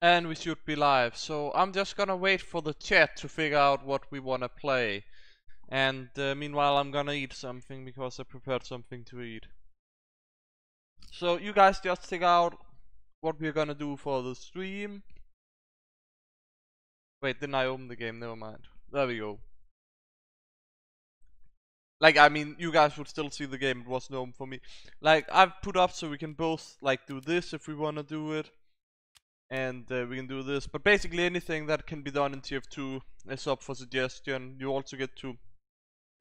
And we should be live, so I'm just gonna wait for the chat to figure out what we wanna play. And meanwhile I'm gonna eat something because I prepared something to eat. So you guys just figure out what we're gonna do for the stream. Wait, didn't I open the game? Never mind. There we go. Like, I mean, you guys would still see the game, it wasn't open for me. Like, I've put up so we can both, like, do this if we wanna do it. And we can do this, but basically anything that can be done in TF2 is up for suggestion. You also get to,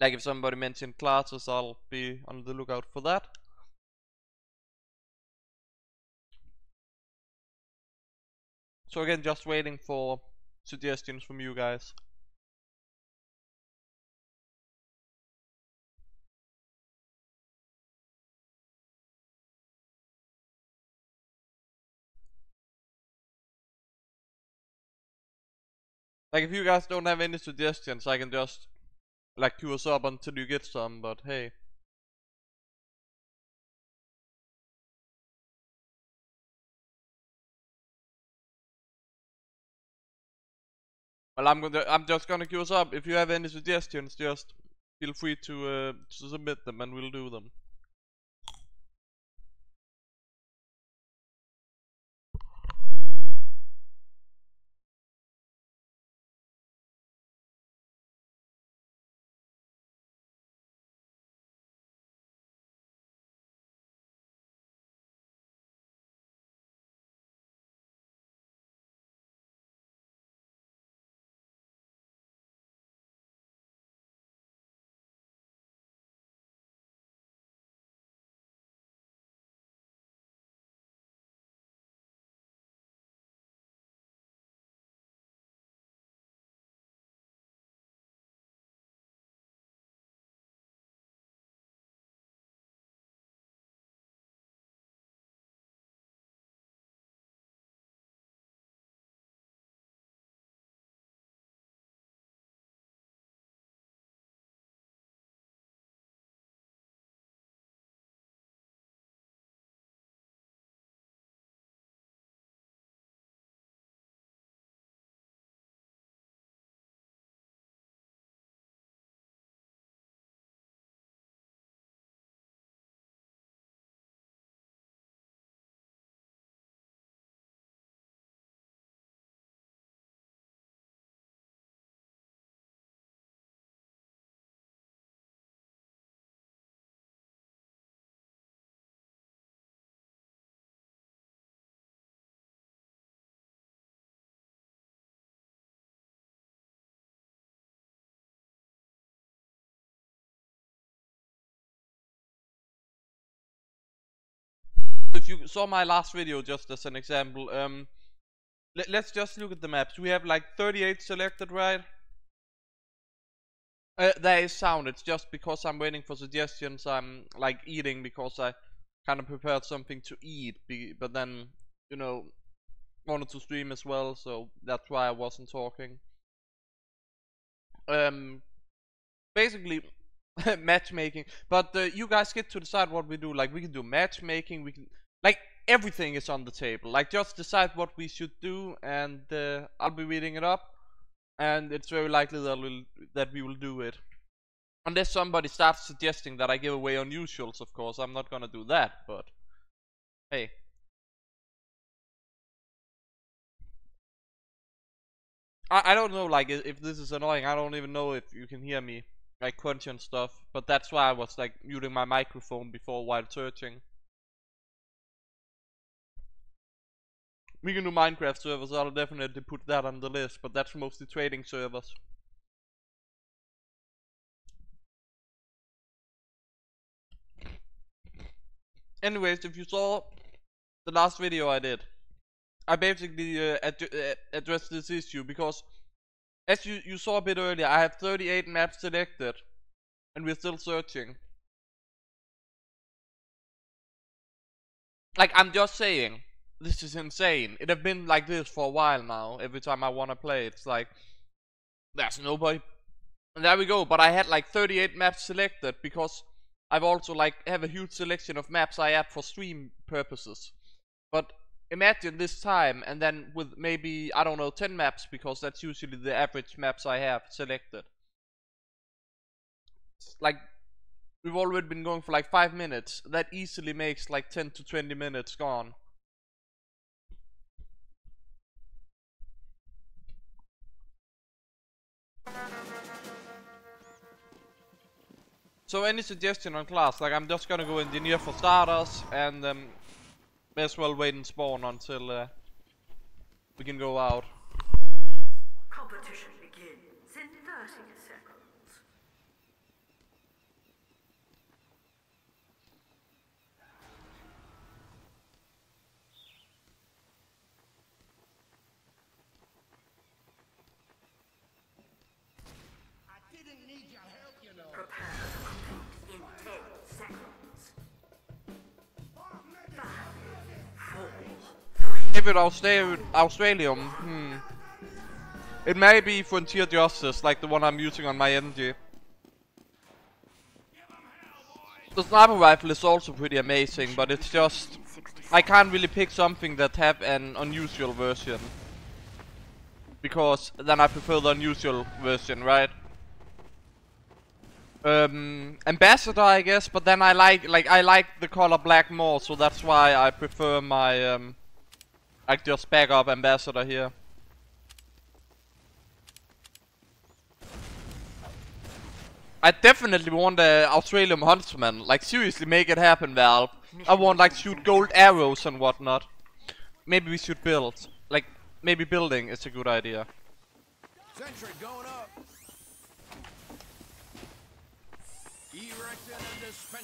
like, if somebody mentioned classes, I'll be on the lookout for that. So again, just waiting for suggestions from you guys. Like, if you guys don't have any suggestions, I can just, like, queue us up until you get some, but hey. Well, I'm just gonna queue us up. If you have any suggestions, just feel free to submit them and we'll do them. If you saw my last video, just as an example, let's just look at the maps. We have like 38 selected, right? There is sound. It's just because I'm waiting for suggestions. I'm like eating because I kind of prepared something to eat, but then, you know, wanted to stream as well, so that's why I wasn't talking. Basically matchmaking, but you guys get to decide what we do. Like, we can do matchmaking, we can, like, everything is on the table. Like, just decide what we should do, and I'll be reading it up, and it's very likely that we will do it, unless somebody starts suggesting that I give away unusuals. Of course, I'm not gonna do that, but hey. I don't know, like, if this is annoying. I don't even know if you can hear me, like, crunch and stuff, but that's why I was, like, muting my microphone before while searching. We can do Minecraft servers. I'll definitely put that on the list, but that's mostly trading servers. Anyways, if you saw the last video I did, I basically addressed this issue because, as you saw a bit earlier, I have 38 maps selected, and we're still searching. Like, I'm just saying, this is insane. It have been like this for a while now. Every time I wanna play, it's like, there's nobody. And there we go. But I had like 38 maps selected because I've also like have a huge selection of maps I add for stream purposes. But imagine this time, and then with maybe, I don't know, 10 maps, because that's usually the average maps I have selected. Like, we've already been going for like 5 minutes. That easily makes like 10 to 20 minutes gone. So any suggestion on class? Like, I'm just gonna go engineer for starters, and may as well wait and spawn until we can go out. Competition begins in 30 seconds. I didn't need your help, you know. Prepare to compete in 10 seconds. 5, 4, 3. If it Australium, it may be Frontier Justice, like the one I'm using on my NG. The sniper rifle is also pretty amazing, but it's just, I can't really pick something that have an unusual version, because then I prefer the unusual version, right? Ambassador, I guess, but then I like the color black more, so that's why I prefer my like just backup Ambassador here. I definitely want a Australian Huntsman. Like, seriously, make it happen, Valve. I want, like, shoot gold arrows and whatnot. Maybe we should build. Like, maybe building is a good idea. Sentry going up.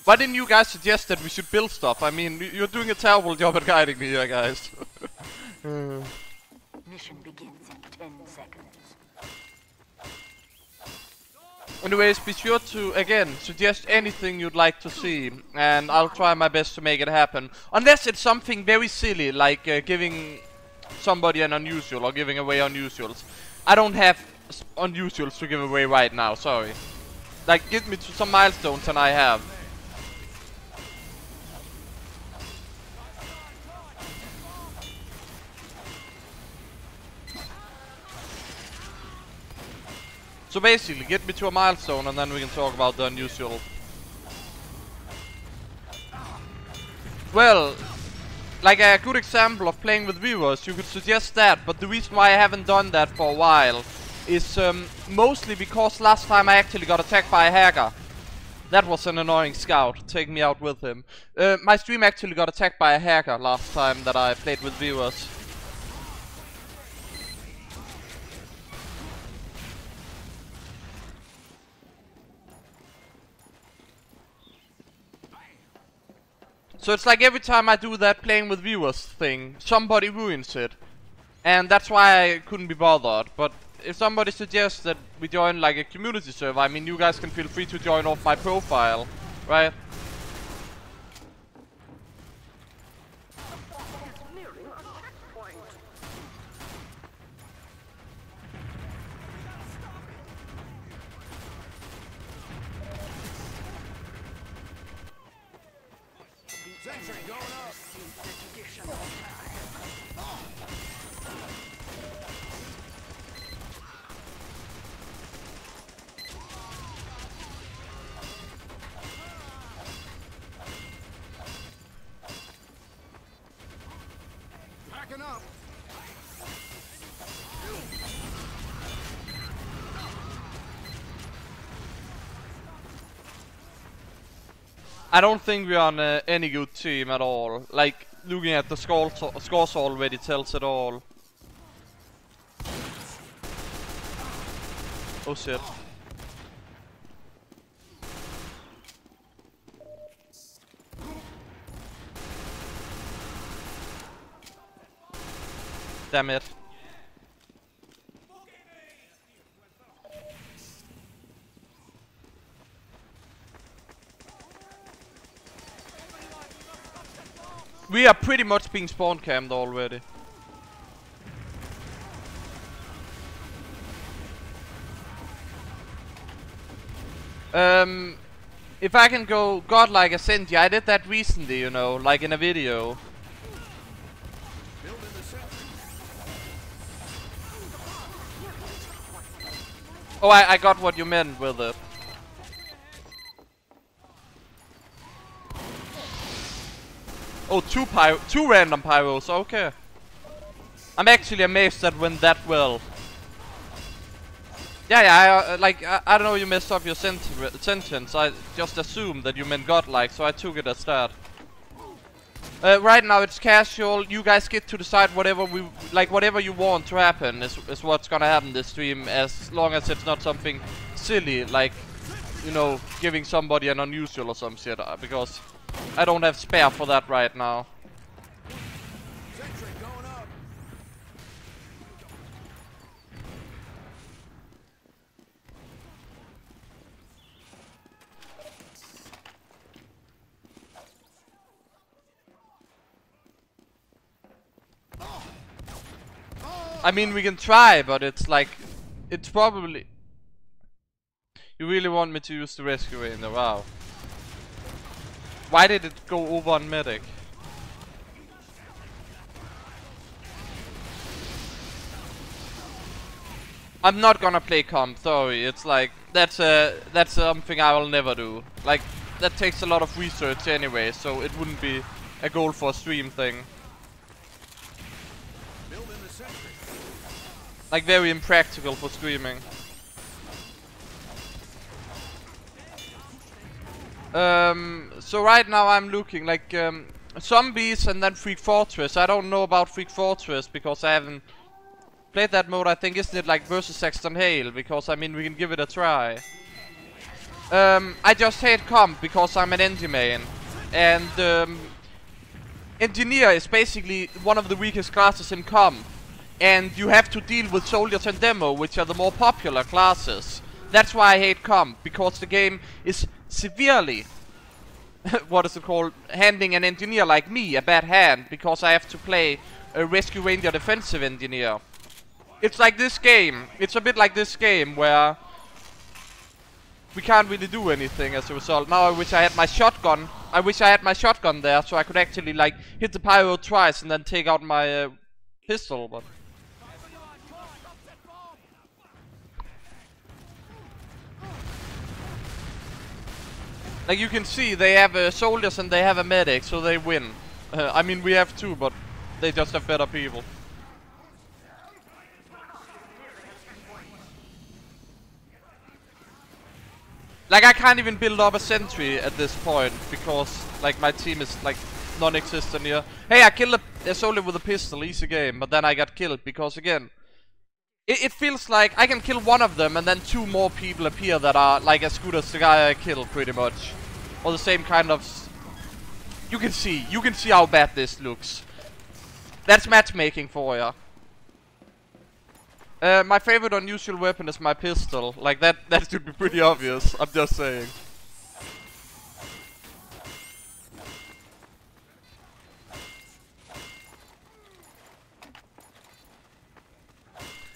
Why didn't you guys suggest that we should build stuff? I mean, you're doing a terrible job at guiding me here, guys. Mission begins in 10 seconds. Anyways, be sure to, again, suggest anything you'd like to see, and I'll try my best to make it happen. Unless it's something very silly, like giving somebody an unusual, or giving away unusuals. I don't have unusuals to give away right now, sorry. Like, give me some milestones and I have. So basically, get me to a milestone and then we can talk about the unusual. Well, like a good example of playing with viewers, you could suggest that, but the reason why I haven't done that for a while is mostly because last time I actually got attacked by a hacker. That was an annoying scout, take me out with him. My stream actually got attacked by a hacker last time that I played with viewers. So it's like every time I do that playing with viewers thing, somebody ruins it. And that's why I couldn't be bothered. But if somebody suggests that we join like a community server, I mean, you guys can feel free to join off my profile, right? Sentry going up. Packing up. I don't think we're on any good team at all. Like, looking at the scores already tells it all. Oh shit. Damn it. We are pretty much being spawn camped already. If I can go godlike Ascendia, I did that recently, you know, like in a video. Oh, I got what you meant with it. Oh, two random pyros, okay. I'm actually amazed that went that well. Yeah, I don't know, you messed up your sentence. I just assumed that you meant godlike, so I took it as that. Right now it's casual. You guys get to decide whatever you want to happen is what's gonna happen this stream, as long as it's not something silly, like, you know, giving somebody an unusual or some shit, because I don't have spare for that right now. Sentry going up. I mean, we can try, but it's like, it's probably... You really want me to use the rescue ranger? Wow. Why did it go over on medic? I'm not gonna play comp, sorry. It's like, that's something I will never do. Like, that takes a lot of research anyway, so it wouldn't be a goal for a stream thing. Like, very impractical for streaming. So right now I'm looking like zombies and then Freak Fortress. I don't know about Freak Fortress because I haven't played that mode. I think, isn't it like versus Saxton Hale? Because I mean, we can give it a try. I just hate comp because I'm an engineer main, and engineer is basically one of the weakest classes in comp. And you have to deal with soldiers and demo, which are the more popular classes. That's why I hate comp, because the game is severely, what is it called, handing an engineer like me a bad hand, because I have to play a rescue ranger defensive engineer. It's like this game, it's a bit like this game, where we can't really do anything as a result. Now I wish I had my shotgun, there, so I could actually like hit the pyro twice and then take out my pistol, but... Like you can see, they have soldiers and they have a medic, so they win. I mean, we have two, but they just have better people. Like, I can't even build up a sentry at this point, because, like, my team is, like, non-existent here. Hey, I killed a soldier with a pistol, easy game, but then I got killed, because, again, it feels like I can kill one of them and then two more people appear that are like as good as the guy I killed, pretty much. Or the same kind of... You can see how bad this looks. That's matchmaking for ya. My favorite unusual weapon is my pistol. Like that should be pretty obvious, I'm just saying.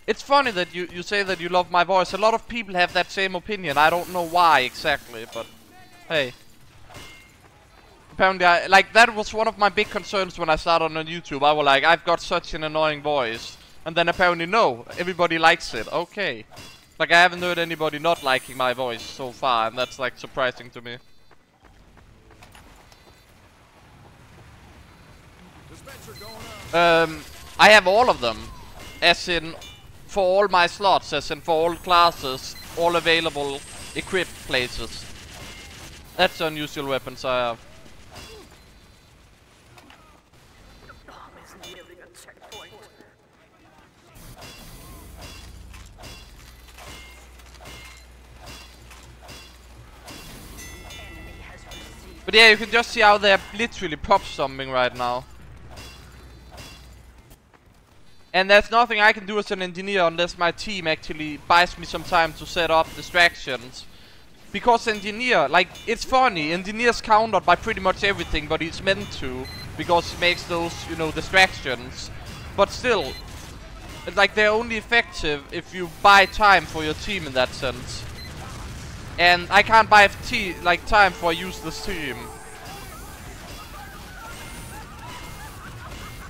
It's funny that you say that you love my voice. A lot of people have that same opinion. I don't know why exactly, but hey. Apparently, like, that was one of my big concerns when I started on YouTube. I was like, I've got such an annoying voice. And then apparently, no, everybody likes it. Okay. Like, I haven't heard anybody not liking my voice so far, and that's, like, surprising to me. I have all of them. As in... For all my slots, as in for all classes, all available equipped places. That's the unusual weapons I have. The bomb is nearing a checkpoint. Enemy has received. But yeah, you can just see how they're literally pop stomping right now. And there's nothing I can do as an engineer unless my team actually buys me some time to set up distractions. Because engineer, like, it's funny, engineer's countered by pretty much everything, but he's meant to. Because he makes those, you know, distractions. But still, it's like they're only effective if you buy time for your team in that sense. And I can't buy time for a useless team.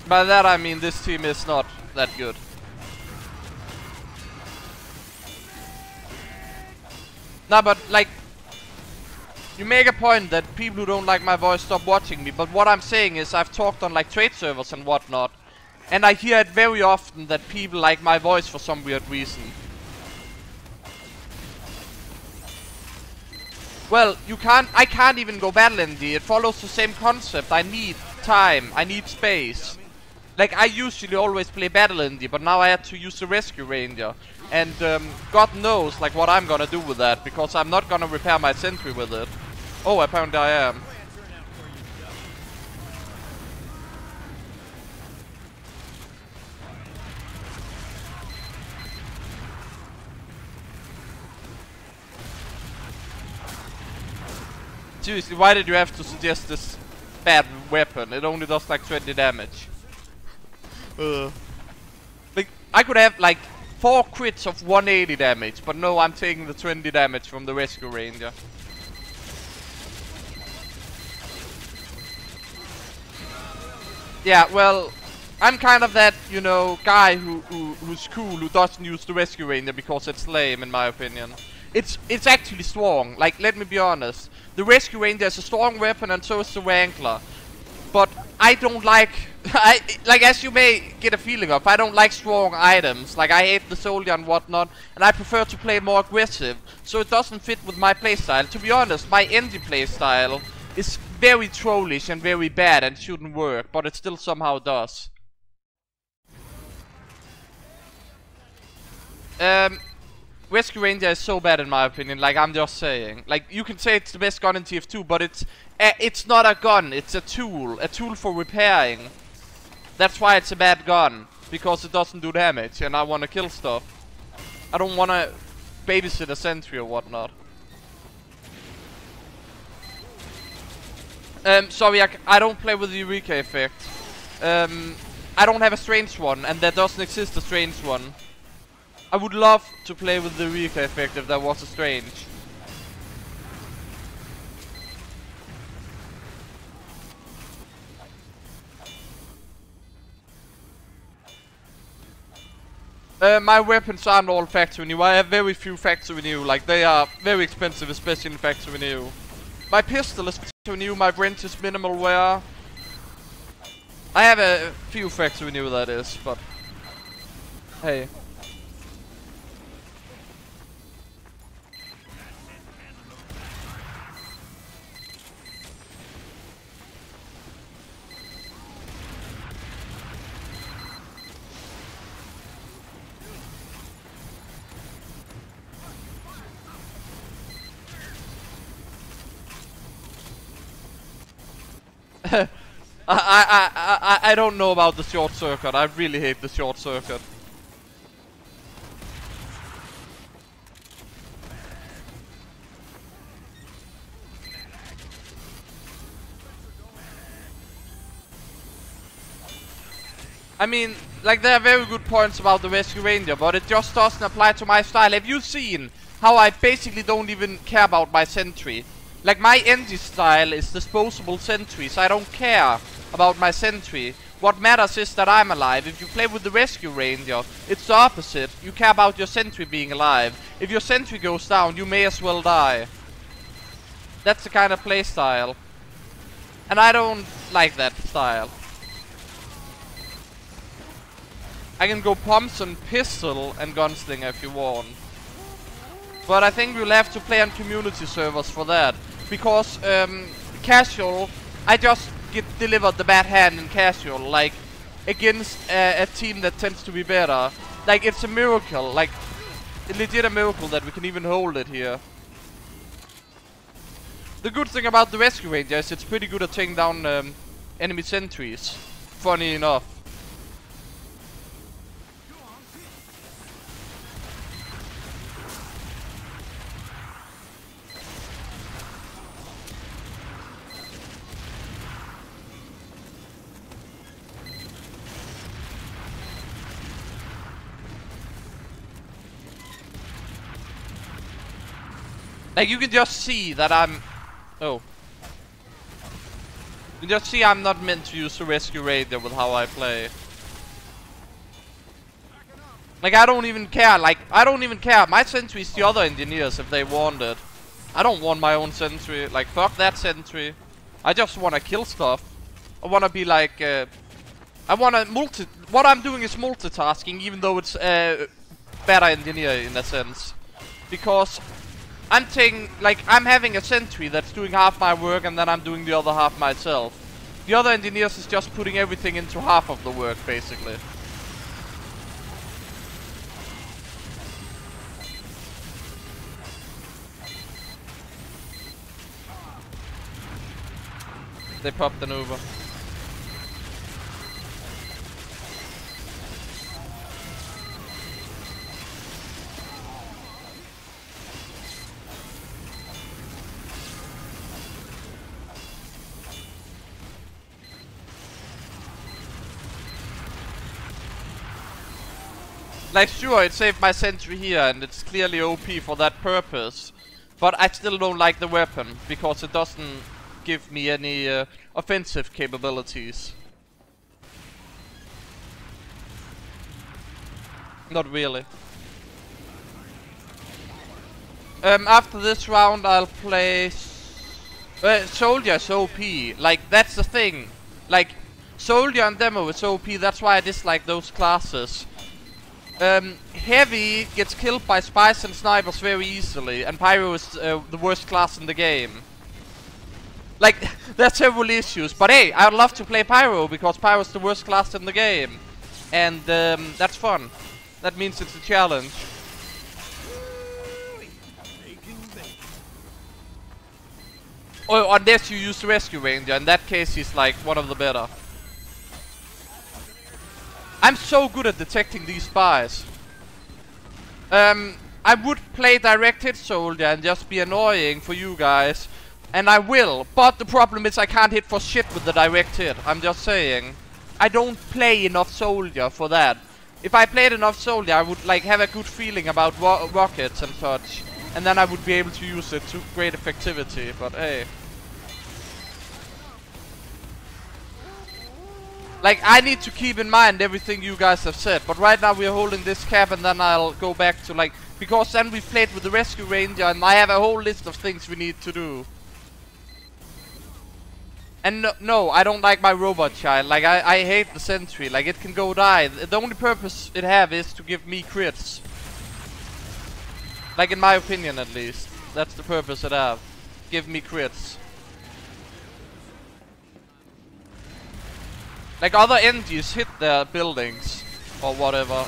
By that I mean this team is not that good. Nah, but like, you make a point that people who don't like my voice stop watching me, but what I'm saying is I've talked on like trade servers and whatnot, and I hear it very often that people like my voice for some weird reason. Well, I can't even go battle indie. It follows the same concept. I need time, I need space. Like, I usually always play battle indie, but now I had to use the rescue ranger. And God knows like what I'm gonna do with that, because I'm not gonna repair my sentry with it. Oh, apparently I am. Seriously, why did you have to suggest this bad weapon? It only does like 20 damage. Like, I could have like 4 crits of 180 damage, but no, I'm taking the 20 damage from the rescue ranger. Yeah, well, I'm kind of that, you know, guy who's cool, who doesn't use the rescue ranger because it's lame, in my opinion. It's actually strong. Like, let me be honest. The rescue ranger is a strong weapon, and so is the wrangler. But I don't like, like, as you may get a feeling of, I don't like strong items. Like, I hate the soldier and whatnot, and I prefer to play more aggressive. So it doesn't fit with my playstyle. To be honest, my indie playstyle is very trollish and very bad and shouldn't work, but it still somehow does. Rescue Ranger is so bad in my opinion, like, I'm just saying. Like, you can say it's the best gun in TF2, but it's not a gun, it's a tool for repairing. That's why it's a bad gun, because it doesn't do damage, and I wanna kill stuff. I don't wanna babysit a sentry or whatnot. Sorry, I don't play with the Eureka effect. I don't have a strange one, and there doesn't exist a strange one. I would love to play with the Eureka effect if there was a strange. My weapons aren't all factory new. I have very few factory new. Like, they are very expensive, especially in factory new. My pistol is factory new, my wrench is minimal wear. I have a few factory new, that is, but hey. I don't know about the short circuit. I really hate the short circuit. I mean, like, there are very good points about the Rescue Ranger, but it just doesn't apply to my style. Have you seen how I basically don't even care about my sentry? Like, my NG style is disposable sentries. I don't care about my sentry. What matters is that I'm alive. If you play with the Rescue Ranger, it's the opposite. You care about your sentry being alive. If your sentry goes down, you may as well die. That's the kind of play style. And I don't like that style. I can go pumps and pistol and gunslinger if you want. But I think we'll have to play on community servers for that. Because casual, I just get delivered the bad hand in casual. Like, against a team that tends to be better. Like, it's a miracle. Like, legit a miracle that we can even hold it here. The good thing about the Rescue Ranger is it's pretty good at taking down enemy sentries. Funny enough. Like, you can just see that I'm... Oh. You can just see I'm not meant to use the Rescue Ranger with how I play. Like, I don't even care. Like, I don't even care. My sentry's the other engineers if they want it. I don't want my own sentry. Like, fuck that sentry. I just wanna kill stuff. I wanna be like, I wanna what I'm doing is multitasking, even though it's better engineer in a sense. Because I'm having a sentry that's doing half my work and then I'm doing the other half myself. The other engineers is just putting everything into half of the work, basically. They popped an Uber. Like, sure, it saved my sentry here and it's clearly OP for that purpose. But I still don't like the weapon, because it doesn't give me any offensive capabilities. Not really. After this round I'll play Soldier's OP. Like, that's the thing. Like, Soldier and Demo is OP, that's why I dislike those classes. Heavy gets killed by spies and snipers very easily, and Pyro is the worst class in the game. Like, there's several issues, but hey, I'd love to play Pyro, because Pyro is the worst class in the game. And that's fun. That means it's a challenge. Oh, unless you use the Rescue Ranger, in that case he's like one of the better. I'm so good at detecting these spies. I would play direct hit Soldier and just be annoying for you guys. And I will, but the problem is I can't hit for shit with the direct hit. I'm just saying. I don't play enough Soldier for that. If I played enough Soldier, I would like have a good feeling about rockets and such. And then I would be able to use it to great effectivity, but hey. Like, I need to keep in mind everything you guys have said, but right now we're holding this cap and then I'll go back to like, because then we played with the Rescue Ranger and I have a whole list of things we need to do. And no, I don't like my robot child, like I hate the sentry, like it can go die. The only purpose it have is to give me crits. Like in my opinion at least, that's the purpose it have. Give me crits. Like other NGs hit their buildings or whatever.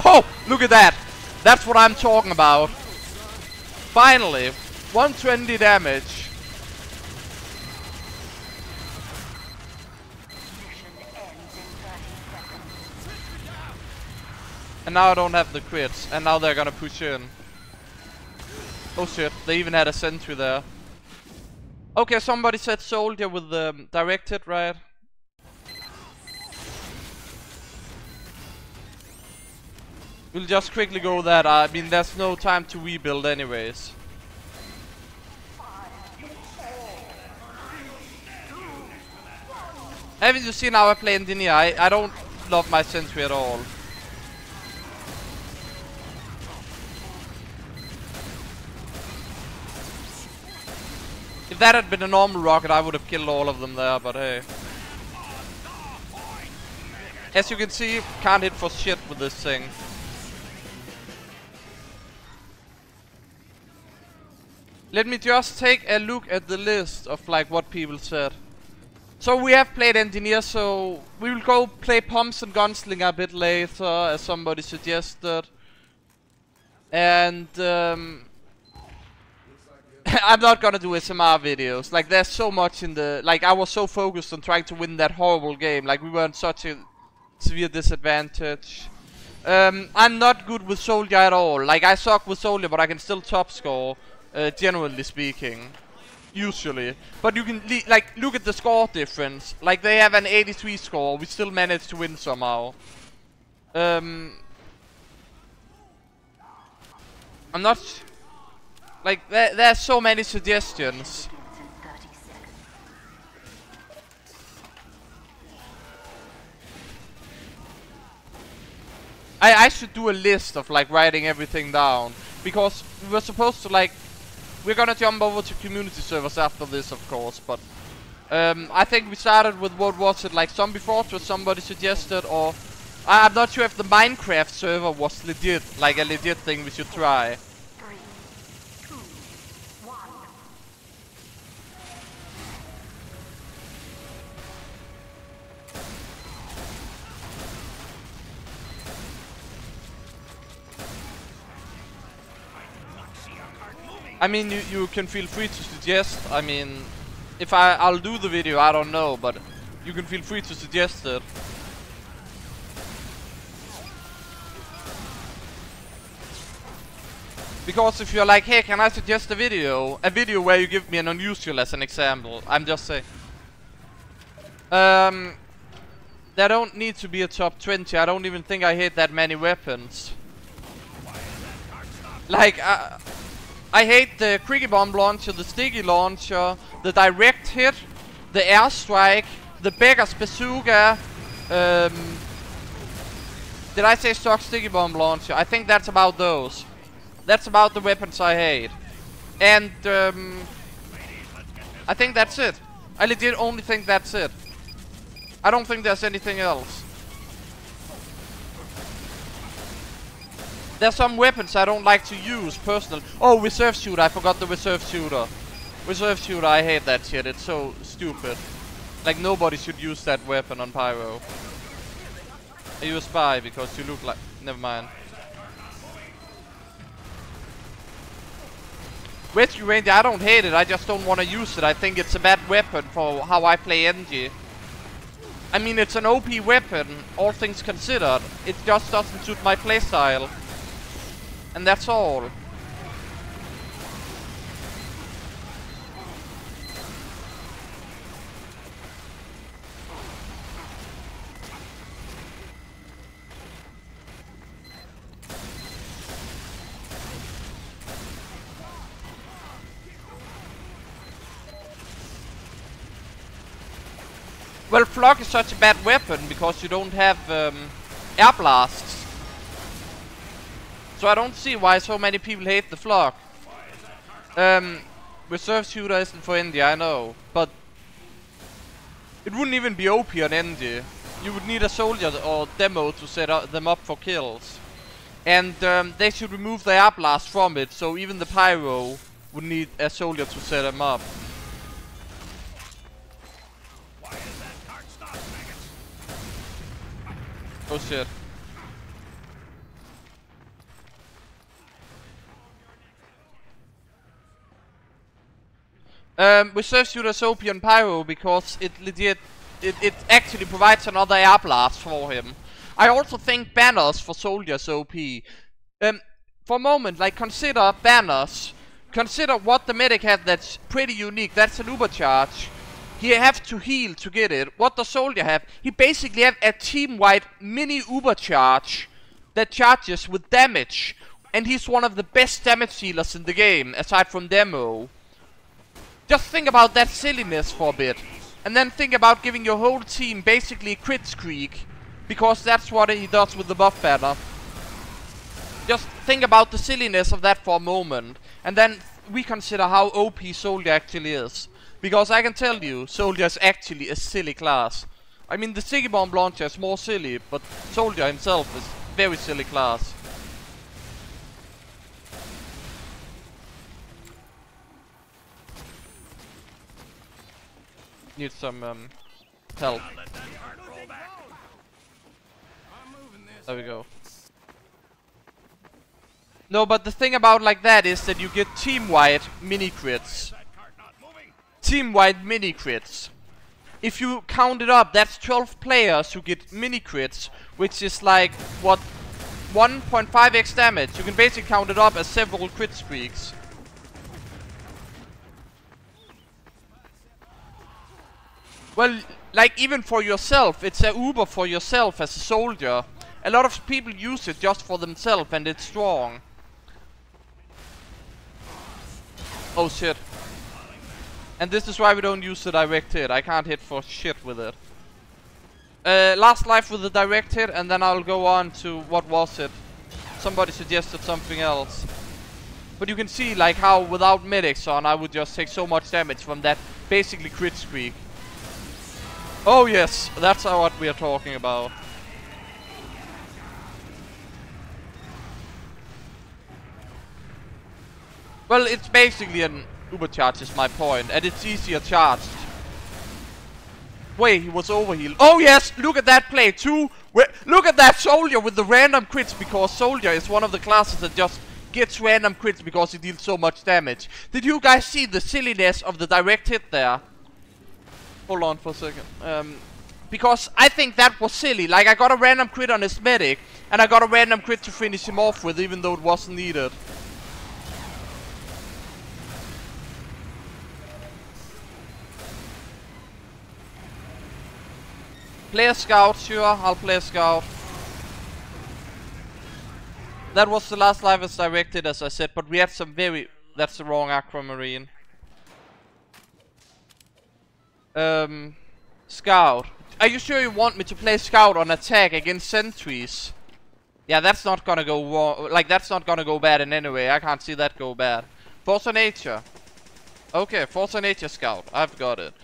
Oh, look at that! That's what I'm talking about. Finally, 120 damage. And now I don't have the crits, and now they're gonna push in. Oh shit, they even had a sentry there. Okay, somebody said Soldier with the direct hit, right? We'll just quickly go that. I mean, there's no time to rebuild anyways. Haven't you seen how I play Engineer? I don't love my sentry at all. If that had been a normal rocket, I would have killed all of them there, but hey. As you can see, can't hit for shit with this thing. Let me just take a look at the list of like what people said. So we have played Engineer, so we will go play Pumps and Gunslinger a bit later, as somebody suggested. And I'm not gonna do SMR videos. Like, there's so much in the... Like, I was so focused on trying to win that horrible game. Like, we were in such a severe disadvantage. I'm not good with Soldier at all. Like, I suck with Soldier, but I can still top score. Generally speaking, usually, but you can like look at the score difference. Like, they have an 83 score, we still managed to win somehow. I'm not like there's so many suggestions. I should do a list of like writing everything down, because we were supposed to like we're gonna jump over to community servers after this, of course, but I think we started with, what was it, like Zombie Fortress somebody suggested, or I'm not sure if the Minecraft server was legit, like a legit thing we should try. 3, 2, 1. I mean, you can feel free to suggest. I mean, if I'll do the video, I don't know, but you can feel free to suggest it. Because if you're like, hey, can I suggest a video where you give me an unusual as an example, I'm just saying. There don't need to be a top 20. I don't even think I hate that many weapons. Like, I hate the cricket bomb launcher, the sticky launcher, the direct hit, the airstrike, the beggar's bazooka. Did I say stock sticky bomb launcher? I think that's about those. That's about the weapons I hate. And I think that's it. I legit only think that's it. I don't think there's anything else. There's some weapons I don't like to use personally. Oh, reserve shooter, I forgot the reserve shooter. Reserve shooter, I hate that shit, it's so stupid. Like, nobody should use that weapon on Pyro. Are you a spy? Because you look like... Never mind. Rescue Ranger, I don't hate it, I just don't want to use it. I think it's a bad weapon for how I play NG. I mean, it's an OP weapon, all things considered. It just doesn't suit my playstyle. And that's all. Well, Flock is such a bad weapon because you don't have air blasts. So I don't see why so many people hate the Flock. Reserve shooter isn't for India, I know, but it wouldn't even be OP on India. You would need a soldier or demo to set them up for kills. And they should remove the air blast from it, so even the Pyro would need a soldier to set them up. Oh shit. Reserve shooter's OP on Pyro because it actually provides another air blast for him. I also think banners for soldiers OP. For a moment, like, consider banners. Consider what the medic had that's pretty unique. That's an uber charge. He have to heal to get it. What the soldier have? He basically have a team-wide mini uber charge that charges with damage. And he's one of the best damage healers in the game, aside from Demo. Just think about that silliness for a bit. And then think about giving your whole team basically a crit streak. Because that's what he does with the buff banner. Just think about the silliness of that for a moment. And then we consider how OP Soldier actually is. Because I can tell you, Soldier is actually a silly class. I mean, the Sticky Bomb Launcher is more silly, but Soldier himself is very silly class. Need some help. There we go. No, but the thing about like that is that you get team-wide mini crits. Team-wide mini crits. If you count it up, that's 12 players who get mini crits, which is like, what, 1.5x damage. You can basically count it up as several crit streaks. Well, like, even for yourself, it's a Uber for yourself as a soldier. A lot of people use it just for themselves, and it's strong. Oh shit. And this is why we don't use the direct hit. I can't hit for shit with it. Last life with the direct hit, and then I'll go on to, what was it? Somebody suggested something else. But you can see like how without medics on I would just take so much damage from that basically crit streak. Oh yes, that's what we are talking about. Well, it's basically an overcharge is my point, and it's easier charged. Wait, he was overhealed. Oh yes, look at that play too. Look at that Soldier with the random crits, because Soldier is one of the classes that just gets random crits because he deals so much damage. Did you guys see the silliness of the direct hit there? Hold on for a second. Because I think that was silly. Like, I got a random crit on his medic, and I got a random crit to finish him off with, even though it wasn't needed. Play a scout, sure, I'll play a scout. That was the last life as directed, as I said, but we had some very... That's the wrong aquamarine. Scout. Are you sure you want me to play scout on attack against sentries? Yeah, that's not gonna go wrong. Like, that's not gonna go bad in any way. I can't see that go bad. Force of Nature. Okay, Force of Nature scout. I've got it.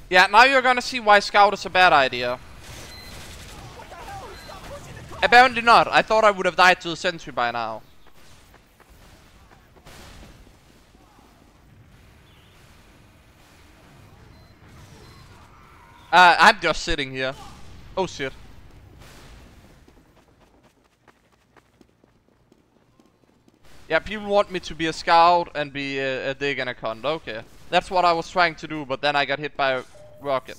Yeah, now you're gonna see why scout is a bad idea. Apparently not. I thought I would have died to the sentry by now. I'm just sitting here. Oh shit. Yeah, people want me to be a scout and be a dig and a cunt. Okay. That's what I was trying to do, but then I got hit by a rocket.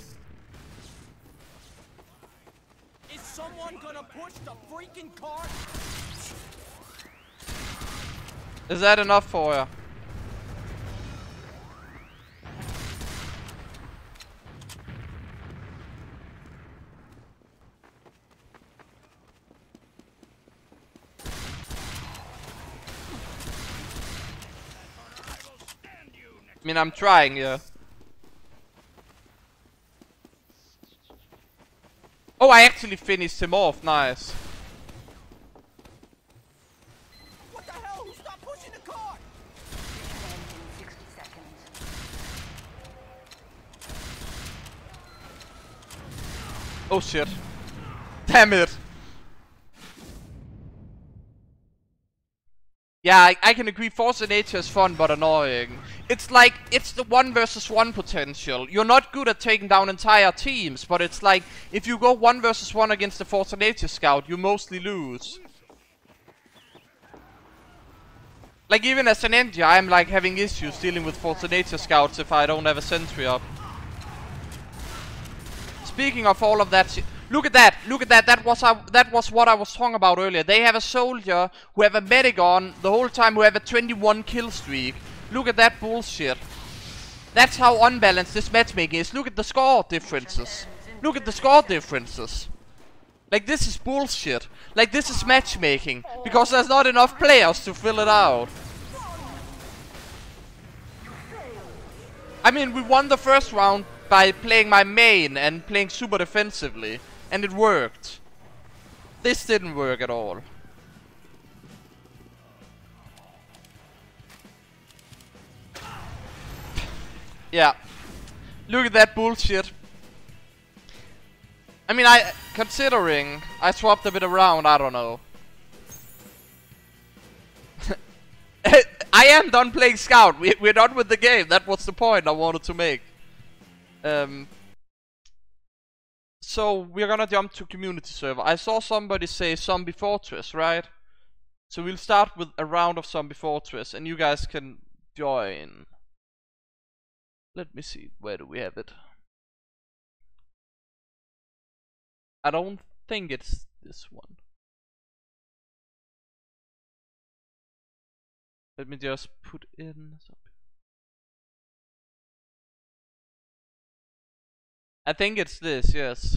Is someone gonna push the freaking cart? Is that enough for you? I mean, I'm trying, yeah. Oh, I actually finished him off. Nice. What the hell? Stop pushing the cart! 60 seconds. Oh shit. Damn it. Yeah, I can agree. Force of Nature is fun but annoying. It's like, it's the 1 versus 1 potential. You're not good at taking down entire teams, but it's like, if you go 1 versus 1 against the Force of Nature scout, you mostly lose. Like, even as an NG, I'm like having issues dealing with Force of Nature scouts if I don't have a sentry up. Speaking of all of that shit, look at that, look at that, that was what I was talking about earlier. They have a soldier who have a medic on the whole time, who have a 21 kill streak. Look at that bullshit. That's how unbalanced this matchmaking is. Look at the score differences. Look at the score differences. Like, this is bullshit. Like, this is matchmaking, because there's not enough players to fill it out. I mean, we won the first round by playing my main and playing super defensively, and it worked. This didn't work at all. Yeah. Look at that bullshit. I mean, considering I swapped a bit around, I don't know. I am done playing Scout. We're done with the game. That was the point I wanted to make. So we're gonna jump to community server. I saw somebody say Zombie Fortress, right? So we'll start with a round of Zombie Fortress, and you guys can join. Let me see, where do we have it? I don't think it's this one. Let me just put in something. I think it's this, yes.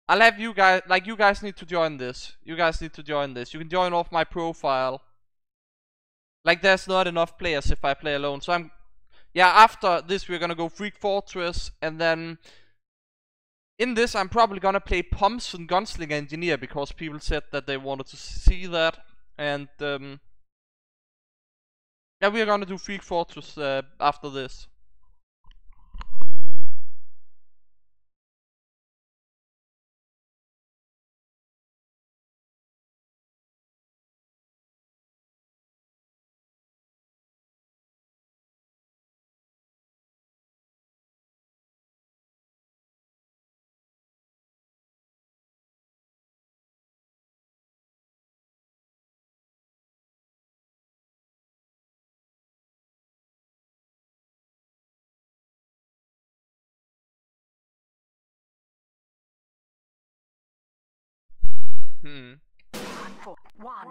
I'll have you guys, like, you guys need to join this. You guys need to join this. You can join off my profile. Like, there's not enough players if I play alone. So yeah, after this we're gonna go Freak Fortress, and then in this I'm probably gonna play Pumps and Gunslinger Engineer because people said that they wanted to see that. And yeah, we're gonna do Freak Fortress after this. Hmm. 1.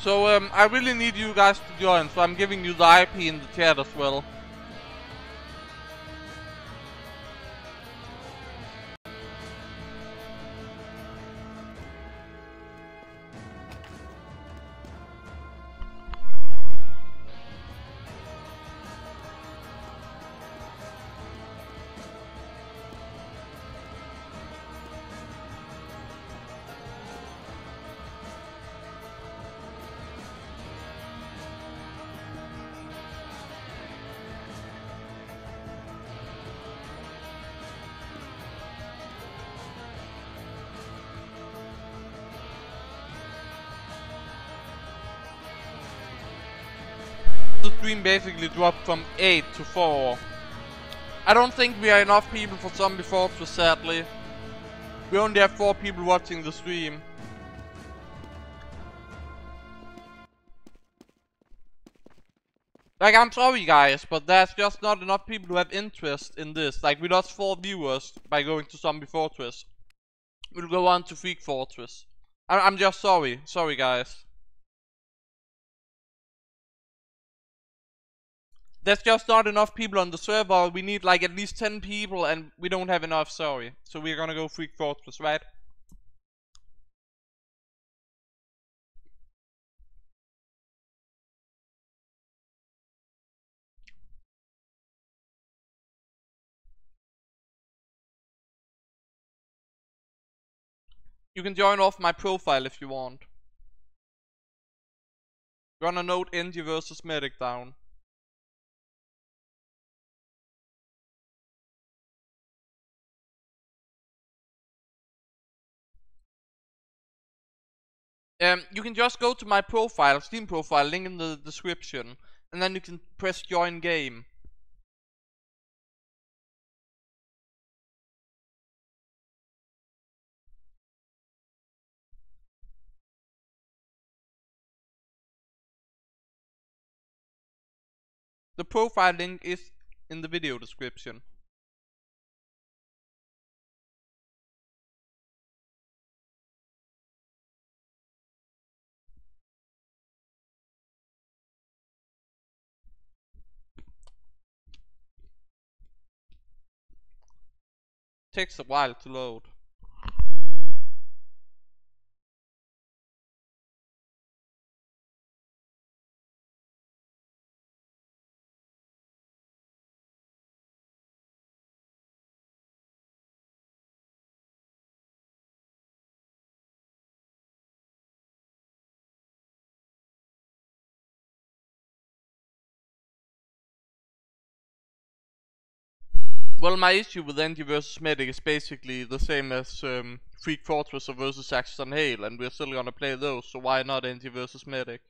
So I really need you guys to join, so I'm giving you the IP in the chat as well. The stream basically dropped from 8 to 4. I don't think we are enough people for Zombie Fortress, sadly. We only have 4 people watching the stream. Like, I'm sorry guys, but there's just not enough people who have interest in this. Like, we lost 4 viewers by going to Zombie Fortress. We'll go on to Freak Fortress. I'm just sorry. Sorry guys. There's just not enough people on the server. We need like at least 10 people and we don't have enough, sorry. So we're gonna go Freak Fortress, right? You can join off my profile if you want. Gonna note NG versus Medic down. You can just go to my profile, Steam profile, link in the description, and then you can press join game. The profile link is in the video description. Takes a while to load. Well, my issue with Anti versus Medic is basically the same as Freak Fortress or versus Saxon Hale, and we're still gonna play those, so why not Anti versus Medic?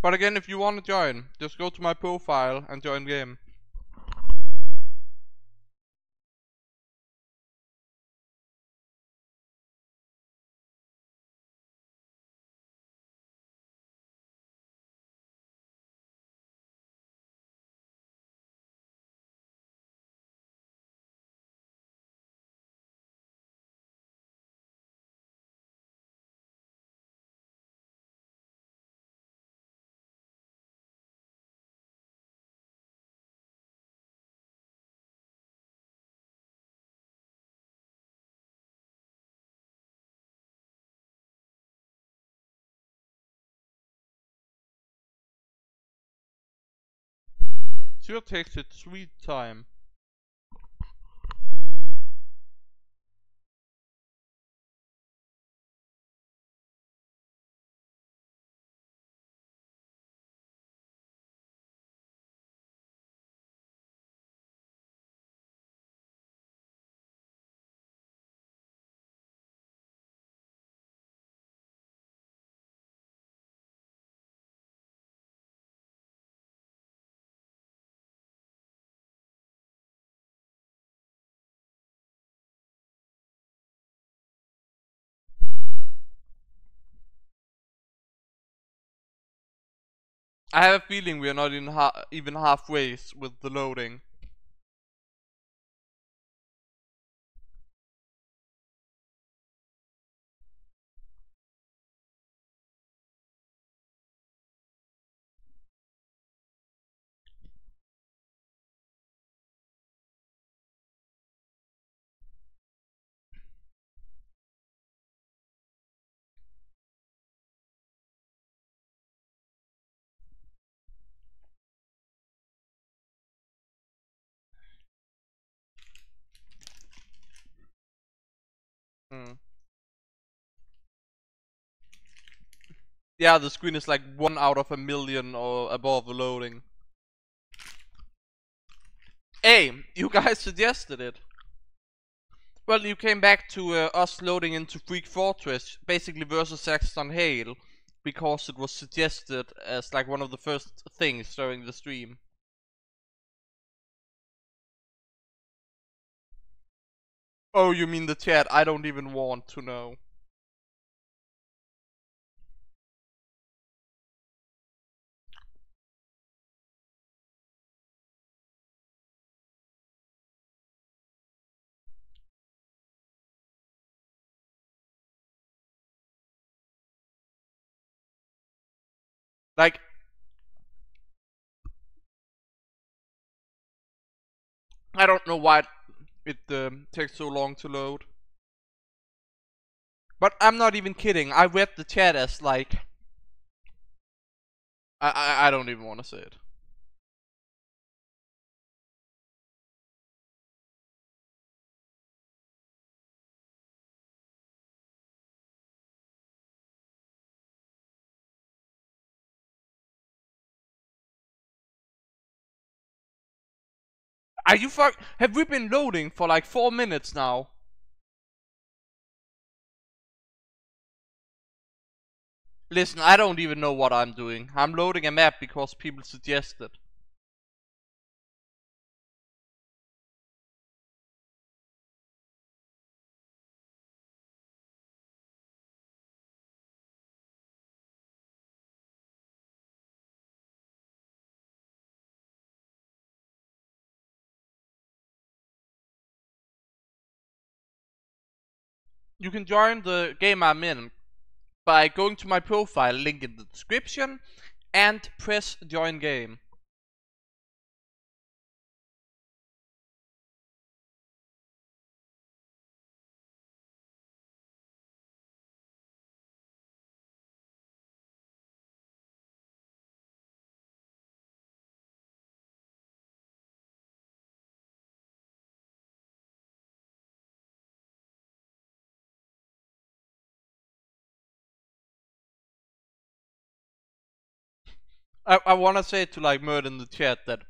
But again, if you wanna join, just go to my profile and join game. Sure takes its sweet time. I have a feeling we are not in even halfway with the loading. Mm. Yeah, the screen is like 1 out of a million or above loading. Hey, you guys suggested it. Well, you came back to us loading into Freak Fortress, basically versus Saxon Hale, because it was suggested as like one of the first things during the stream. Oh, you mean the chat? I don't even want to know. Like, I don't know why it takes so long to load. But I'm not even kidding. I read the chat as like, I don't even want to say it. Are you fuck? Have we been loading for like 4 minutes now? Listen, I don't even know what I'm doing. I'm loading a map because people suggested. You can join the game I'm in by going to my profile, link in the description, and press join game. I wanna say to like Murd in the chat that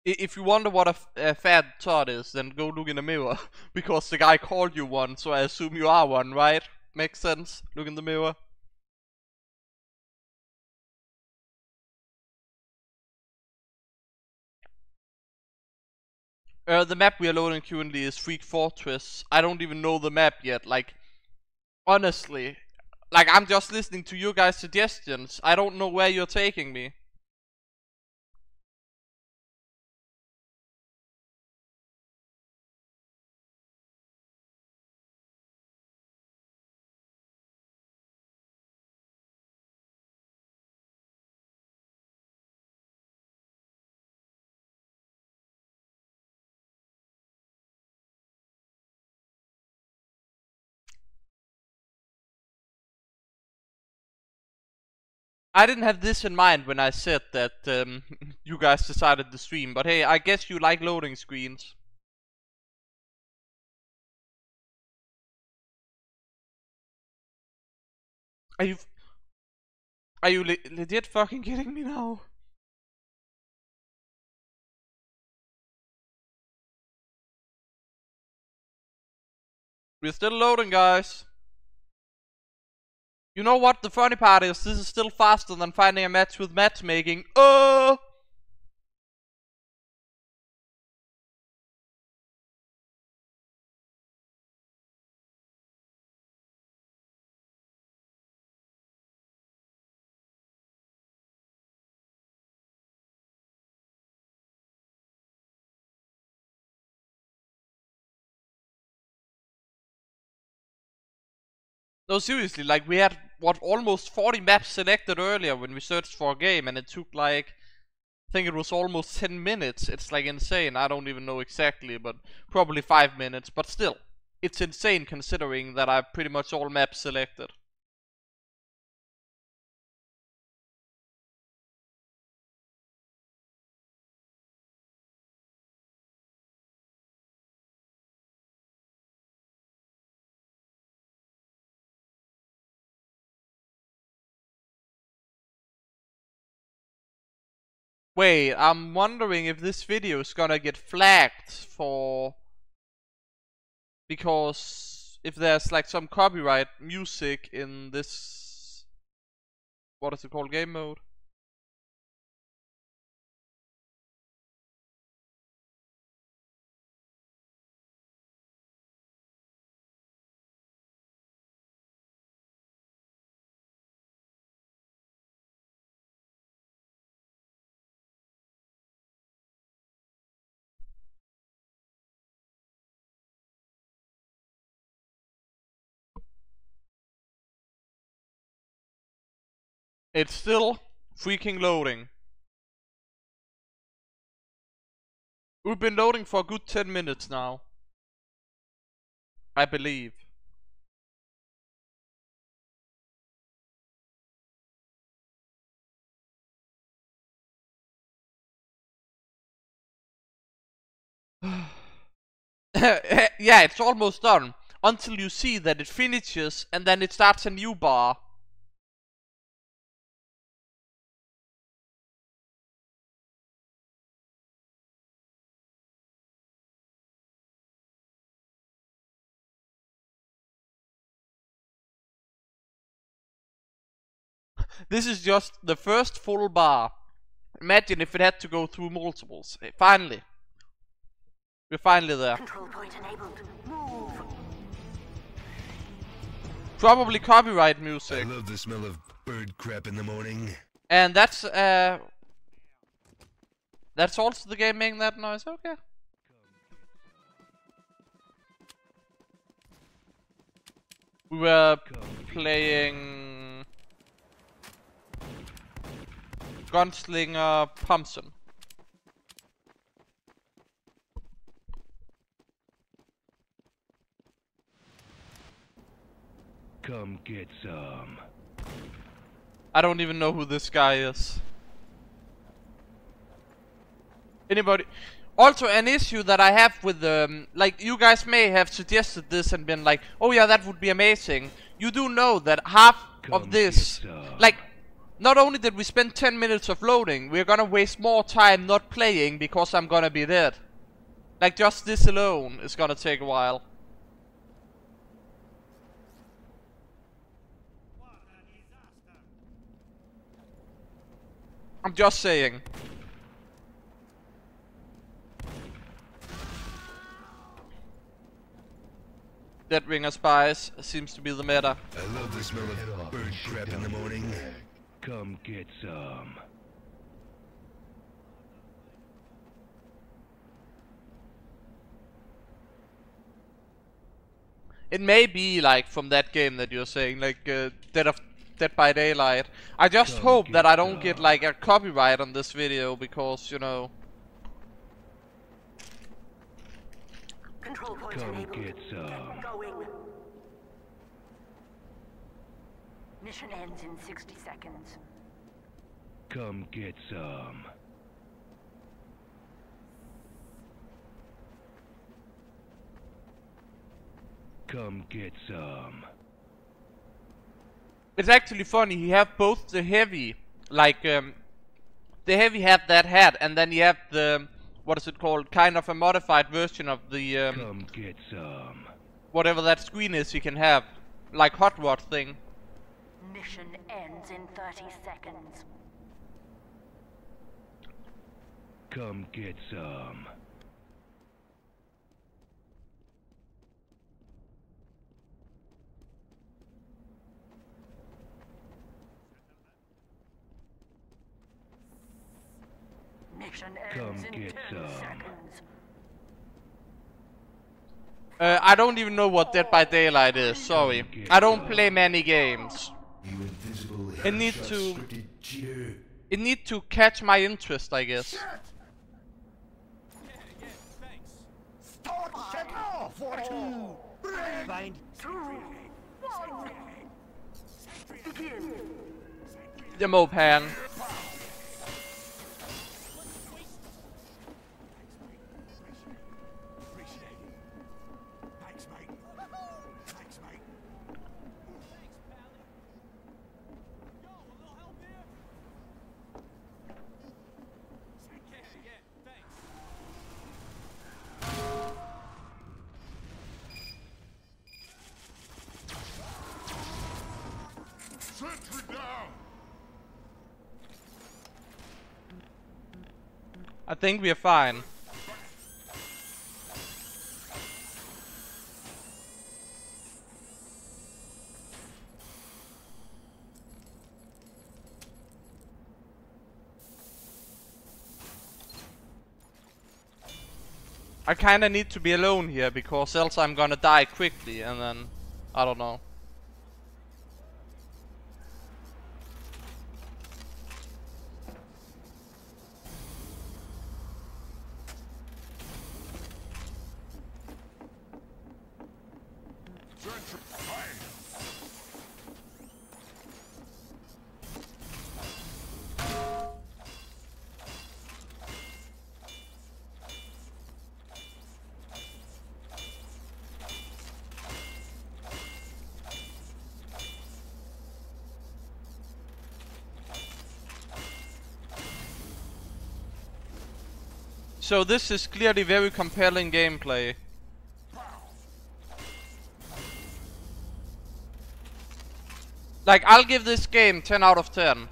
if you wonder what a fat thought is, then go look in the mirror. Because the guy called you one, so I assume you are one, right? Makes sense? Look in the mirror. The map we are loading currently is Freak Fortress. I don't even know the map yet, like, honestly. Like, I'm just listening to you guys' suggestions. I don't know where you're taking me. I didn't have this in mind when I said that you guys decided to stream, but hey, I guess you like loading screens. Are you legit fucking kidding me now? We're still loading, guys. You know what the funny part is? This is still faster than finding a match with matchmaking. Oh! No, seriously, like we had, what, almost 40 maps selected earlier when we searched for a game, and it took like, I think it was almost 10 minutes. It's like insane. I don't even know exactly, but probably 5 minutes. But still, it's insane considering that I have pretty much all maps selected. Wait, I'm wondering if this video is gonna get flagged for... Because if there's like some copyright music in this... What is it called? Game mode? It's still freaking loading. We've been loading for a good 10 minutes now. I believe. Yeah, it's almost done. Until you see that it finishes and then it starts a new bar. This is just the first full bar. Imagine if it had to go through multiples. Hey, finally. We're finally there. Control point enabled. Move. Probably copyright music. I love the smell of bird crap in the morning. And that's also the game making that noise. Okay. We were playing Gunslinger Pumpson. Come get some. I don't even know who this guy is. Anybody? Also, an issue that I have with like, you guys may have suggested this and been like, oh yeah, that would be amazing. You do know that half of this, like, not only did we spend 10 minutes of loading, we're gonna waste more time not playing because I'm gonna be dead. Like, just this alone is gonna take a while. I'm just saying. Dead Ringer Spies seems to be the meta. I love the smell of bird crap in the morning. Come get some. It may be like from that game that you're saying, like Dead by Daylight. I just hope that I don't get like a copyright on this video because, you know. Control point Come enabled. get some. Going. Mission ends in 60 seconds. Come get some. Come get some. It's actually funny, he have both the heavy, like the heavy had that hat, and then you have the, what is it called, kind of a modified version of the Come get some. whatever that screen is you can have, like hot rod thing. Mission ends in 30 seconds. Come get some. Mission Come ends in 10 get some. seconds. I don't even know what Dead by Daylight is, sorry. I don't play many games. You invisible It need headshot to- scripted cheater. It need to catch my interest, I guess. Yeah, thanks. Start signal for two. Find 2, 1. Begin. Demoman. appreciate it. Thanks, mate. Thanks, mate. Thanks, pal. Yo, a little help here? Yeah, thanks. Sentry down. I think we are fine. I kinda need to be alone here because else I'm gonna die quickly and then I don't know. Sentry fire. So this is clearly very compelling gameplay. Like, I'll give this game 10 out of 10.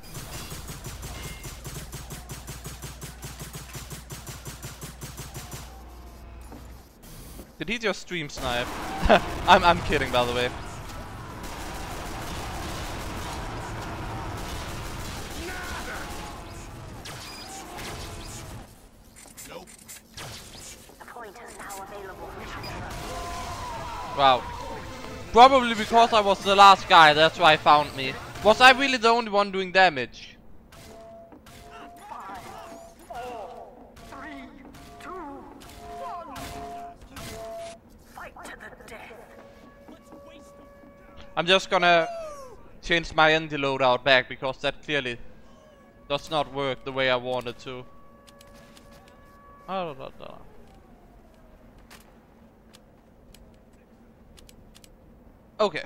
Did he just stream snipe? I'm kidding, by the way. Nope. The point is now available. Wow. Probably because I was the last guy, that's why I found me. Was I really the only one doing damage? 5, 4, 3, 2, 1. Fight to the death. I'm just gonna change my ND loadout back because that clearly does not work the way I wanted to. Oh, okay.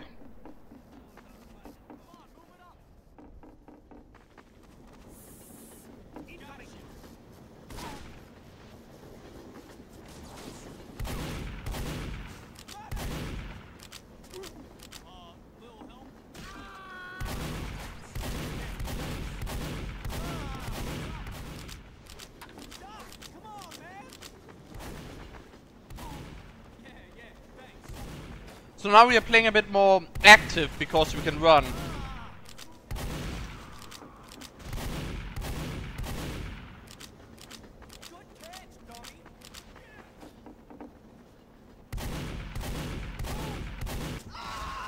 So now we are playing a bit more active because we can run.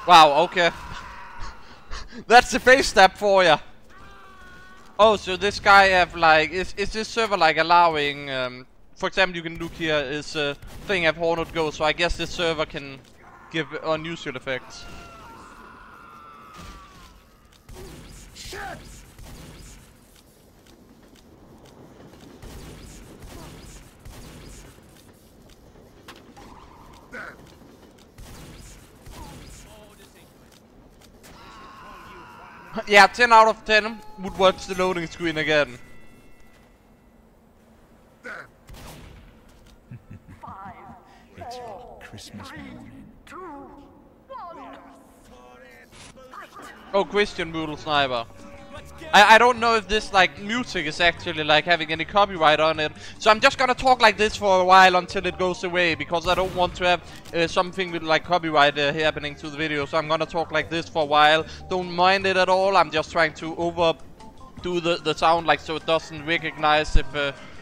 Wow, okay. That's the face stab for ya. Oh, so this guy have like, is this server like allowing, for example, you can look here, is a thing have Hornet Go, so I guess this server can give unusual effects. Shit! Yeah, 10 out of 10 would watch the loading screen again. 5, It's 4, Christmas 3, morning. 2, 1. Fight. Oh, Christian Boodle Sniper. I don't know if this like music is actually like having any copyright on it, so I'm just gonna talk like this for a while until it goes away, because I don't want to have something with like copyright happening to the video. So I'm gonna talk like this for a while. Don't mind it at all. I'm just trying to overdo the sound, like, so it doesn't recognize if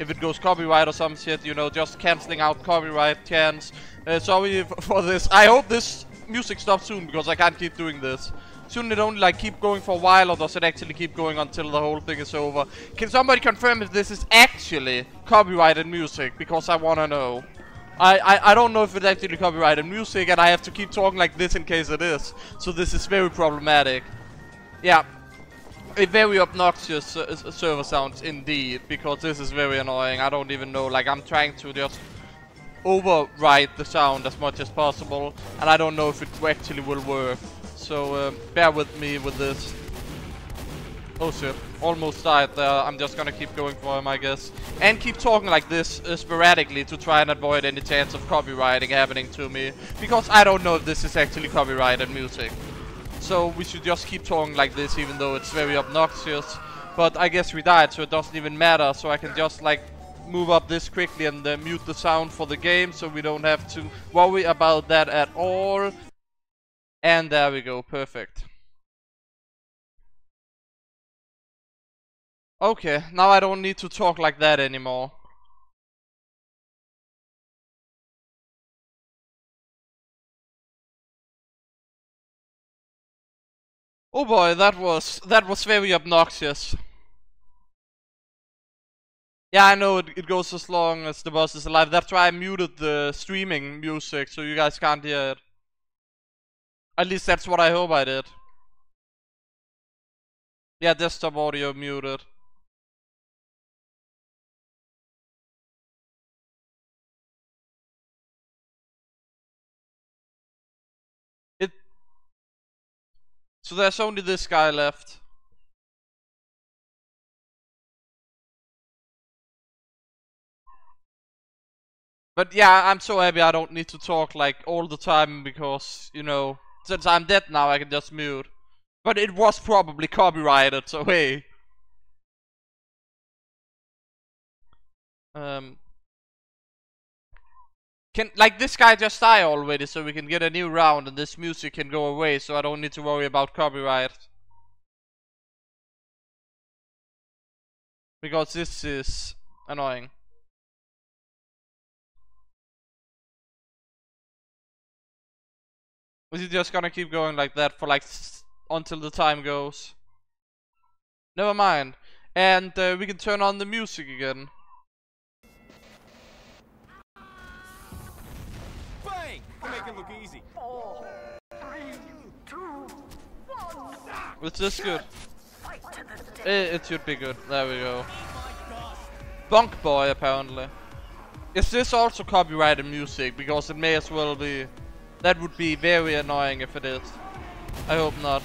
it goes copyright or some shit, you know, just canceling out copyright chance. Sorry for this. I hope this music stops soon, because I can't keep doing this. Shouldn't it only like keep going for a while, or does it actually keep going until the whole thing is over? Can somebody confirm if this is actually copyrighted music? Because I wanna know. I don't know if it's actually copyrighted music, and I have to keep talking like this in case it is. So this is very problematic. Yeah. A very obnoxious server sounds indeed, because this is very annoying. I don't even know, like, I'm trying to just overwrite the sound as much as possible, and I don't know if it actually will work. So bear with me with this. Oh shit, almost died there. I'm just gonna keep going for him, I guess. And keep talking like this sporadically to try and avoid any chance of copywriting happening to me. Because I don't know if this is actually copyrighted music. So we should just keep talking like this, even though it's very obnoxious. But I guess we died, so it doesn't even matter. So I can just like move up this quickly and mute the sound for the game, so we don't have to worry about that at all. And there we go, perfect. Okay, now I don't need to talk like that anymore. Oh boy, that was very obnoxious. Yeah, I know it goes as long as the boss is alive. That's why I muted the streaming music, so you guys can't hear it. At least that's what I hope I did. Yeah, desktop audio muted. So there's only this guy left. But yeah, I'm so happy I don't need to talk like all the time, because, you know, since I'm dead now, I can just mute. But it was probably copyrighted, so hey. Can, like, this guy just die already so we can get a new round and this music can go away so I don't need to worry about copyright. Because this is annoying. Is he just gonna keep going like that for like until the time goes? Never mind. And we can turn on the music again. Bang! You make it look easy. 4, 3, 2, 1. Is this good? Fight to the death. It should be good. There we go. Bunk Boy, apparently. Is this also copyrighted music? Because it may as well be. That would be very annoying if it is. I hope not.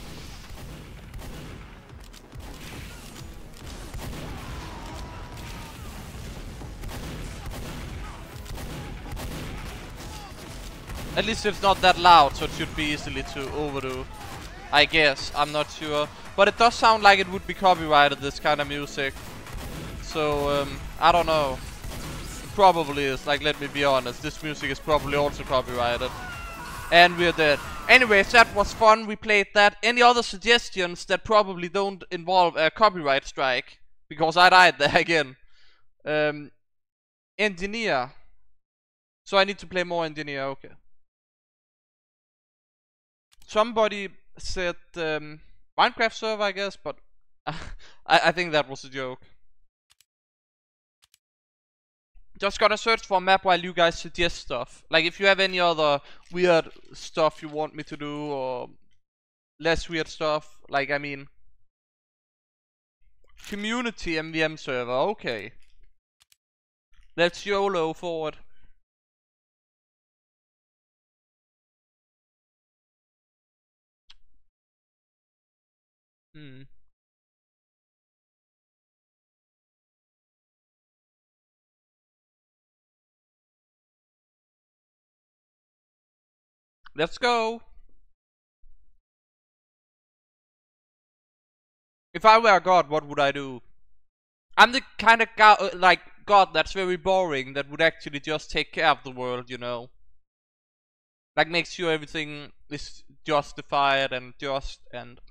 At least it's not that loud, so it should be easily to overdo. I guess, I'm not sure. But it does sound like it would be copyrighted, this kind of music. So, I don't know. Probably is, like, let me be honest. This music is probably also copyrighted. And we're dead. Anyways, that was fun, we played that. Any other suggestions that probably don't involve a copyright strike? Because I died there again. Engineer. So I need to play more engineer, okay. Somebody said Minecraft server, I guess, but I think that was a joke. Just gonna search for a map while you guys suggest stuff. Like if you have any other weird stuff you want me to do, or less weird stuff. Like, I mean, community MVM server, okay. Let's YOLO forward. Let's go. If I were a god, what would I do? I'm the kind of god that's very boring, that would actually just take care of the world, you know. Like make sure everything is justified and just, and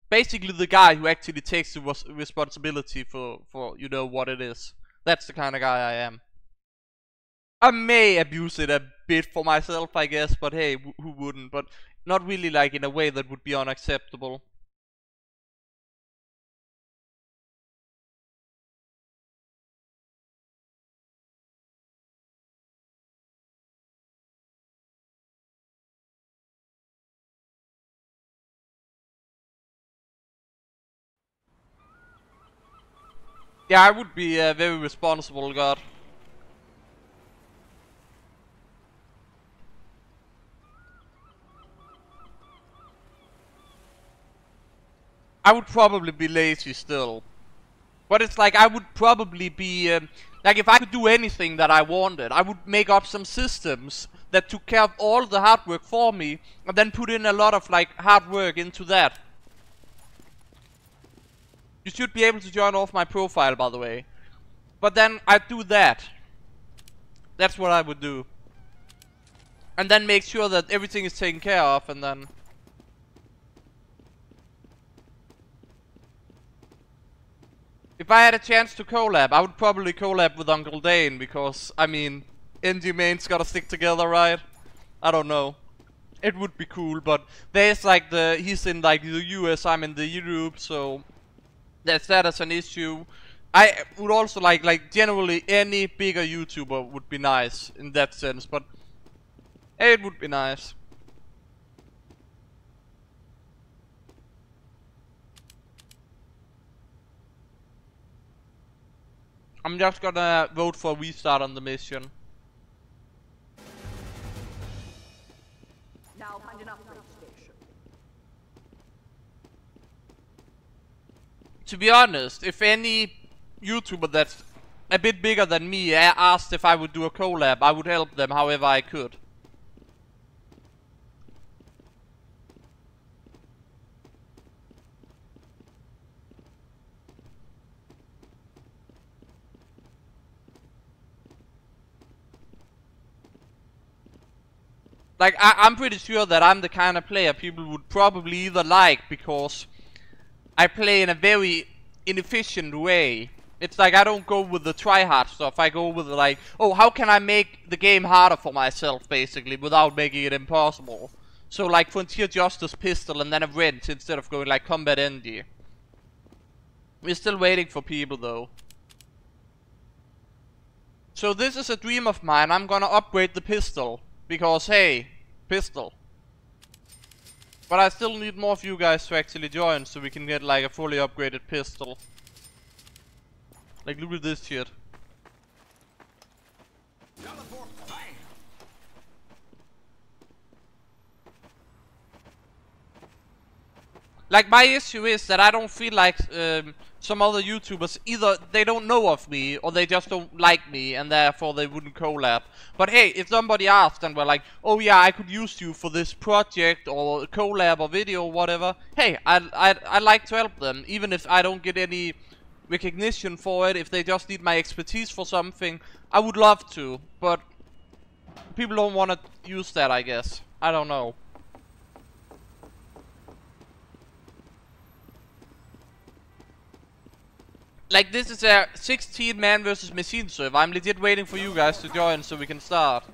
basically the guy who actually takes the responsibility for you know what it is. That's the kind of guy I am. I may abuse it a bit for myself, I guess, but hey, who wouldn't? But not really, like, in a way that would be unacceptable. Yeah, I would be a very responsible god. I would probably be lazy still. But it's like I would probably be, like if I could do anything that I wanted, I would make up some systems that took care of all the hard work for me, and then put in a lot of like hard work into that. You should be able to join off my profile, by the way. But then I'd do that. That's what I would do. And then make sure that everything is taken care of, and then... If I had a chance to collab, I would probably collab with Uncle Dane, because, I mean, NG mains gotta stick together, right? I don't know. It would be cool, but there's like he's in like the US, I'm in the Europe, so that's that as an issue. I would also like generally any bigger YouTuber would be nice in that sense, but it would be nice. I'm just gonna vote for a restart on the mission. Now find an upgrade station. To be honest, if any YouTuber that's a bit bigger than me asked if I would do a collab, I would help them however I could. Like, I'm pretty sure that I'm the kind of player people would probably either like because I play in a very inefficient way. It's like I don't go with the try-hard stuff, I go with like, oh, how can I make the game harder for myself, basically, without making it impossible. So like Frontier Justice Pistol and then a wrench instead of going like Combat ND. We're still waiting for people though. So this is a dream of mine, I'm gonna upgrade the pistol. Because hey, pistol. But I still need more of you guys to actually join so we can get like a fully upgraded pistol. Like, look at this shit. Teleport, bam! Like, my issue is that I don't feel like some other YouTubers, either they don't know of me or they just don't like me and therefore they wouldn't collab. But hey, if somebody asked and were like, oh yeah, I could use you for this project or collab or video or whatever, hey, I'd like to help them, even if I don't get any recognition for it. If they just need my expertise for something, I would love to, but people don't want to use that, I guess. I don't know. Like, this is a 16 man versus machine server. I'm legit waiting for you guys to join so we can start.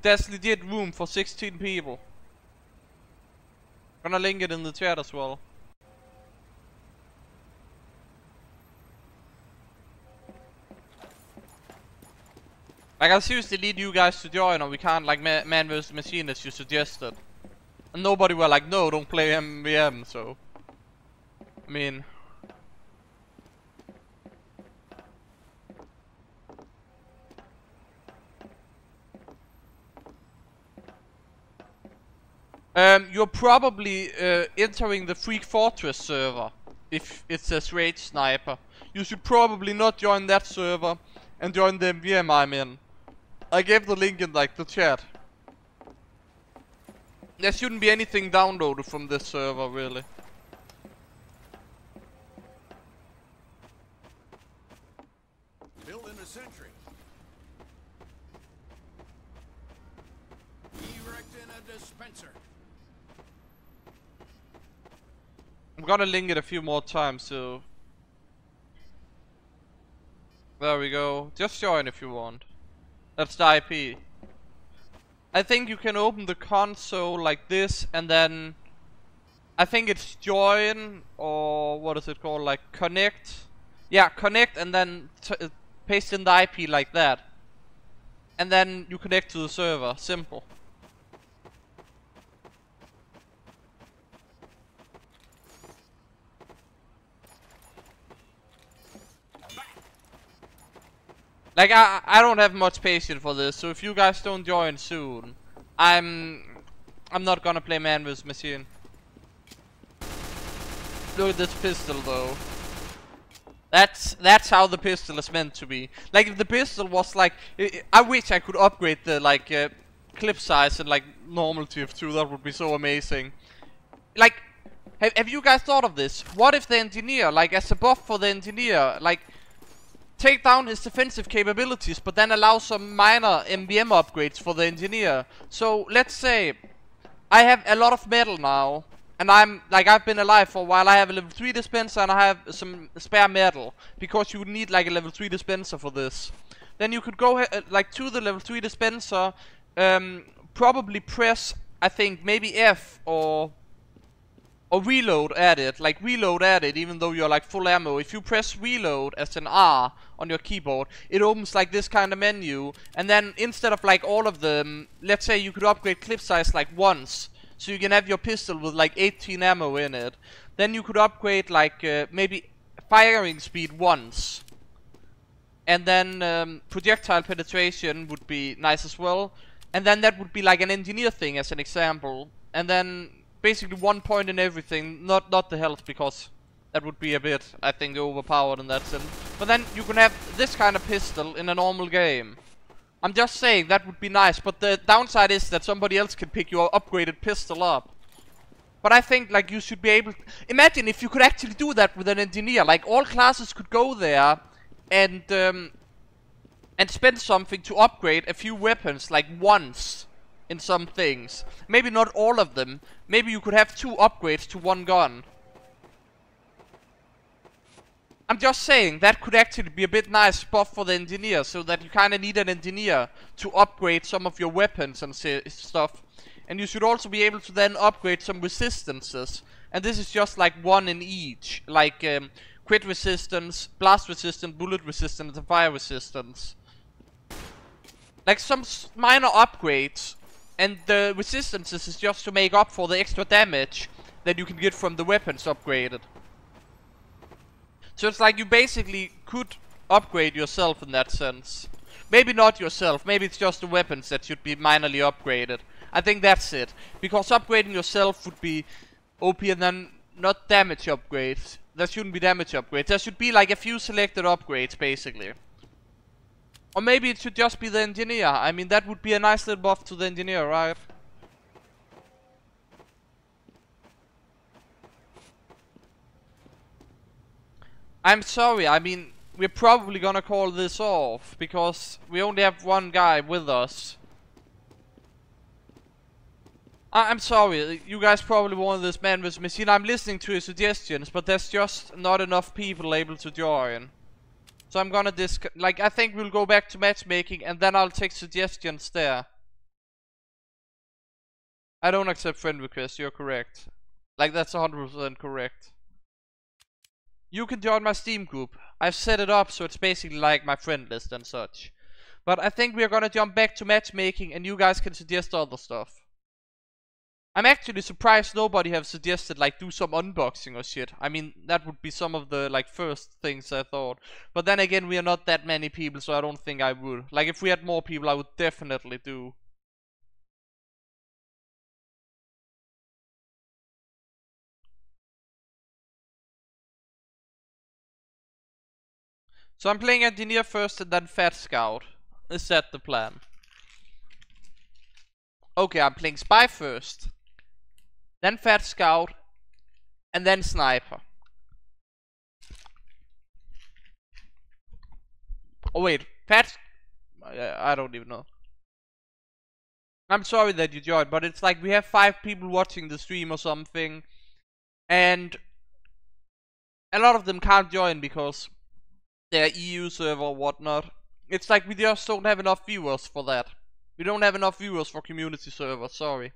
There's legit room for 16 people. Gonna link it in the chat as well. Like, I seriously need you guys to join or we can't like man versus machine as you suggested. And nobody were like, no, don't play MVM, so I mean, you're probably entering the Freak Fortress server if it says Rage Sniper. You should probably not join that server and join the MVM I'm in. I gave the link in like the chat. There shouldn't be anything downloaded from this server, really. Building a sentry. Erecting a dispenser. I'm gonna link it a few more times, so there we go. Just join if you want. That's the IP. I think you can open the console like this and then I think it's join or what is it called, like connect. Yeah, connect and then paste in the IP like that. And then you connect to the server. Simple. Like, I don't have much patience for this, so if you guys don't join soon, I'm not gonna play man vs machine. Look at this pistol though. That's how the pistol is meant to be. Like, if the pistol was like, I wish I could upgrade the like clip size and like normal TF2. That would be so amazing. Like, have you guys thought of this? What if the engineer, like as a buff for the engineer, like take down his defensive capabilities, but then allow some minor MVM upgrades for the engineer. So let's say I have a lot of metal now, and I've been alive for a while. I have a level 3 dispenser and I have some spare metal, because you would need like a level 3 dispenser for this. Then you could go like to the level 3 dispenser, probably press, I think maybe F or reload at it, like reload at it even though you're like full ammo. If you press reload as an R on your keyboard, it opens like this kind of menu, and then instead of like all of them, let's say you could upgrade clip size like once, so you can have your pistol with like 18 ammo in it. Then you could upgrade like maybe firing speed once, and then projectile penetration would be nice as well, and then that would be like an engineer thing as an example, and then basically 1 point in everything, not the health, because that would be a bit, I think, overpowered in that sense. But then you can have this kind of pistol in a normal game. I'm just saying that would be nice, but the downside is that somebody else can pick your upgraded pistol up. But I think like you should be able to imagine if you could actually do that with an engineer. Like all classes could go there and and spend something to upgrade a few weapons, like once in some things. Maybe not all of them. Maybe you could have 2 upgrades to one gun. I'm just saying, that could actually be a bit nice spot for the engineer, so that you kinda need an engineer to upgrade some of your weapons and stuff. And you should also be able to then upgrade some resistances. And this is just like one in each. Like crit resistance, blast resistance, bullet resistance, and fire resistance. Like some minor upgrades. And the resistances is just to make up for the extra damage that you can get from the weapons upgraded. So it's like you basically could upgrade yourself in that sense. Maybe not yourself, maybe it's just the weapons that should be minorly upgraded. I think that's it. Because upgrading yourself would be OP and then not damage upgrades. There shouldn't be damage upgrades. There should be like a few selected upgrades basically. Or maybe it should just be the engineer. I mean, that would be a nice little buff to the engineer, right? I'm sorry, I mean, we're probably gonna call this off, because we only have one guy with us. I'm sorry, you guys probably wanted this man vs machine. I'm listening to your suggestions, but there's just not enough people able to join. So I'm gonna I think we'll go back to matchmaking, and then I'll take suggestions there. I don't accept friend requests, you're correct. Like, that's 100% correct. You can join my Steam group. I've set it up so it's basically like my friend list and such. But I think we're gonna jump back to matchmaking and you guys can suggest other stuff. I'm actually surprised nobody have suggested like do some unboxing or shit. I mean, that would be some of the like first things I thought. But then again, we are not that many people, so I don't think I would. Like, if we had more people, I would definitely do. So I'm playing engineer first and then fat scout. Is that the plan? Okay, I'm playing spy first, then fat scout, and then sniper. Oh wait, I don't even know. I'm sorry that you joined, but it's like we have 5 people watching the stream or something, and a lot of them can't join because they're EU server or whatnot. It's like we just don't have enough viewers for that. We don't have enough viewers for community servers, sorry.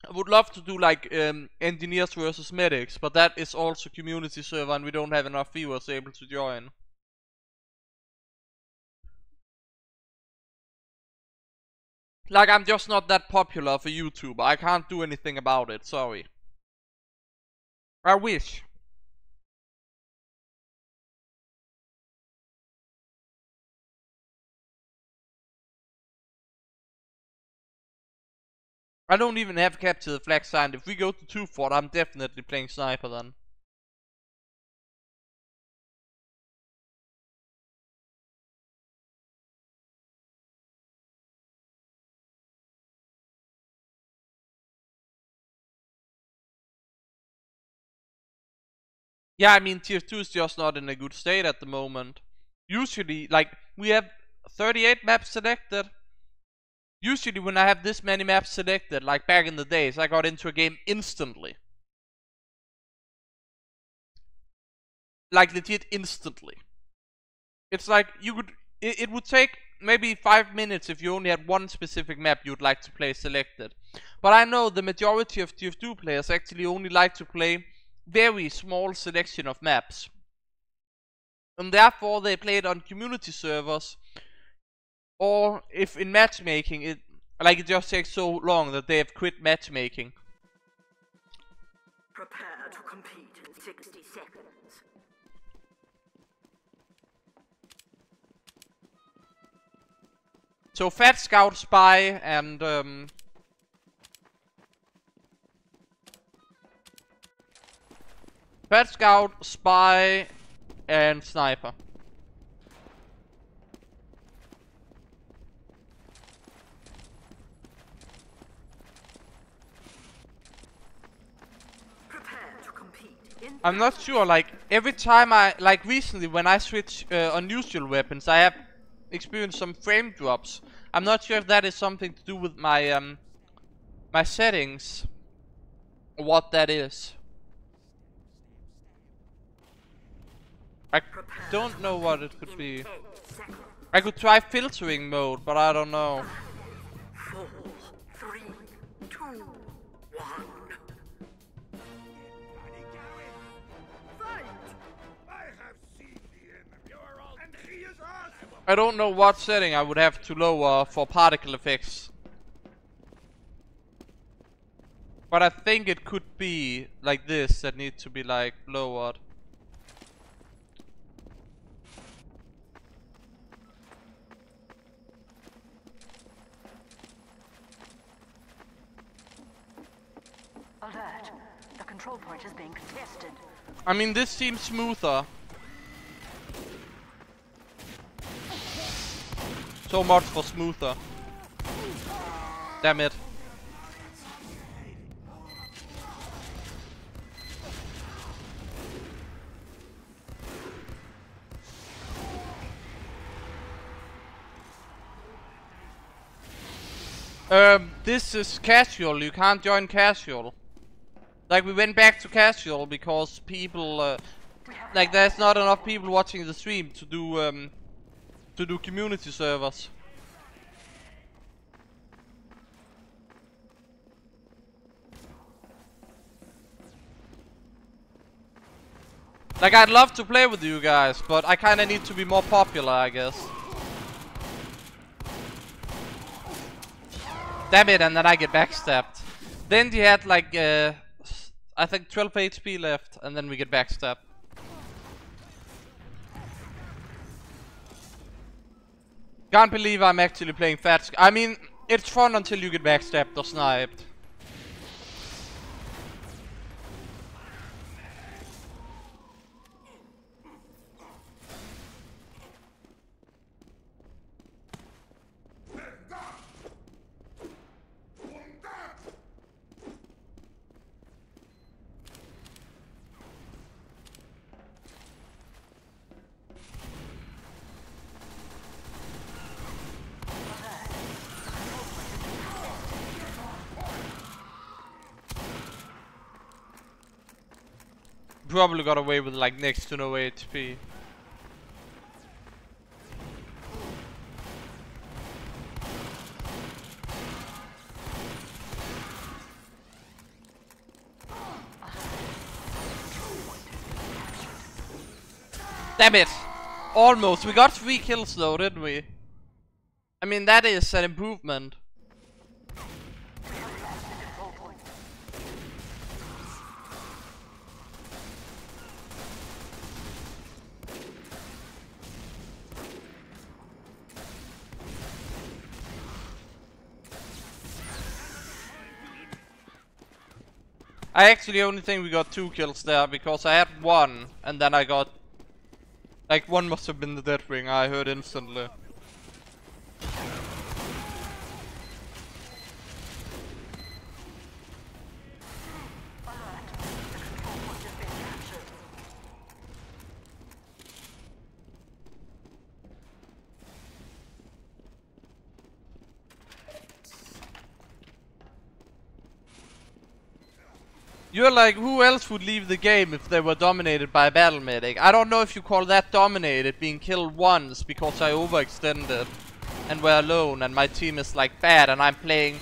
I would love to do like engineers versus medics, but that is also community server and we don't have enough viewers able to join. Like, I'm just not that popular for YouTube. I can't do anything about it, sorry. I wish. I don't even have capture the flag signed. If we go to 2 fort, I'm definitely playing sniper then. Yeah, I mean, TF2 is just not in a good state at the moment. Usually, like, we have 38 maps selected. Usually when I have this many maps selected, like back in the days, I got into a game instantly. Like, legit instantly. It's like, you could, it would take maybe 5 minutes if you only had one specific map you'd like to play selected. But I know the majority of TF2 players actually only like to play very small selection of maps. And therefore they play it on community servers. Or if in matchmaking it just takes so long that they have quit matchmaking. Prepare to compete in 60 seconds. So Fat Scout, Spy, and Fat Scout, Spy, and Sniper. Prepare to compete I'm not sure, like, every time like recently when I switch unusual weapons, I have experienced some frame drops. I'm not sure if that is something to do with my, my settings, or what that is. I don't know what it could be. I could try filtering mode, but I don't know. 4, 3, 2, 1. Fight! I have seen the enemy, and he is ours! I don't know what setting I would have to lower for particle effects. But I think it could be like this that needs to be like lowered. Alert. The control point is being contested. I mean, this seems smoother. So much for smoother. Damn it. This is casual, you can't join casual. Like, we went back to casual because people, like, there's not enough people watching the stream to do community servers. Like, I'd love to play with you guys, but I kinda need to be more popular, I guess. Damn it, and then I get backstabbed. Then he had like, I think 12 HP left, and then we get backstabbed. Can't believe I'm actually playing I mean, it's fun until you get backstabbed or sniped. Probably got away with like next to no HP. Damn it! Almost. We got 3 kills though, didn't we? I mean, that is an improvement. I actually only think we got 2 kills there because I had 1 and then I got like 1 must have been the dead ring I heard instantly. You're like, who else would leave the game if they were dominated by a battle medic? I don't know if you call that dominated, being killed once because I overextended and were alone and my team is like bad and I'm playing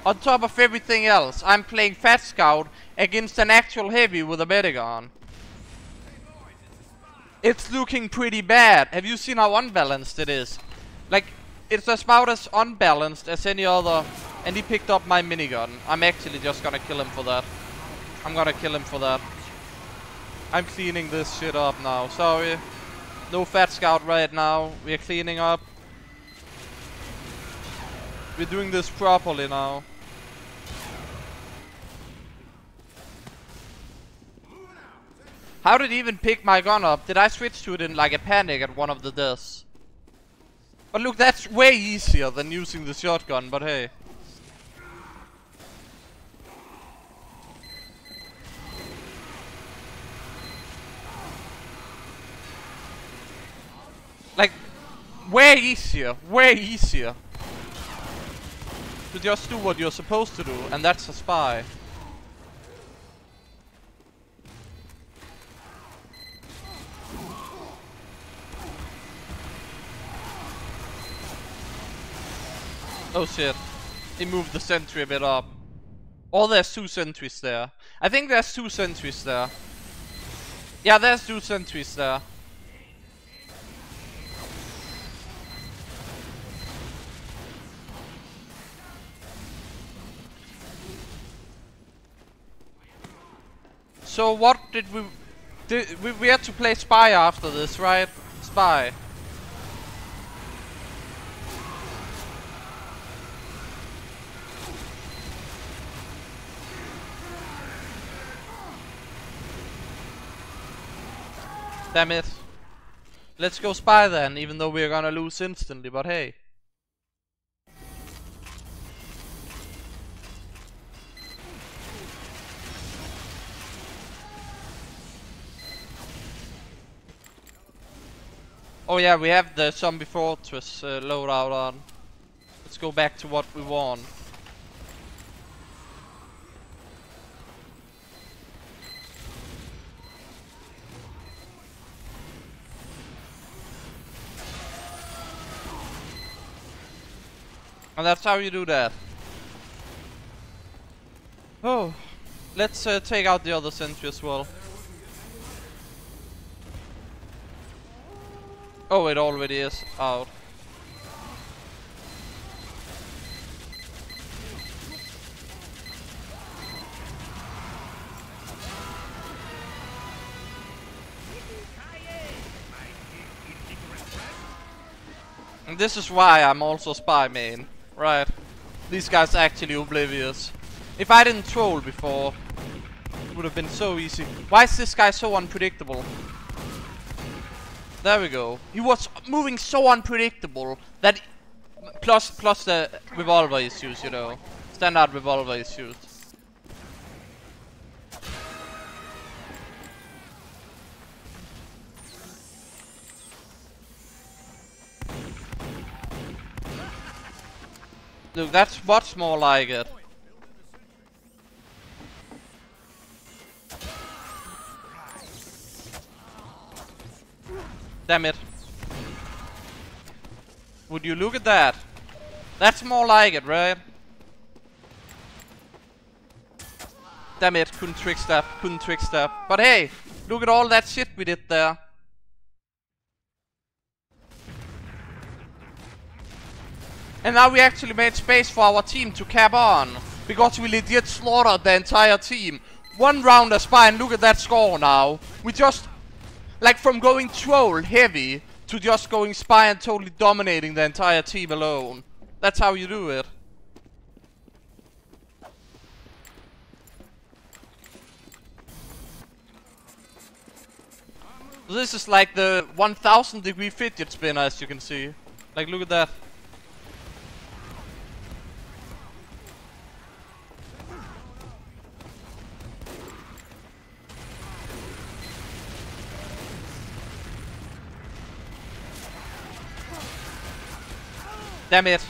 on top of everything else. I'm playing Fat Scout against an actual heavy with a medic on. It's looking pretty bad. Have you seen how unbalanced it is? Like, it's about as unbalanced as any other, and he picked up my minigun. I'm actually just gonna kill him for that. I'm gonna kill him for that. I'm cleaning this shit up now. Sorry. No Fat Scout right now. We're cleaning up. We're doing this properly now. How did he even pick my gun up? Did I switch to it in like a panic at one of the deaths? But look, that's way easier than using the shotgun, but hey. Like, way easier, way easier. To just do what you're supposed to do, and that's a spy. Oh shit. He moved the sentry a bit up. Oh, there's 2 sentries there. I think there's 2 sentries there. Yeah, there's 2 sentries there. So what did we... we had to play spy after this, right? Spy. Damn it. Let's go spy then, even though we're gonna lose instantly, but hey. Oh yeah, we have the zombie fortress loadout on. Let's go back to what we want. And that's how you do that. Oh, let's take out the other sentry as well. Oh, it already is out. And this is why I'm also spy main. Right. These guys are actually oblivious. If I didn't troll before, it would have been so easy. Why is this guy so unpredictable? There we go. He was moving so unpredictable that... Plus the revolver issues, you know. Standard revolver issues. Look, that's much more like it. Damn it. Would you look at that? That's more like it, right? Damn it, couldn't trick step, couldn't trick step. But hey, look at all that shit we did there. And now we actually made space for our team to cap on. Because we legit slaughtered the entire team. 1 round as spy, and look at that score now. We just... Like from going troll heavy to just going spy and totally dominating the entire team alone. That's how you do it. This is like the 1000-degree fidget spinner, as you can see. Like, look at that. Damn it.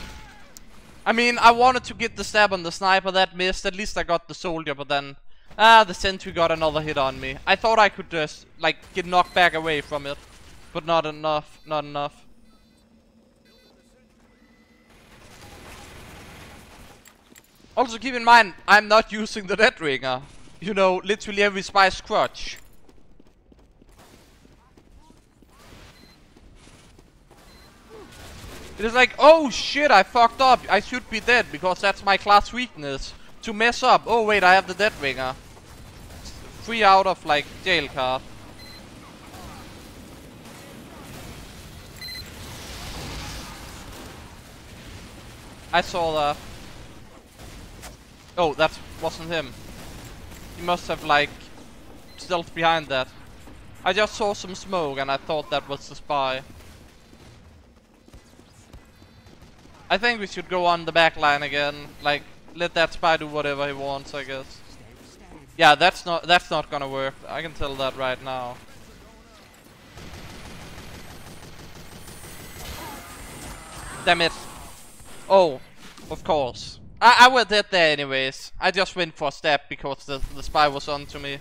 I mean, I wanted to get the stab on the sniper, that missed. At least I got the soldier, but then... the sentry got another hit on me. I thought I could just, like, get knocked back away from it. But not enough, not enough. Also keep in mind, I'm not using the dead ringer. You know, literally every spy's crutch. It is like, oh shit, I fucked up. I should be dead because that's my class weakness. To mess up. Oh wait, I have the dead ringer. 3 out of like jail card. I saw that. Oh, that wasn't him. He must have like stealthed behind that. I just saw some smoke and I thought that was the spy. I think we should go on the back line again. Like, let that spy do whatever he wants, I guess. Yeah, that's not gonna work. I can tell that right now. Damn it. Oh, of course. I were dead there anyways. I just went for a stab because the spy was on to me.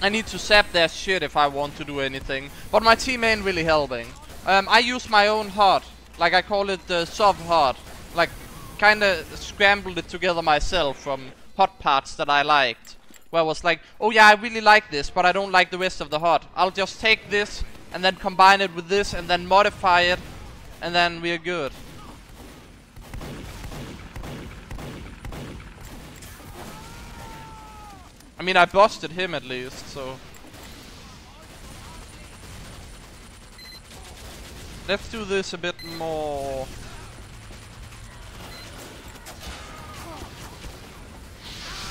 I need to sap their shit if I want to do anything. But my team ain't really helping. I use my own HUD. Like I call it the sub HUD. Like kinda scrambled it together myself from HUD parts that I liked. Where I was like, oh yeah, I really like this, but I don't like the rest of the HUD. I'll just take this and then combine it with this and then modify it. And then we're good. I mean, I busted him at least, so... Let's do this a bit more...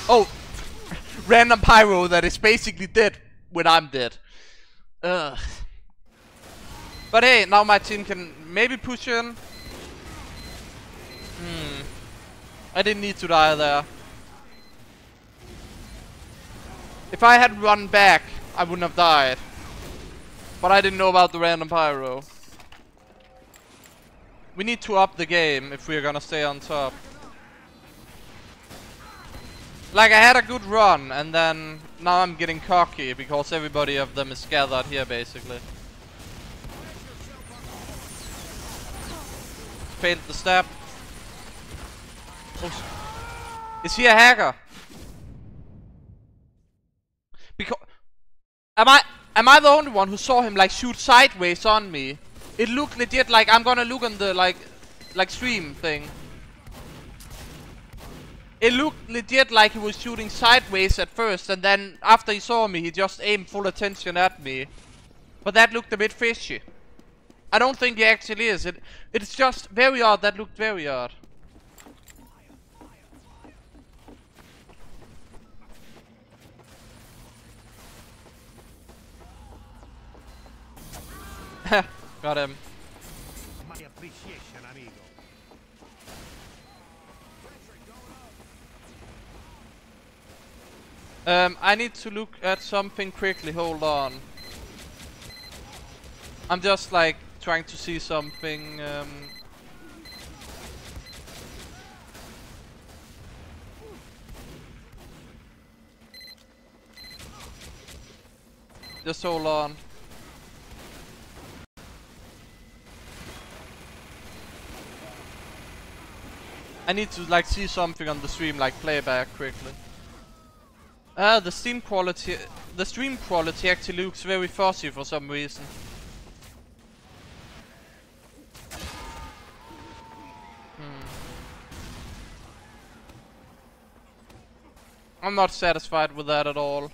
Oh! Random pyro that is basically dead when I'm dead. Ugh. But hey, now my team can maybe push in. I didn't need to die there. If I had run back, I wouldn't have died. But I didn't know about the random pyro. We need to up the game if we're gonna stay on top. Like I had a good run and then now I'm getting cocky because everybody of them is gathered here basically. Failed the stab. Oh, is he a hacker? Because am I the only one who saw him like shoot sideways on me? It looked legit like I'm gonna look on the like stream thing. It looked legit like he was shooting sideways at first, and then after he saw me, he just aimed full attention at me. But that looked a bit fishy. I don't think he actually is. It's just very odd. That looked very odd. Got him. My appreciation, amigo. I need to look at something quickly. Hold on. I'm just like trying to see something. Just hold on. I need to like see something on the stream, like playback quickly. The stream quality actually looks very fuzzy for some reason. I'm not satisfied with that at all.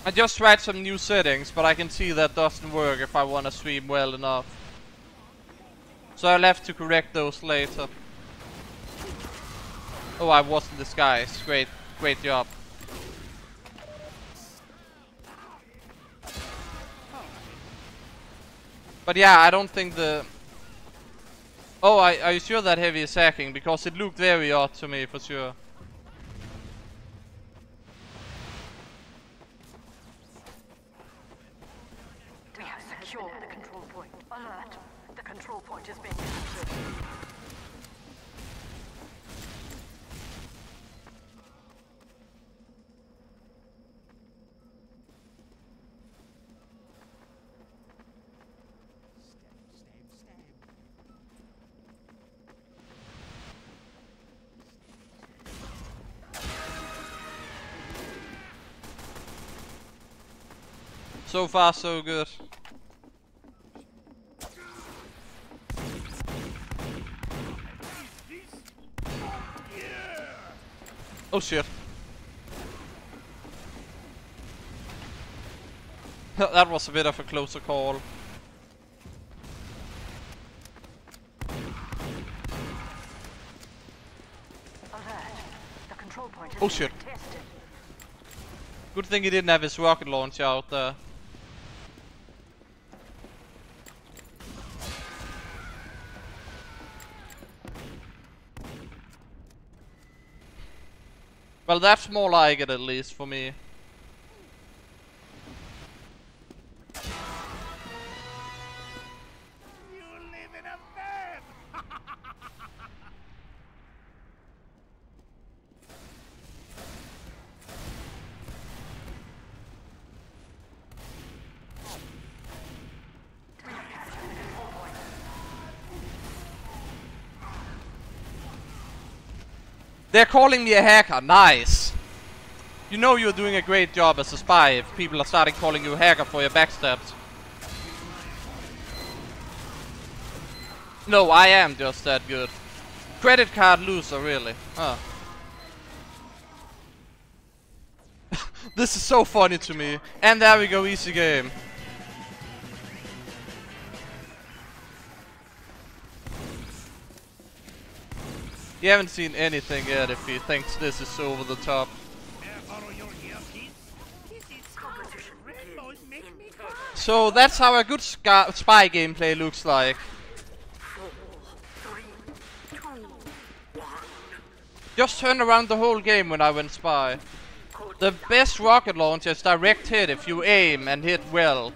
I just tried some new settings, but I can see that doesn't work if I want to stream well enough. So I'll have to correct those later. Oh, I wasn't disguised. Great job. But yeah, I don't think the... Oh, are you sure that heavy is hacking? Because it looked very odd to me, for sure. We have secured the control point. Alert. The control point is being captured. So far, so good. Oh shit. That was a bit of a closer call. Alert. The control point is Oh being shit. contested. Good thing he didn't have his rocket launcher out there. Well, that's more like it, at least for me. They're calling me a hacker. Nice. You know you're doing a great job as a spy if people are starting calling you a hacker for your backstabs. No, I am just that good. Credit card loser, really. Huh. This is so funny to me. And there we go, easy game. You haven't seen anything yet if he thinks this is over the top. So that's how a good spy gameplay looks like. 4, 3, 2, 1. Just turned around the whole game when I went spy. The best rocket launcher is direct hit if you aim and hit well.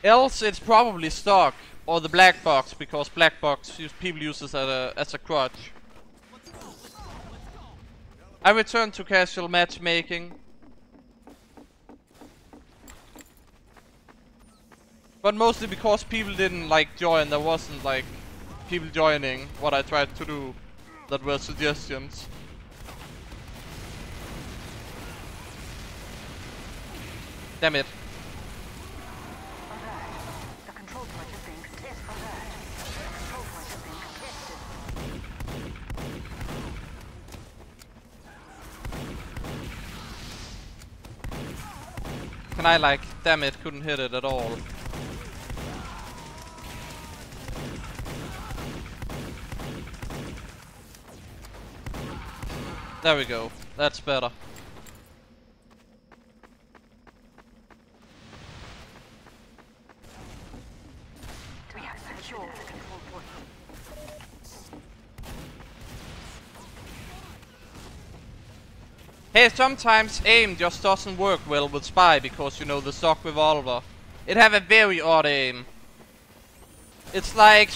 Else it's probably stock or the black box, because black box people use this as a crutch. I returned to casual matchmaking. But mostly because people didn't like join. There wasn't like people joining what I tried to do that were suggestions. Damn it. The control point is being contested. Alert. The control point is being contested. Can I like, damn it, couldn't hit it at all. There we go, that's better. We have secured the control point. Hey, sometimes aim just doesn't work well with spy because you know the stock revolver. It have a very odd aim. It's like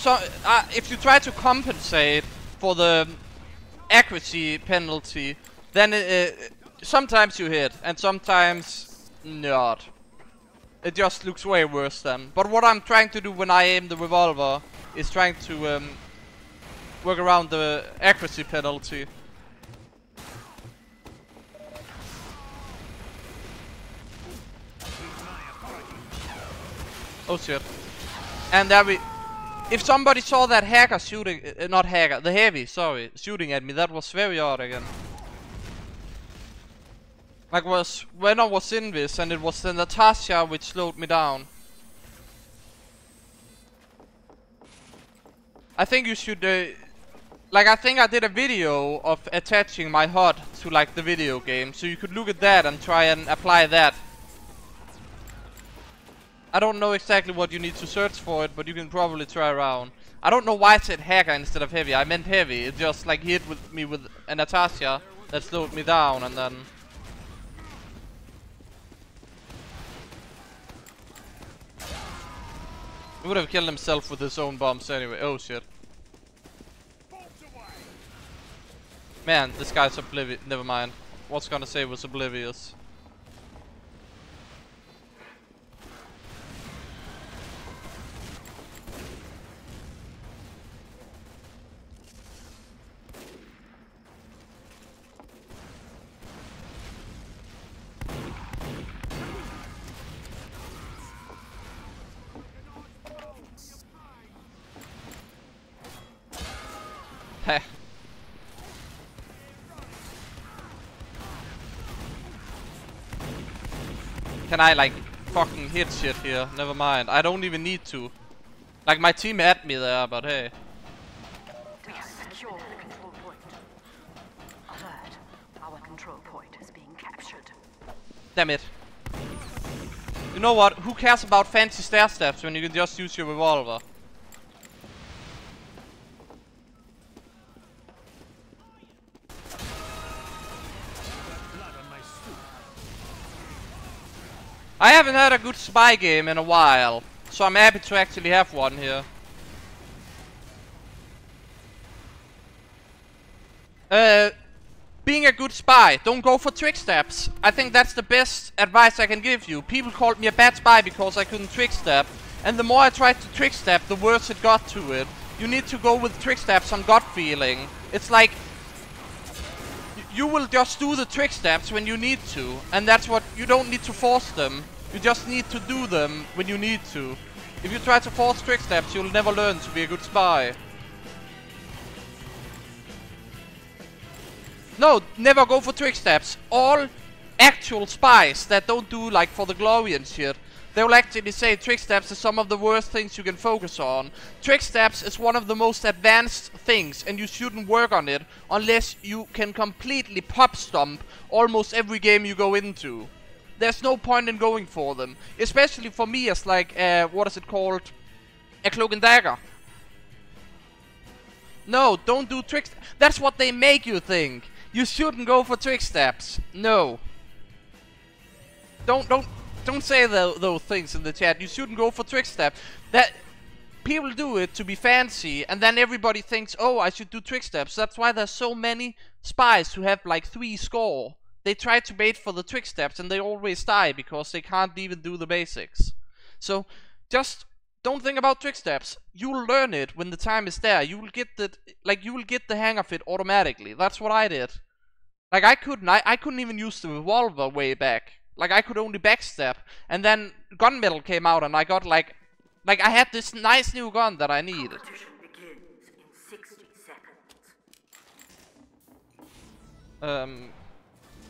if you try to compensate for the accuracy penalty, then sometimes you hit and sometimes not. It just looks way worse then. But what I'm trying to do when I aim the revolver is trying to work around the accuracy penalty. Oh shit. And there we... If somebody saw that hacker shooting... not hacker, the heavy, sorry, shooting at me, that was very odd again. Like was when I was in this and it was the Natasha which slowed me down. I think you should... like I think I did a video of attaching my HUD to like the video game. So you could look at that and try and apply that. I don't know exactly what you need to search for it, but you can probably try around. I don't know why I said hacker instead of heavy. I meant heavy. It just like hit with me with a Natasha that slowed me down, and then he would have killed himself with his own bombs anyway. Oh shit. Man, this guy's oblivious. Never mind. What's gonna say was oblivious. Heh. Can I like fucking hit shit here? Never mind. I don't even need to. Like my team had me there, but hey. We have secured the control point. Alert. Our control point is being captured. Damn it. You know what? Who cares about fancy stair steps when you can just use your revolver? I haven't had a good spy game in a while, so I'm happy to actually have one here. Being a good spy, don't go for trick stabs. I think that's the best advice I can give you. People called me a bad spy because I couldn't trick stab, and the more I tried to trick stab, the worse it got to it. You need to go with trick stabs on gut feeling. It's like you will just do the trick steps when you need to, and that's what you don't need to force them. You just need to do them when you need to. If you try to force trick steps, you'll never learn to be a good spy. No, never go for trick steps. All actual spies that don't do like for the glory and shit, they will actually say trick steps is some of the worst things you can focus on. Trick steps is one of the most advanced things, and you shouldn't work on it unless you can completely pop stomp almost every game you go into. There's no point in going for them, especially for me as like what is it called, a cloak and dagger. No, don't do tricks. That's what they make you think. You shouldn't go for trick steps. No. Don't say those things in the chat. You shouldn't go for trick steps. That people do it to be fancy, and then everybody thinks, oh, I should do trick steps. That's why there's so many spies who have like 3 score. They try to bait for the trick steps, and they always die because they can't even do the basics. So just don't think about trick steps. You'll learn it when the time is there. You will get the hang of it automatically. That's what I did. Like I couldn't even use the revolver way back. Like I could only backstab, and then gunmetal came out, and I got like I had this nice new gun that I needed. Competition begins in 60 seconds.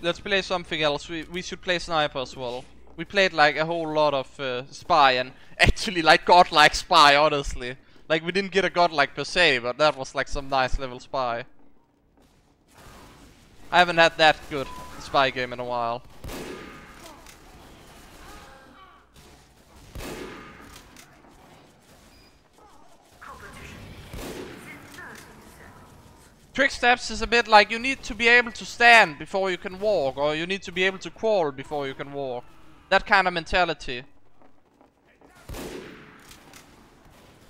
Let's play something else. We should play sniper as well. We played like a whole lot of spy, and actually like godlike spy, honestly. Like we didn't get a godlike per se, but that was like some nice level spy. I haven't had that good spy game in a while. Trick steps is a bit like you need to be able to stand before you can walk, or you need to be able to crawl before you can walk. That kind of mentality.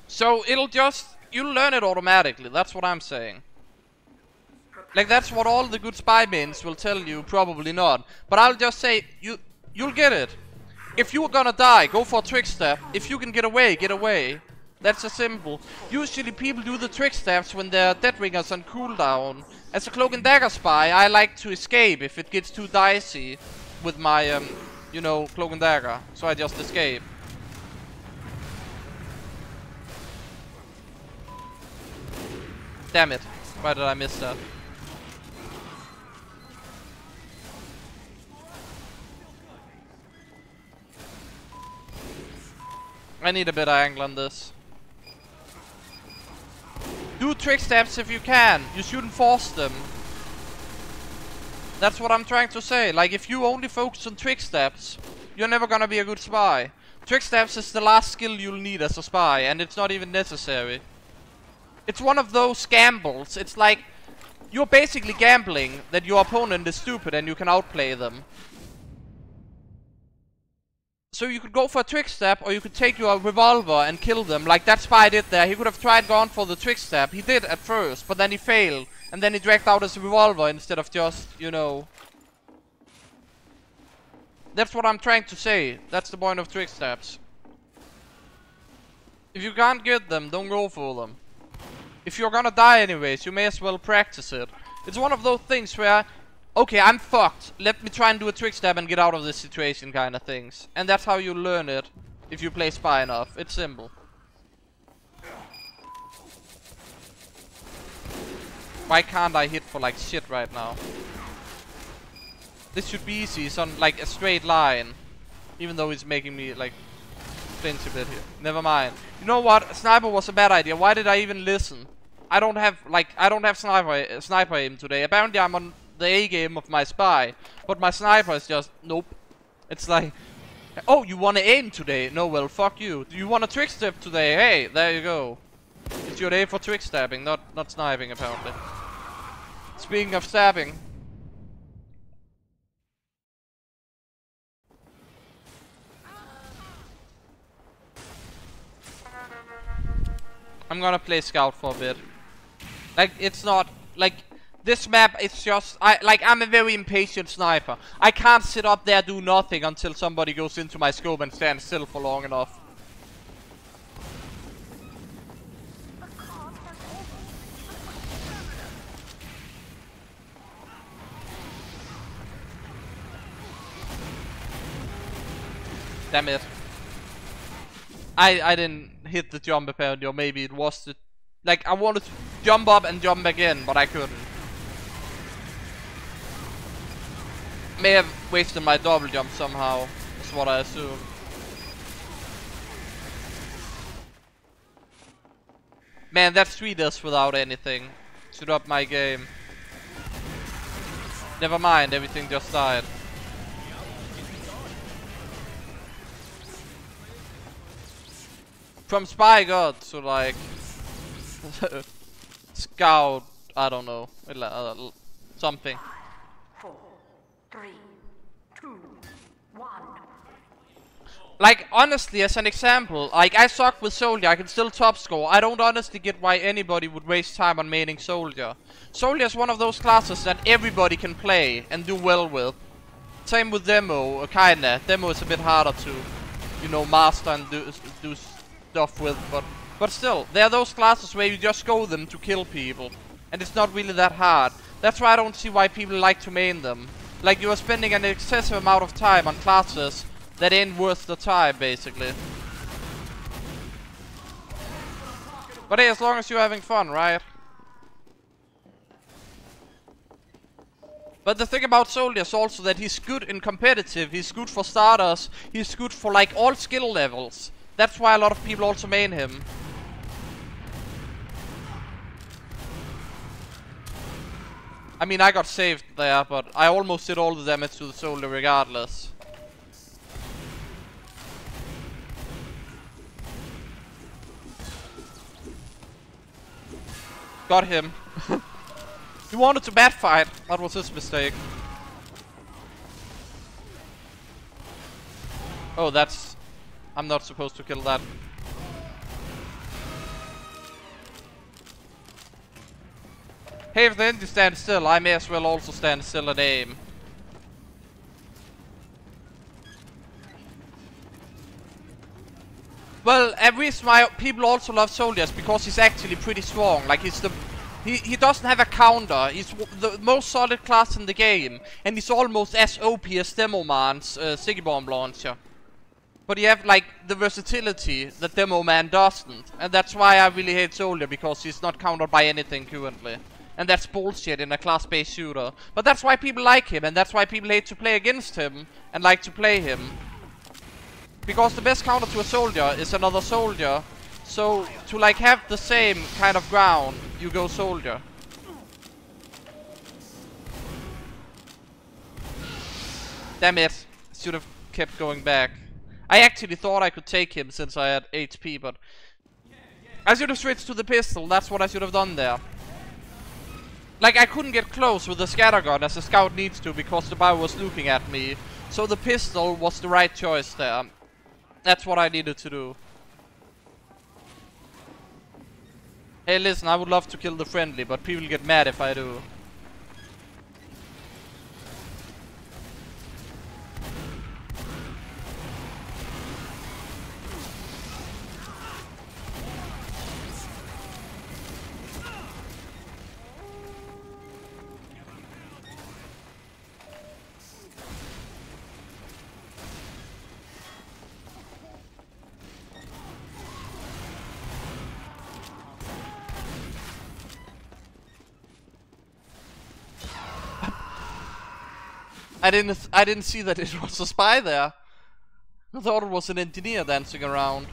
So you'll learn it automatically, that's what I'm saying. Like that's what all the good spy mains will tell you, probably not. But I'll just say, you'll get it. If you're gonna die, go for a trick step. If you can get away, get away. That's a simple. Usually people do the trick steps when they're dead ringers on cooldown. As a cloak and dagger spy, I like to escape if it gets too dicey with my, you know, cloak and dagger. So I just escape. Damn it. Why did I miss that? I need a better angle on this. Do trick steps if you can. You shouldn't force them. That's what I'm trying to say. Like, if you only focus on trick steps, you're never gonna be a good spy. Trick steps is the last skill you'll need as a spy, and it's not even necessary. It's one of those gambles. It's like, you're basically gambling that your opponent is stupid and you can outplay them. So you could go for a trick step, or you could take your revolver and kill them, like that spy did there. He could have tried going for the trick step. He did at first, but then he failed. And then he dragged out his revolver instead of just, you know... That's what I'm trying to say. That's the point of trick steps. If you can't get them, don't go for them. If you're gonna die anyways, you may as well practice it. It's one of those things where... Okay, I'm fucked. Let me try and do a trick step and get out of this situation kind of things. And that's how you learn it if you play spy enough. It's simple. Why can't I hit for like shit right now? This should be easy. It's on like a straight line. Even though it's making me like flinch a bit here. Never mind. You know what? Sniper was a bad idea. Why did I even listen? I don't have sniper aim today. Apparently I'm on the A game of my spy, but my sniper is just nope. It's like, oh, you want to aim today? No, well, fuck you. Do you want a trick step today? Hey, there you go. It's your day for trick stabbing, not sniping apparently. Speaking of stabbing, I'm gonna play scout for a bit. Like, it's not like this map, it's just, I'm a very impatient sniper. I can't sit up there do nothing until somebody goes into my scope and stand still for long enough. Damn it. I didn't hit the jump apparently, or maybe it was the... Like, I wanted to jump up and jump again, but I couldn't. May have wasted my double jump somehow, is what I assume. Man, that 3 without anything. Shoot up my game. Never mind, everything just died. From Spy God to like... Scout, I don't know. Something. 4, 3, 2, 1. Like, honestly, as an example, like, I suck with Soldier, I can still top score. I don't honestly get why anybody would waste time on maining Soldier. Soldier is one of those classes that everybody can play and do well with. Same with Demo, kinda. Demo is a bit harder to, you know, master and do stuff with, but still, there are those classes where you just go them to kill people. And it's not really that hard. That's why I don't see why people like to main them. Like, you are spending an excessive amount of time on classes that ain't worth the time, basically. But hey, as long as you're having fun, right? But the thing about Soldier is also that he's good in competitive, he's good for starters, he's good for like all skill levels. That's why a lot of people also main him. I mean, I got saved there, but I almost did all the damage to the Soldier regardless. Got him. He wanted to bad fight. That was his mistake. Oh, that's... I'm not supposed to kill that. Hey, if the enemy stands still, I may as well also stand still and aim. Well, a reason why people also love Soldier is because he's actually pretty strong. Like, he's the... He doesn't have a counter. He's the most solid class in the game. And he's almost as OP as Demoman's Bomb launcher. But you have, like, the versatility that Demoman doesn't. And that's why I really hate Soldier, because he's not countered by anything currently. And that's bullshit in a class-based shooter. But that's why people like him, and that's why people hate to play against him and like to play him. Because the best counter to a Soldier is another Soldier. So, to like have the same kind of ground, you go Soldier. Damn it. Should have kept going back. I actually thought I could take him since I had HP, but... I should have switched to the pistol, that's what I should have done there. Like, I couldn't get close with the scattergun as a scout needs to because the bow was looking at me. So the pistol was the right choice there. That's what I needed to do. Hey, listen, I would love to kill the friendly, but people get mad if I do. I didn't see that it was a spy there. I thought it was an engineer dancing around.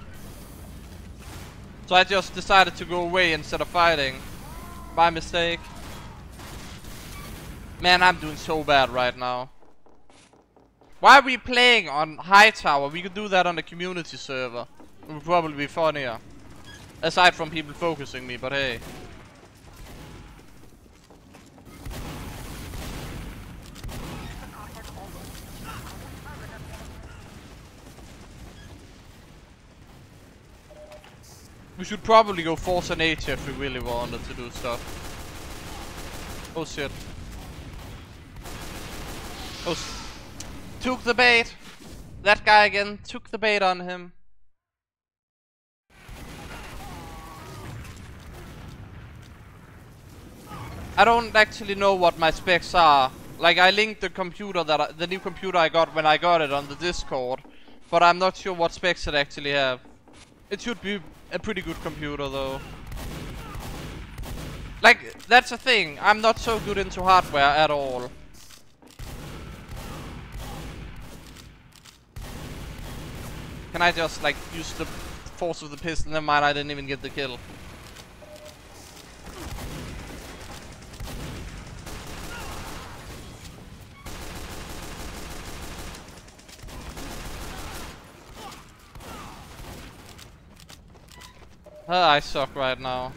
So I just decided to go away instead of fighting. My mistake. Man, I'm doing so bad right now. Why are we playing on High Tower? We could do that on the community server. It would probably be funnier. Aside from people focusing me, but hey. We should probably go Force and H if we really wanted to do stuff. Oh shit. Oh, took the bait. That guy again took the bait on him. I don't actually know what my specs are. Like, I linked the computer the new computer I got when I got it on the Discord. but I'm not sure what specs it actually have. It should be a pretty good computer though. Like, that's the thing, I'm not so good into hardware at all. Can I just like use the force of the pistol? Never mind, I didn't even get the kill. I suck right now.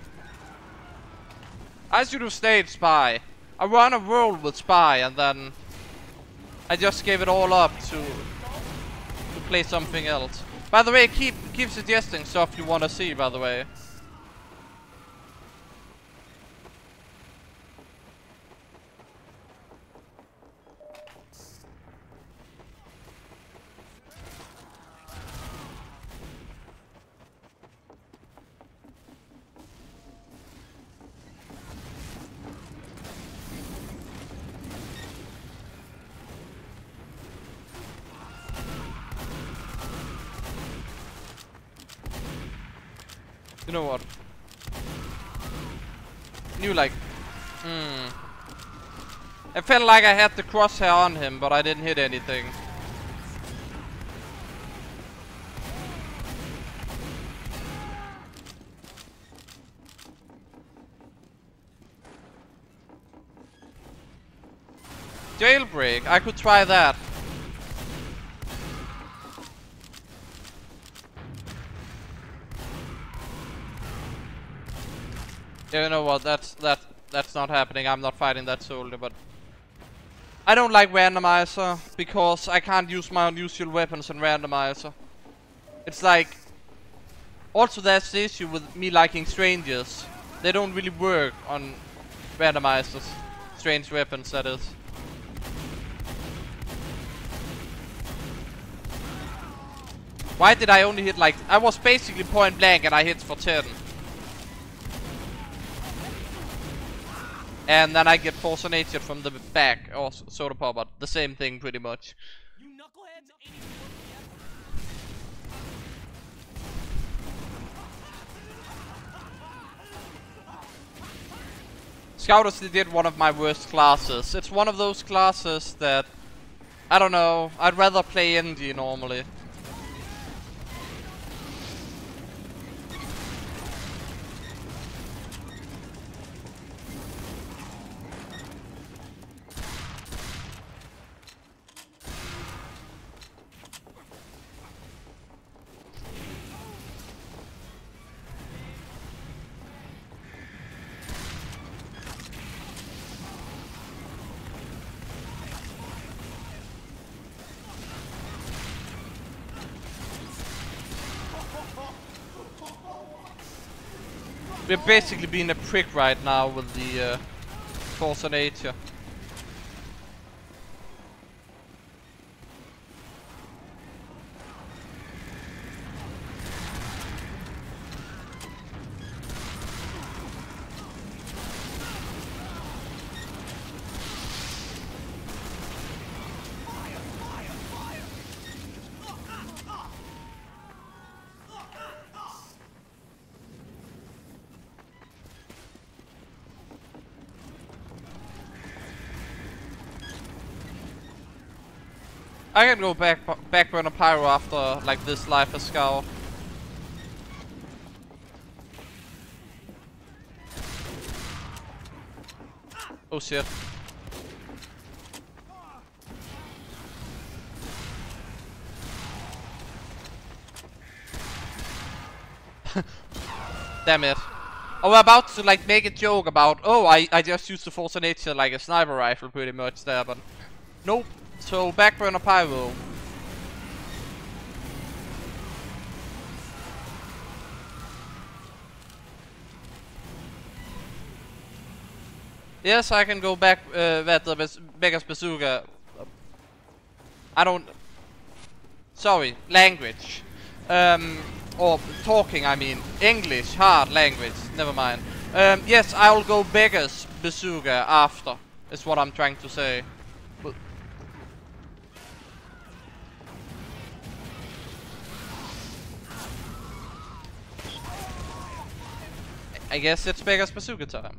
I should have stayed Spy. I run a world with Spy and then I just gave it all up to play something else. By the way, keep suggesting stuff you want to see, by the way. You know what? You like... I felt like I had the crosshair on him, but I didn't hit anything. Jailbreak, I could try that. Yeah, you know what? That's not happening. I'm not fighting that soldier, but I don't like randomizer because I can't use my unusual weapons in randomizer. It's like also that's the issue with me liking strangers. They don't really work on randomizers. Strange weapons, that is. Why did I only hit like... I was basically point blank and I hit for 10. And then I get force of nature from the back, or soda pop, but the same thing pretty much. You knuckleheads ain't even Scouters did one of my worst classes. It's one of those classes that, I don't know, I'd rather play indie normally. We're basically being a prick right now with the force of nature. I can go back on a pyro after like this life as scout. Oh shit. Damn it. I was about to like make a joke about, oh, I just used the force of nature like a sniper rifle pretty much there, but nope. So backburner pyro. Yes, I can go back Vegas bazooka. I don't. Sorry, language. Or talking, I mean. English, hard language. Never mind. Yes, I'll go Vegas bazooka after. Is what I'm trying to say. I guess it's Beggar's Bazooka time.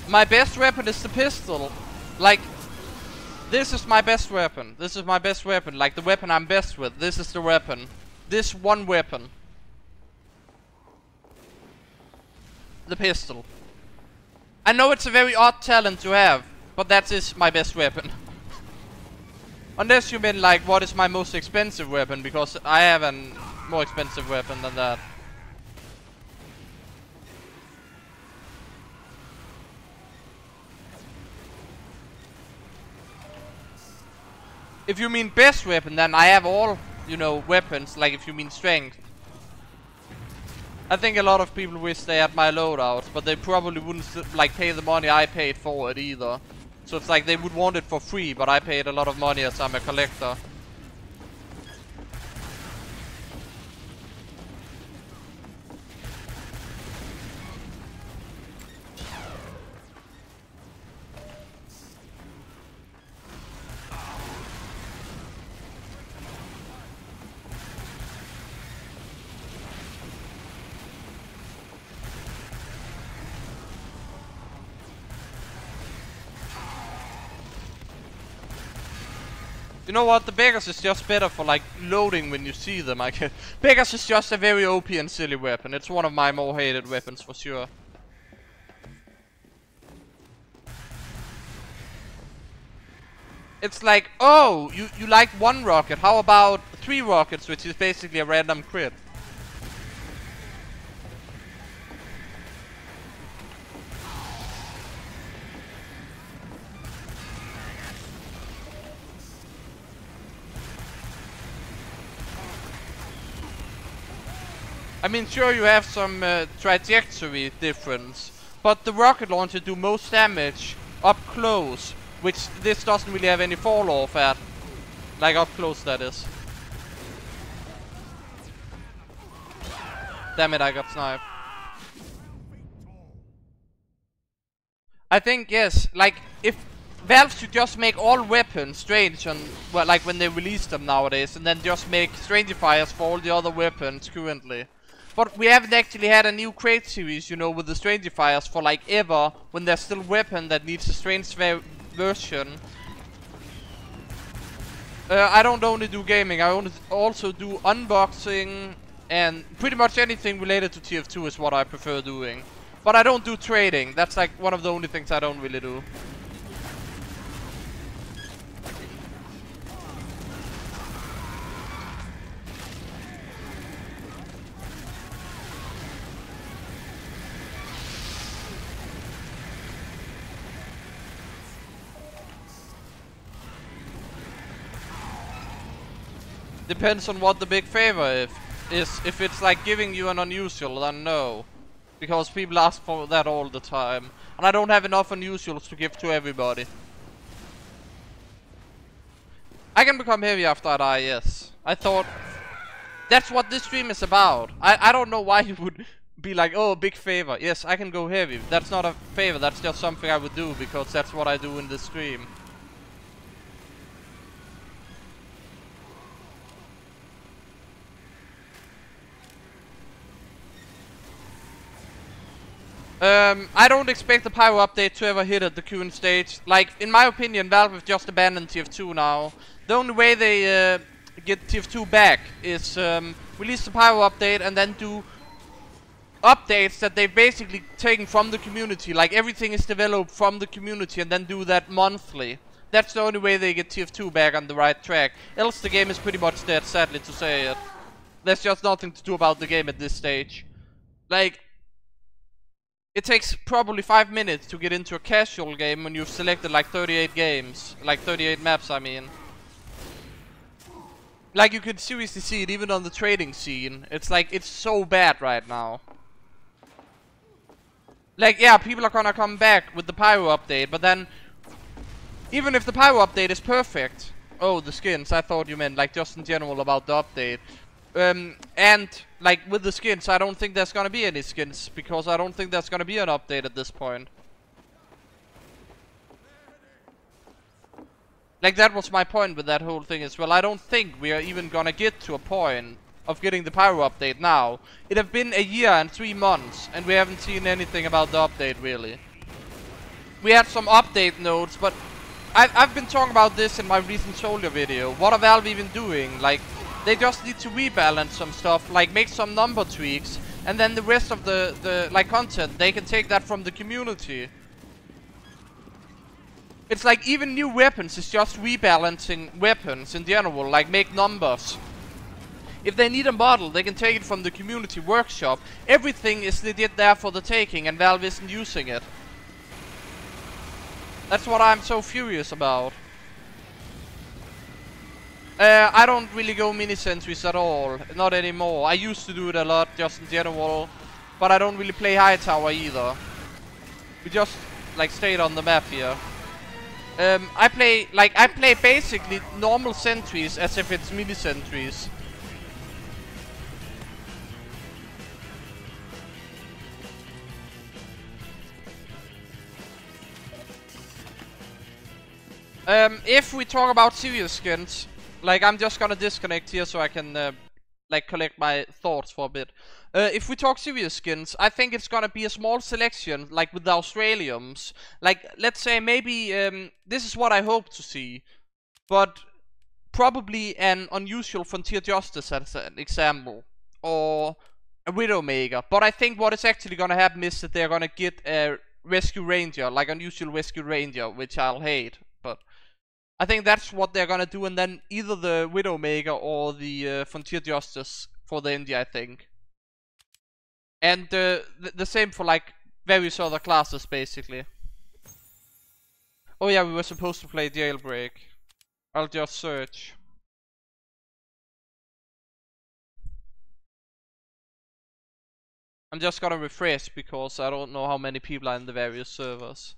My best weapon is the pistol. Like, this is my best weapon. This is my best weapon. Like, the weapon I'm best with. This is the weapon. This one weapon. The pistol. I know it's a very odd talent to have, but that is my best weapon. Unless you mean like, what is my most expensive weapon, because I have a more expensive weapon than that. If you mean best weapon, then I have all, you know, weapons, like if you mean strength. I think a lot of people wish they had my loadout, but they probably wouldn't like pay the money I paid for it either. So it's like they would want it for free, but I paid a lot of money as I'm a collector. You know what, the beggars is just better for like loading when you see them, I guess. Beggars is just a very OP and silly weapon. It's one of my more hated weapons for sure. It's like, oh, you like one rocket, how about 3 rockets, which is basically a random crit. I mean, sure you have some trajectory difference, but the rocket launcher do most damage up close, which this doesn't really have any fall off at. Like up close, that is. Damn it, I got sniped. I think, yes, like, if Valve should just make all weapons strange on, well, like when they release them nowadays, and then just make strangifiers for all the other weapons currently. But we haven't actually had a new crate series, you know, with the strangifiers for like ever, when there's still a weapon that needs a strange version. I don't only do gaming, I also do unboxing, and pretty much anything related to TF2 is what I prefer doing. But I don't do trading, that's like one of the only things I don't really do. Depends on what the big favor is. If it's like giving you an unusual, then no. Because people ask for that all the time. And I don't have enough unusuals to give to everybody. I can become heavy after I die, yes. I thought that's what this stream is about. I don't know why you would be like, oh, big favor. Yes, I can go heavy. That's not a favor, that's just something I would do because that's what I do in this stream. I don't expect the pyro update to ever hit at the current stage. Like, in my opinion, Valve have just abandoned TF2 now. The only way they get TF2 back is release the pyro update and then do updates that they've basically taken from the community. Like, everything is developed from the community and then do that monthly. That's the only way they get TF2 back on the right track. Else the game is pretty much dead, sadly to say it. There's just nothing to do about the game at this stage. Like, it takes probably 5 minutes to get into a casual game when you've selected like 38 games. Like 38 maps, I mean. Like, you can seriously see it even on the trading scene. It's like, it's so bad right now. Like, yeah, people are gonna come back with the pyro update, but then even if the pyro update is perfect. Oh, the skins, I thought you meant like just in general about the update. And like with the skins, I don't think there's gonna be any skins because I don't think there's gonna be an update at this point. Like, that was my point with that whole thing as well. I don't think we are even gonna get to a point of getting the Pyro update now. It have been a year and 3 months, and we haven't seen anything about the update really. We had some update notes, but I've been talking about this in my recent Soldier video. What are Valve even doing? Like, they just need to rebalance some stuff, like make some number tweaks, and then the rest of the like content, they can take that from the community. It's like even new weapons is just rebalancing weapons in general, like make numbers. If they need a model, they can take it from the community workshop. Everything is legit there for the taking, and Valve isn't using it. That's what I'm so furious about. I don't really go mini sentries at all, not anymore. I used to do it a lot, just in general, but I don't really play high tower either. We just like stayed on the map here. I play basically normal sentries as if it's mini sentries. If we talk about serious skins, like I'm just gonna disconnect here so I can like collect my thoughts for a bit. If we talk serious skins, I think it's gonna be a small selection, like with the Australians. Like, let's say maybe this is what I hope to see, but probably an unusual Frontier Justice as an example, or a Widowmaker. But I think what is actually gonna happen is that they're gonna get a Rescue Ranger, like unusual Rescue Ranger, which I'll hate. But I think that's what they're gonna do, and then either the Widowmaker or the Frontier Justice for the India, I think. And the same for like various other classes, basically. Oh yeah, we were supposed to play Jailbreak. I'll just search. I'm just gonna refresh because I don't know how many people are in the various servers.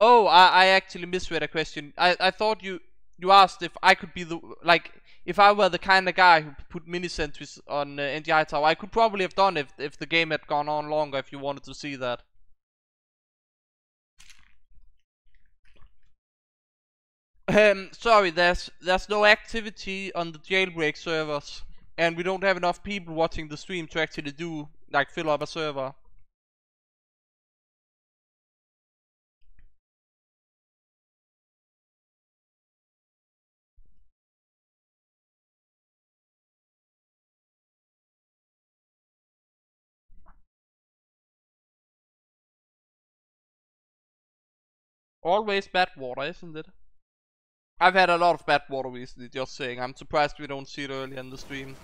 Oh, I actually misread a question. I thought you asked if I could be the, like, if I were the kind of guy who put mini sentries on NDI Tower. I could probably have done if the game had gone on longer, if you wanted to see that. Sorry, there's no activity on the Jailbreak servers, and we don't have enough people watching the stream to actually do, like, fill up a server. Always bad water, isn't it? I've had a lot of bad water recently, just saying. I'm surprised we don't see it early in the stream.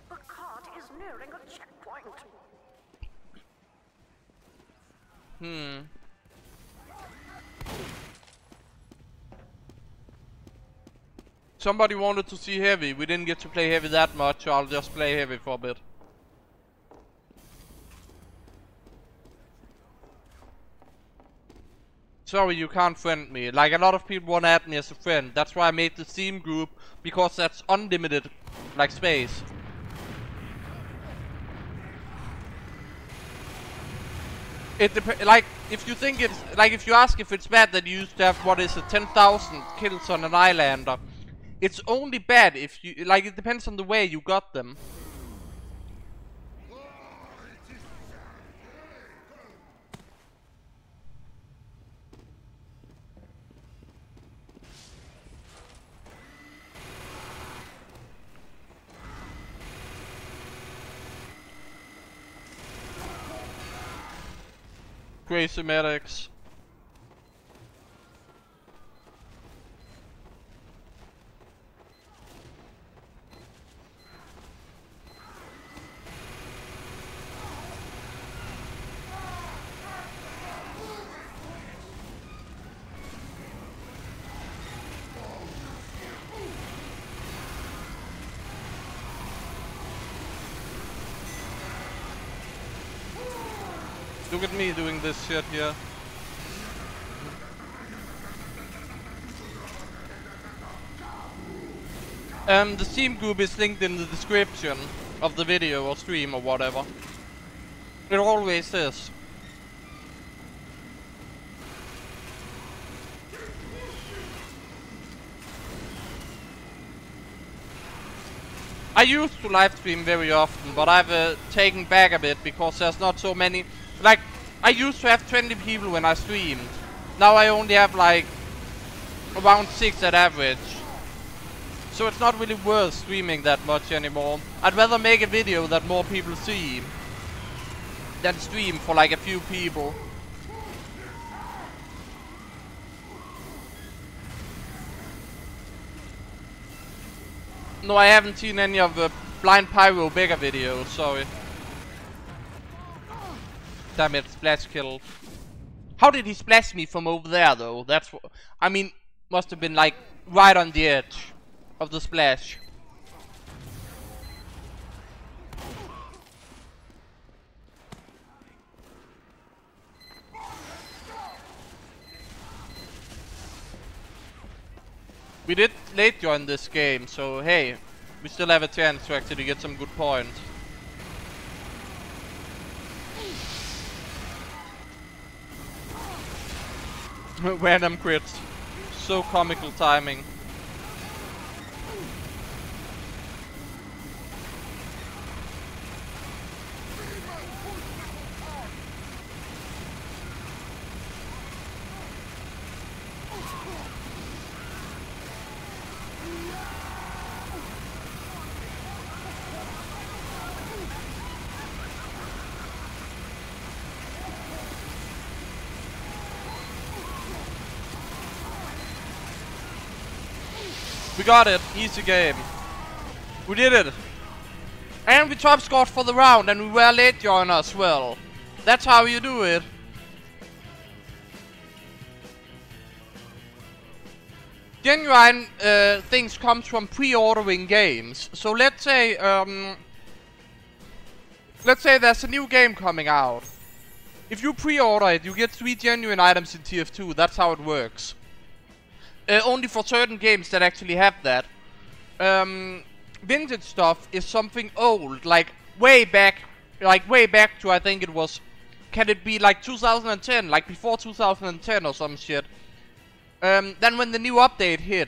The cart is nearing a checkpoint. Somebody wanted to see heavy. We didn't get to play heavy that much, so I'll just play heavy for a bit. Sorry, you can't friend me. Like, a lot of people want to add me as a friend. That's why I made the Steam group, because that's unlimited, like, space. Like, if you think it's, like, if you ask if it's bad that you used to have, what is it, 10,000 kills on an Islander, it's only bad if you, like, it depends on the way you got them. Crazy medics. Look at me doing this shit here. The Steam group is linked in the description of the video or stream or whatever. It always is. used to live stream very often, but I've taken back a bit because there's not so many. Like, I used to have 20 people when I streamed. Now I only have like around 6 at average. So it's not really worth streaming that much anymore. I'd rather make a video that more people see than stream for like a few people. No, I haven't seen any of the Blind Pyro Beggar videos, sorry. Damn it, splash killed. How did he splash me from over there though? That's what I mean, must have been like right on the edge of the splash. We did late join this game, so hey, we still have a chance to actually get some good points. Random crits. So comical timing. We got it, easy game. We did it. And we top scored for the round and we were late joiner as well. That's how you do it. Genuine things comes from pre-ordering games. So let's say there's a new game coming out. If you pre-order it, you get 3 genuine items in TF2. That's how it works. Only for certain games that actually have that. Vintage stuff is something old, like way back to I think it was, can it be like 2010, like before 2010 or some shit. Then when the new update hit,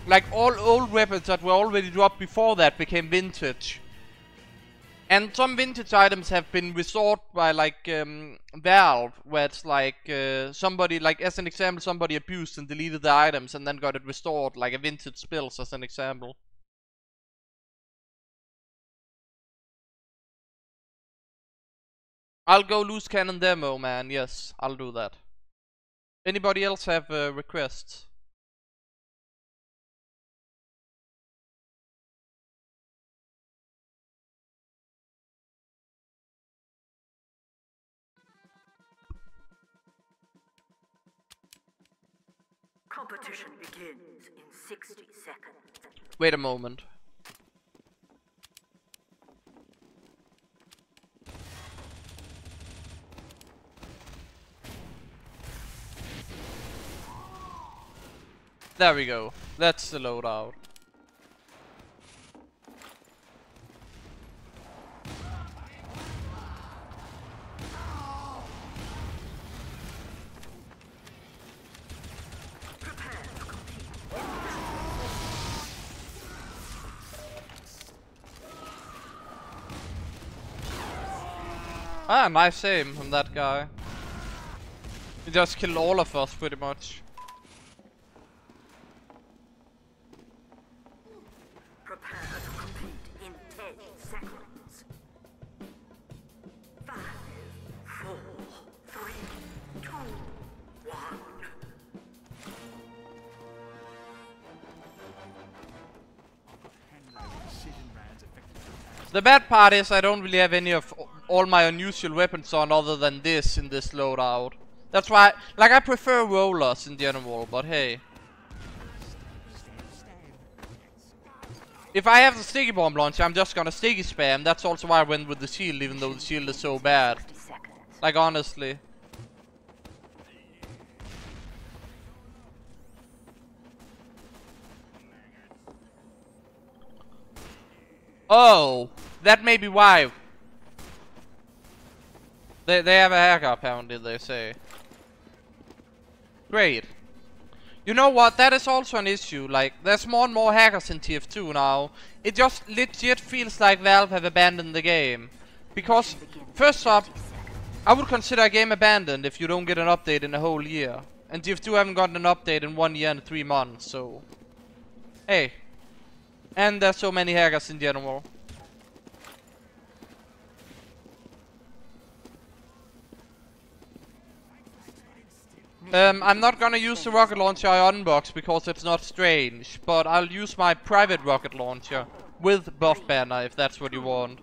like all old weapons that were already dropped before that became vintage. And some vintage items have been restored by like Valve, where it's like somebody, like as an example, somebody abused and deleted the items and then got it restored, like a vintage spills as an example. I'll go loose cannon demo, man. Yes, I'll do that. Anybody else have requests? Competition begins in 60 seconds. Wait a moment. There we go. That's the loadout. Ah, nice aim from that guy. He just killed all of us pretty much. Prepare to compete in 10 seconds. 5, 4, 3, 2, 1. The bad part is I don't really have any of all my unusual weapons on other than this in this loadout. That's why, like, I prefer rollers in general, but hey. If I have the sticky bomb launcher, I'm just gonna sticky spam. That's also why I went with the shield, even though the shield is so bad. Like, honestly. Oh, that may be why. They have a hacker apparently, they say. Great. You know what? That is also an issue. Like, there's more and more hackers in TF2 now. It just legit feels like Valve have abandoned the game. Because, first up, I would consider a game abandoned if you don't get an update in a whole year. And TF2 haven't gotten an update in 1 year and 3 months, so... Hey. And there's so many hackers in general. I'm not gonna use the rocket launcher I unboxed because it's not strange, but I'll use my private rocket launcher with buff banner if that's what you want.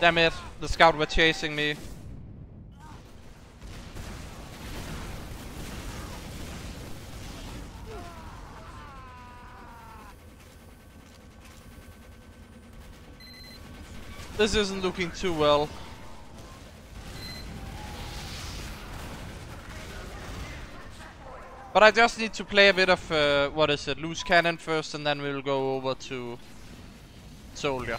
Damn it, the scout were chasing me. This isn't looking too well. But I just need to play a bit of, what is it, loose cannon first, and then we'll go over to Soldier.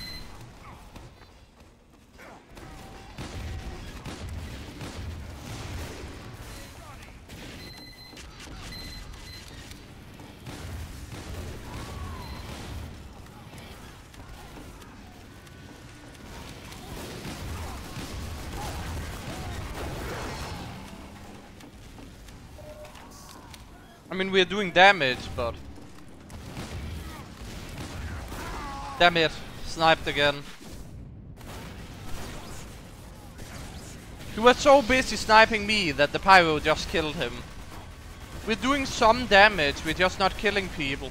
I mean, we're doing damage, but... Damn it, sniped again. He was so busy sniping me that the pyro just killed him. We're doing some damage, we're just not killing people.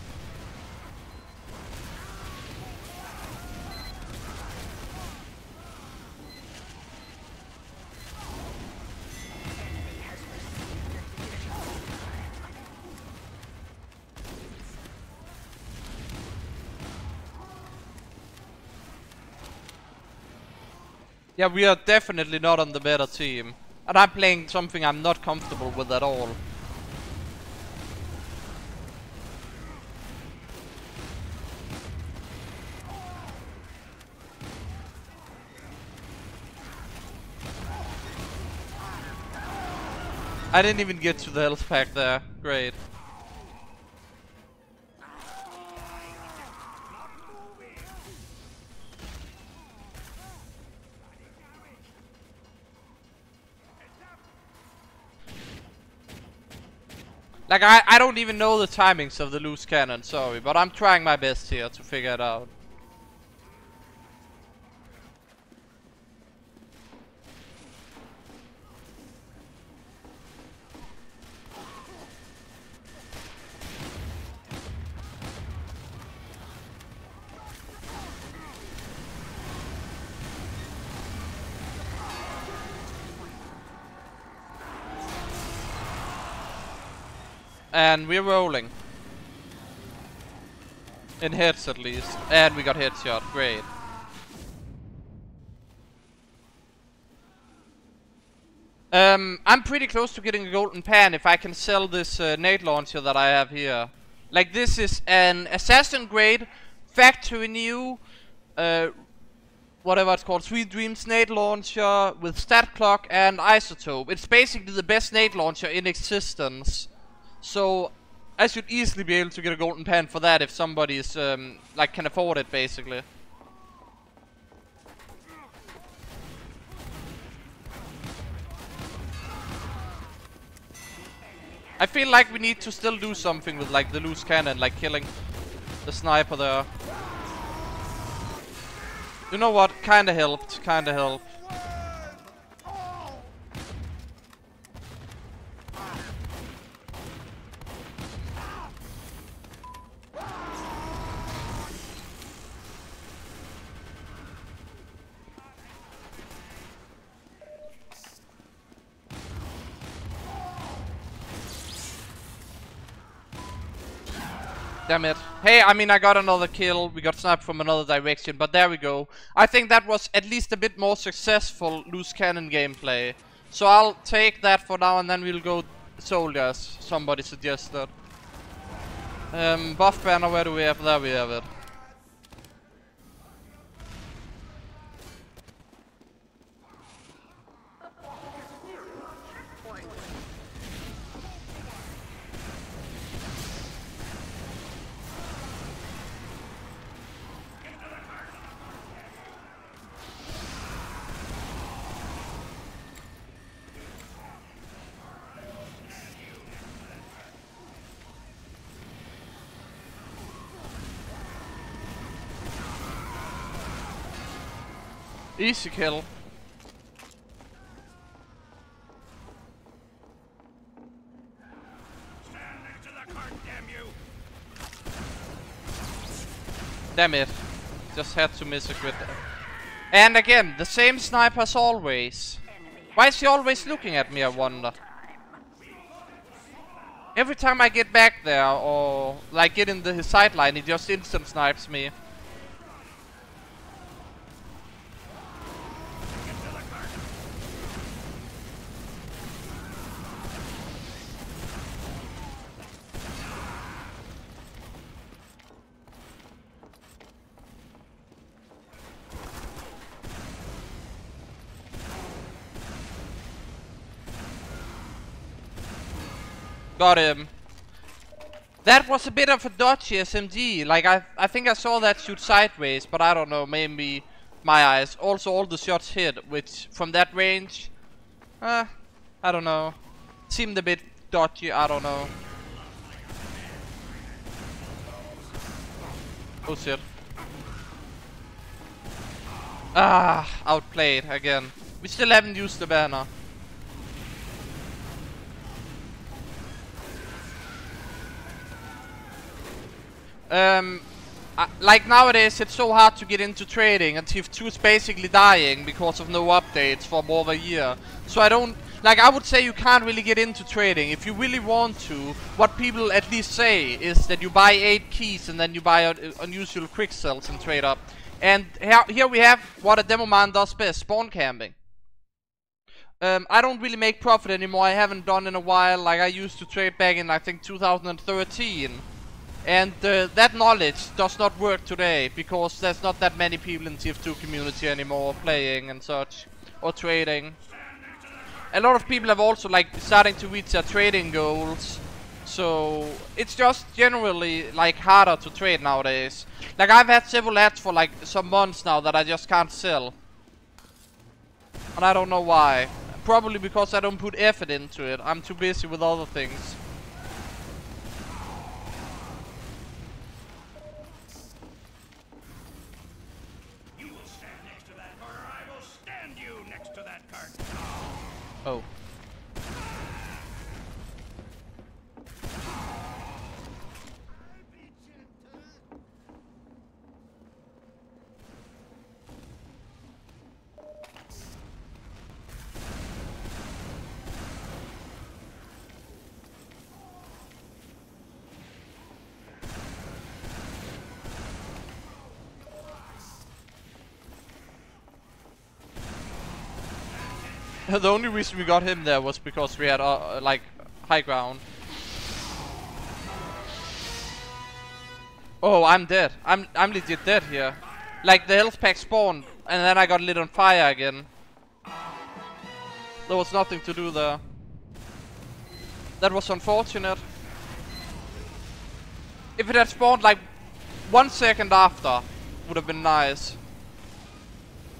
Yeah, we are definitely not on the better team. And I'm playing something I'm not comfortable with at all. I didn't even get to the health pack there. Great. Like, I don't even know the timings of the loose cannon, sorry, but I'm trying my best here to figure it out. And we're rolling. In hits at least. And we got headshot, great. I'm pretty close to getting a golden pan if I can sell this nade launcher that I have here. Like, this is an assassin grade, factory new, whatever it's called, Sweet Dreams nade launcher with stat clock and isotope. It's basically the best nade launcher in existence. So, I should easily be able to get a golden pan for that if somebody is, like, can afford it, basically. I feel like we need to still do something with, like, the loose cannon, like killing the sniper there. You know what? Kinda helped, kinda helped. Damn it. Hey, I mean, I got another kill. We got sniped from another direction, but there we go. I think that was at least a bit more successful loose cannon gameplay. So I'll take that for now, and then we'll go soldiers. Somebody suggested. Buff banner, where do we have? There we have it. Easy kill. Stand next to the cart, damn you! Damn it. Just had to miss a crit. And again, the same sniper as always. Why is he always looking at me, I wonder? Every time I get back there, or like get in his sideline, he just instant snipes me. Got him. That was a bit of a dodgy SMG. Like, I think I saw that shoot sideways, but I don't know, maybe my eyes. Also, all the shots hit, which from that range, I don't know. Seemed a bit dodgy, I don't know. Oh shit. Ah, outplayed again. We still haven't used the banner. Like nowadays it's so hard to get into trading, and TF2 is basically dying because of no updates for more of a year. So I don't, like, I would say you can't really get into trading. If you really want to, what people at least say is that you buy 8 keys and then you buy unusual quick sells and trade up. And here we have what a Demoman does best, spawn camping. I don't really make profit anymore, I haven't done in a while. Like, I used to trade back in, I think, 2013. And that knowledge does not work today, because there's not that many people in TF2 community anymore playing and such, or trading. A lot of people have also, like, starting to reach their trading goals, so it's just generally, like, harder to trade nowadays. Like, I've had several ads for, like, some months now that I just can't sell, and I don't know why. Probably because I don't put effort into it. I'm too busy with other things. Oh. The only reason we got him there was because we had like high ground. Oh, I'm dead. I'm legit dead here. Like, the health pack spawned and then I got lit on fire again. There was nothing to do there. That was unfortunate. If it had spawned like 1 second after, would have been nice.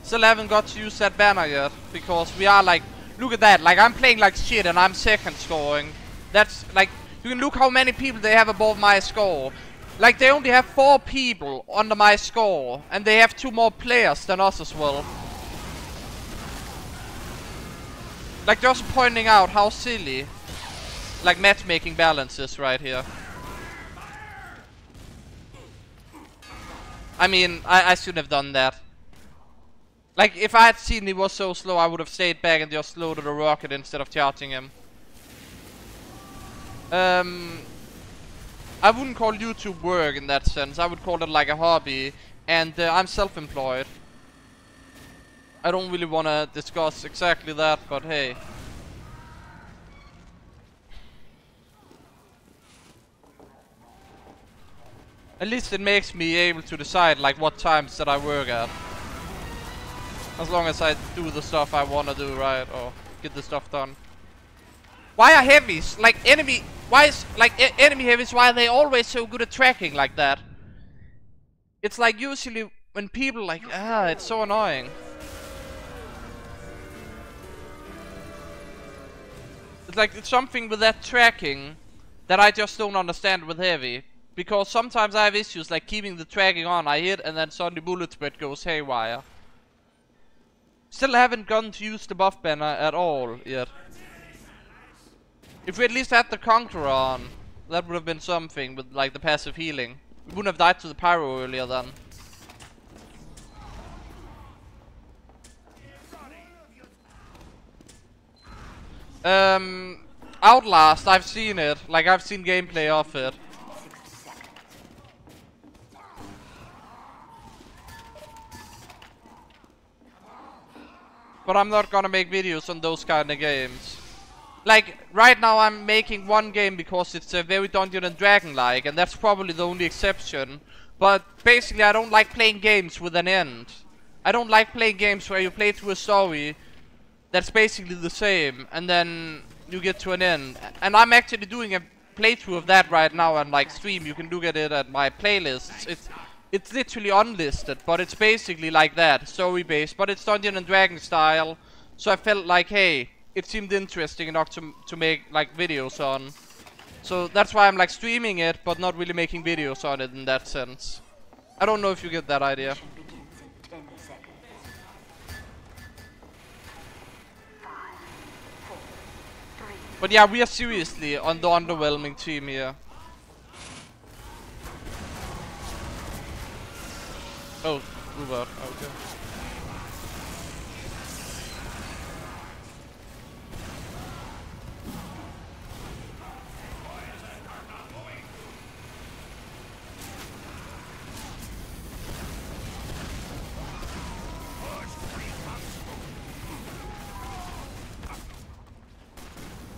Still haven't got to use that banner yet, because we are like, look at that, like, I'm playing like shit and I'm second scoring. That's like, you can look how many people they have above my score. Like, they only have 4 people under my score, and they have 2 more players than us as well. Like, just pointing out how silly, like, matchmaking balance is right here. I mean, I shouldn't have done that. Like, if I had seen he was so slow, I would have stayed back and just loaded a rocket instead of charging him. I wouldn't call YouTube work in that sense. I would call it like a hobby, and I'm self-employed. I don't really want to discuss exactly that, but hey. At least it makes me able to decide like what times that I work at. As long as I do the stuff I want to do, right? Or get the stuff done. Why are heavies, like enemy, why is, like enemy heavies, why are they always so good at tracking like that? It's like usually when people like, it's so annoying. It's like it's something with that tracking that I just don't understand with heavy. Because sometimes I have issues like keeping the tracking on, I hit and then suddenly bullet spread goes haywire. Still haven't gotten to use the buff banner at all yet. If we at least had the Conqueror on, that would have been something with like the passive healing. We wouldn't have died to the pyro earlier then. Outlast, I've seen it. Like I've seen gameplay of it. But I'm not gonna make videos on those kind of games. Like, right now I'm making one game because it's very Dungeon and Dragon-like, and that's probably the only exception. But basically I don't like playing games with an end. I don't like playing games where you play through a story that's basically the same, and then you get to an end. And I'm actually doing a playthrough of that right now on like stream. You can look at it at my playlists. It's literally unlisted, but it's basically like that, story based, but it's Dungeon and Dragon style. So I felt like, hey, it seemed interesting enough to make like videos on. So that's why I'm like streaming it, but not really making videos on it in that sense. I don't know if you get that idea. But yeah, we are seriously on the underwhelming team here. Oh, Uber, okay.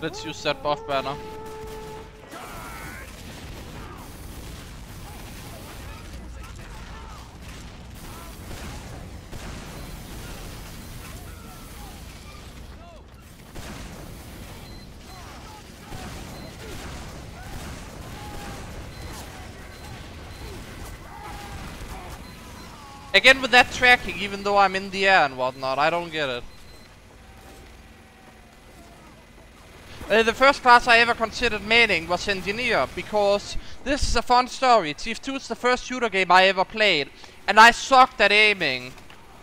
Let's use that buff banner. Again with that tracking, even though I'm in the air and whatnot, I don't get it. The first class I ever considered maining was Engineer, because this is a fun story. TF2 is the first shooter game I ever played, and I sucked at aiming.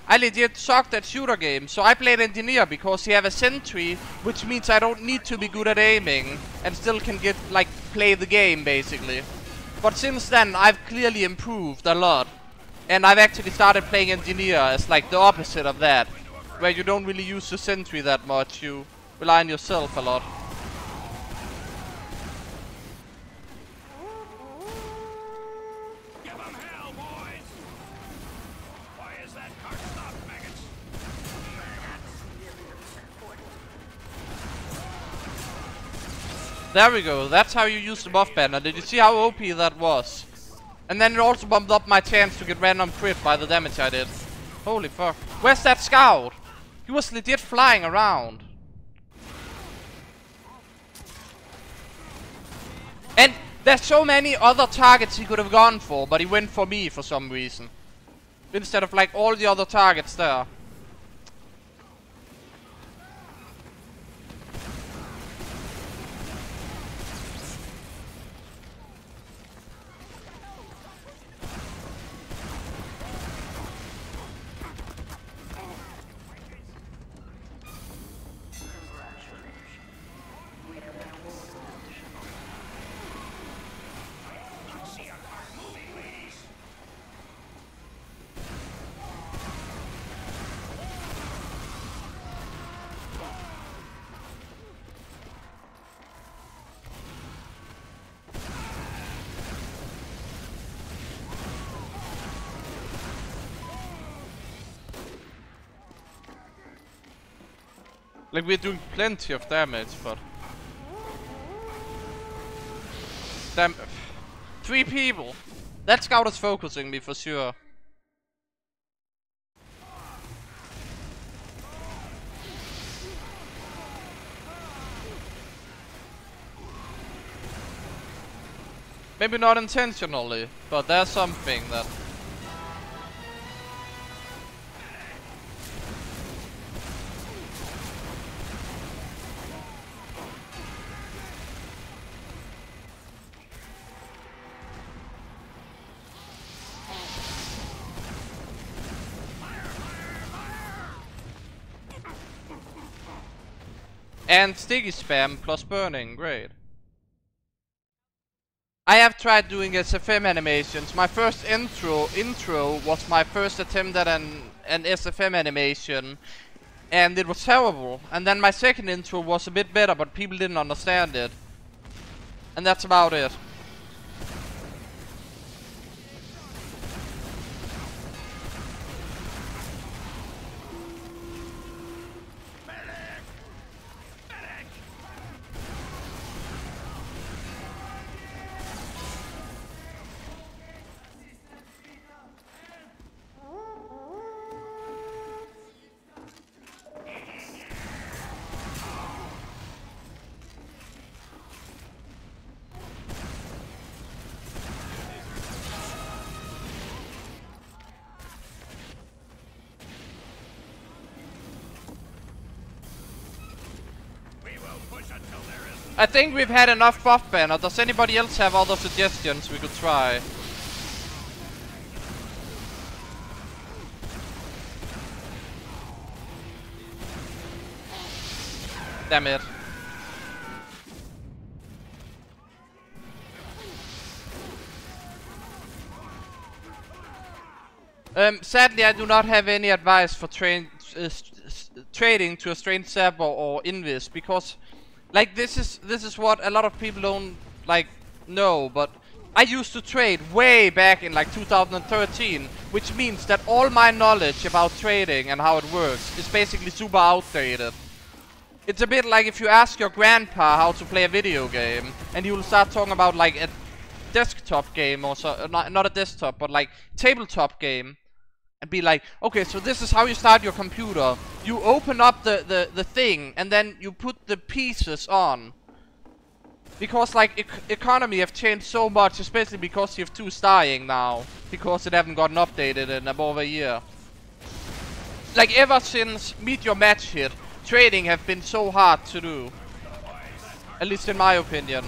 I legit sucked at shooter games, so I played Engineer because you have a sentry, which means I don't need to be good at aiming, and still can get, like, play the game, basically. But since then, I've clearly improved a lot. And I've actually started playing Engineer as, like, the opposite of that, where you don't really use the sentry that much, you rely on yourself a lot. There we go, that's how you use the buff banner. Did you see how OP that was? And then it also bumped up my chance to get random crit by the damage I did. Holy fuck. Where's that scout? He was legit flying around. And there's so many other targets he could have gone for, but he went for me for some reason. Instead of like all the other targets there. Like, we're doing plenty of damage, but... Damn... 3 people! That scout is focusing me for sure. Maybe not intentionally, but there's something that... And sticky spam plus burning, great. I have tried doing SFM animations. My first intro was my first attempt at an SFM animation, and it was terrible. And then my second intro was a bit better, but people didn't understand it. And that's about it. I think we've had enough buff banner. Does anybody else have other suggestions we could try? Damn it. Sadly, I do not have any advice for trading to a strange server or invis, because like this is what a lot of people don't like know, but I used to trade way back in like 2013, which means that all my knowledge about trading and how it works is basically super outdated. It's a bit like if you ask your grandpa how to play a video game, and he will start talking about like a desktop game or so, not a desktop, but like tabletop game, and be like, okay, so this is how you start your computer. You open up the thing, and then you put the pieces on. Because like economy have changed so much, especially because TF2's dying now, because it haven't gotten updated in above a year. Like ever since Meet Your Match hit, trading have been so hard to do. At least in my opinion.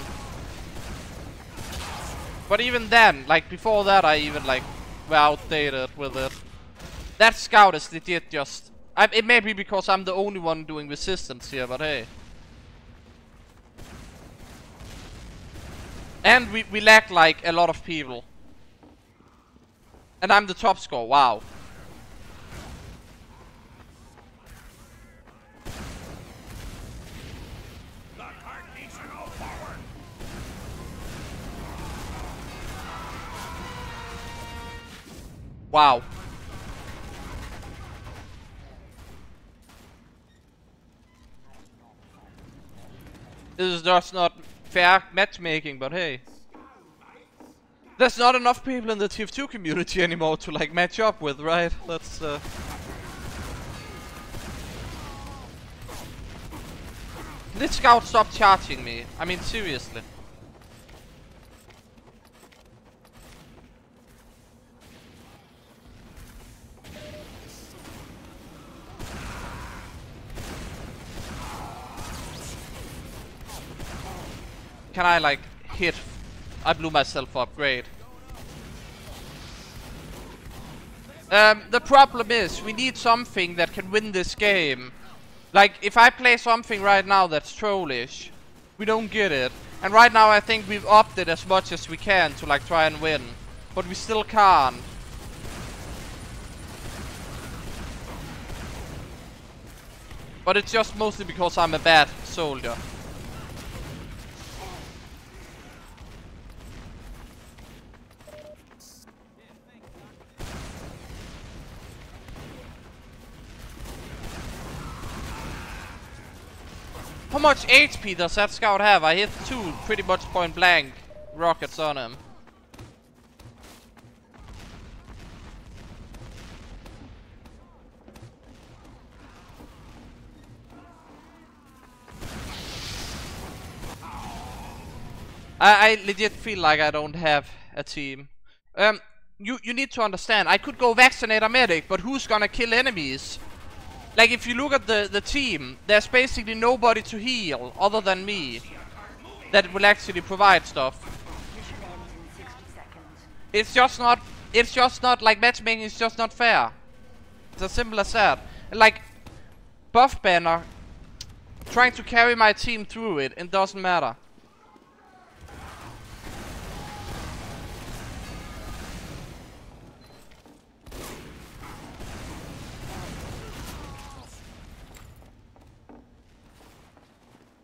But even then, like before that, I even like were outdated with it. That scout is legit just... it may be because I'm the only one doing resistance here, but hey. And we lack like a lot of people. And I'm the top score, wow. Wow. This is just not fair matchmaking, but hey. There's not enough people in the TF2 community anymore to like match up with, right? That's This scout stop charging me. I mean, seriously. Can I like hit? I blew myself up, great. The problem is we need something that can win this game. Like if I play something right now that's trollish, we don't get it. And right now I think we've upped it as much as we can to like try and win, but we still can't. But it's just mostly because I'm a bad soldier. much HP does that scout have? I hit 2 pretty much point blank rockets on him. I legit feel like I don't have a team. You need to understand, I could go vaccinate a medic, but who's gonna kill enemies? Like, if you look at the team, there's basically nobody to heal other than me that will actually provide stuff. Mission ends in 60 seconds. It's just not like matchmaking is just not fair. It's as simple as that. Like, Buff Banner trying to carry my team through it, it doesn't matter.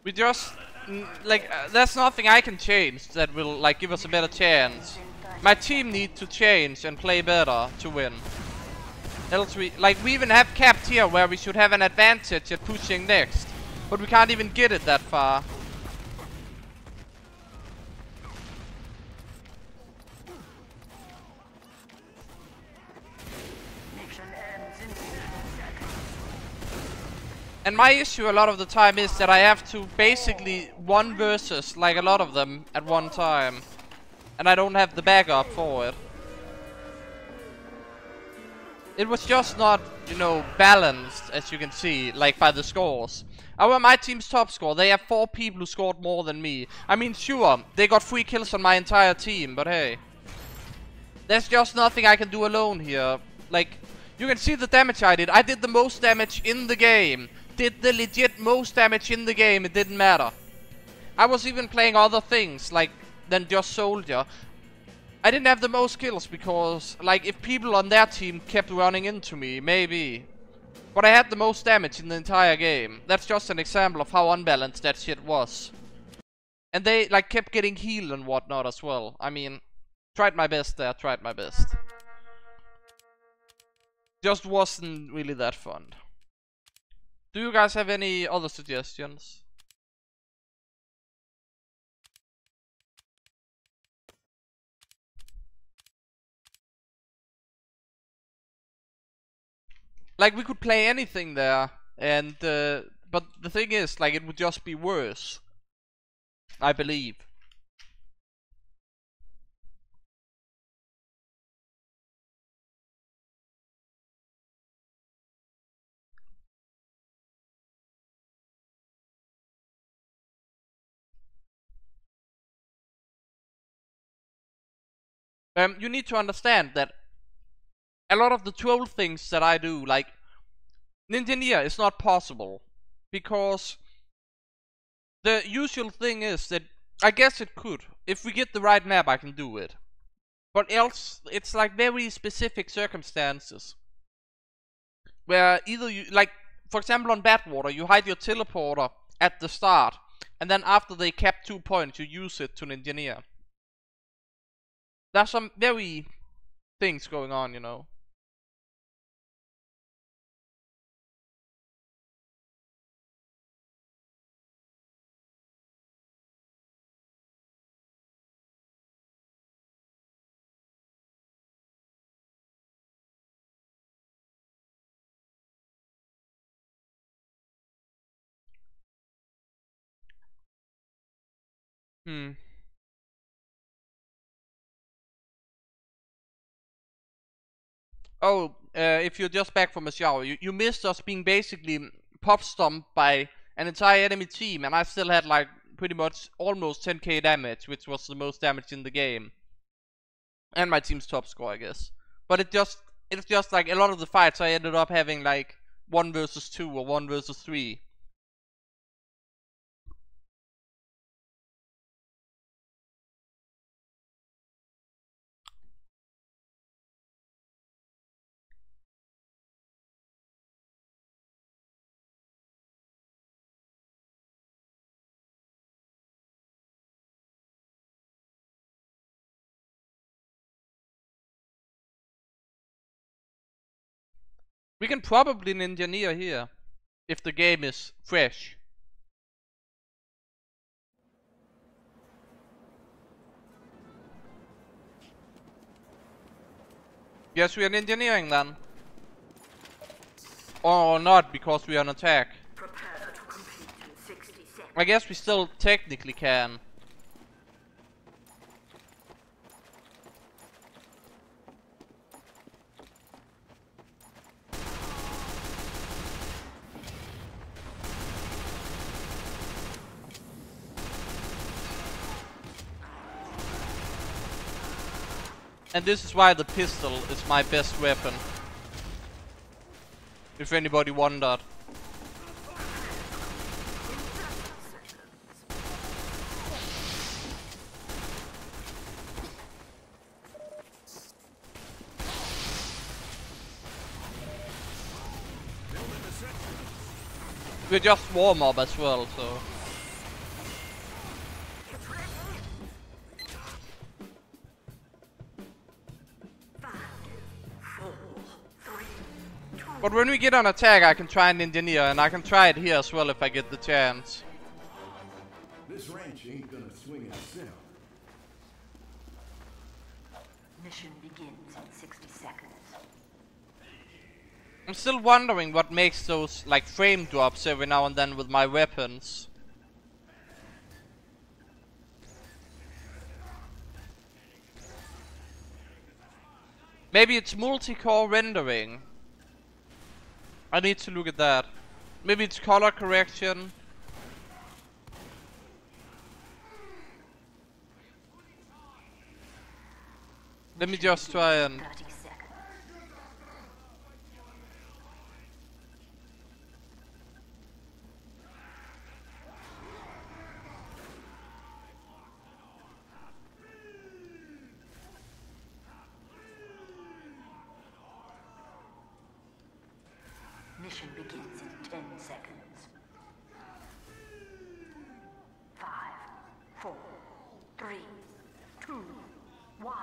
We just, there's nothing I can change that will, like, give us a better chance. My team needs to change and play better to win. Else we even have capped here where we should have an advantage at pushing next. But we can't even get it that far. Mission ends in 60 seconds. And my issue a lot of the time is that I have to basically one versus like a lot of them at one time. And I don't have the backup for it. It was just not, you know, balanced, as you can see, like by the scores. However, my team's top score, they have 4 people who scored more than me. I mean, sure, they got 3 kills on my entire team, but hey. There's just nothing I can do alone here. Like, you can see the damage I did. I did the most damage in the game. Did the legit most damage in the game, it didn't matter. I was even playing other things, like, than just Soldier. I didn't have the most kills because, like, if people on their team kept running into me, maybe. But I had the most damage in the entire game. That's just an example of how unbalanced that shit was. And they, like, kept getting healed and whatnot as well. I mean, tried my best there, tried my best. Just wasn't really that fun. Do you guys have any other suggestions? Like, we could play anything there, and but the thing is, like, it would just be worse, I believe. You need to understand that a lot of the troll things that I do, like Ninja is not possible, because the usual thing is that I guess it could. If we get the right map, I can do it. But else, it's like very specific circumstances. Where either you, like, for example on Badwater, you hide your teleporter at the start, and then after they cap 2 points, you use it to Ninja. There's some very things going on, you know. Oh, if you're just back from a shower, you missed us being basically pop stomped by an entire enemy team, and I still had like pretty much almost 10k damage, which was the most damage in the game. And my team's top score, I guess. But it's just like a lot of the fights I ended up having like 1 versus 2 or 1 versus 3. We can probably Ninja here, if the game is fresh. Yes, we are engineering then. Or not, because we are on attack. Prepare to complete in 60 seconds. I guess we still technically can. And this is why the pistol is my best weapon. If anybody wondered. We're just warm up as well, so. But when we get on attack, I can try and engineer, and I can try it here as well if I get the chance. This ranch ain't gonna swing itself. Mission begins in 60 seconds. I'm still wondering what makes those like frame drops every now and then with my weapons. Maybe it's multi-core rendering. I need to look at that. Maybe it's color correction. Let me just try and... 30 seconds. Mission begins in 10 seconds. 5, 4, 3, 2, 1.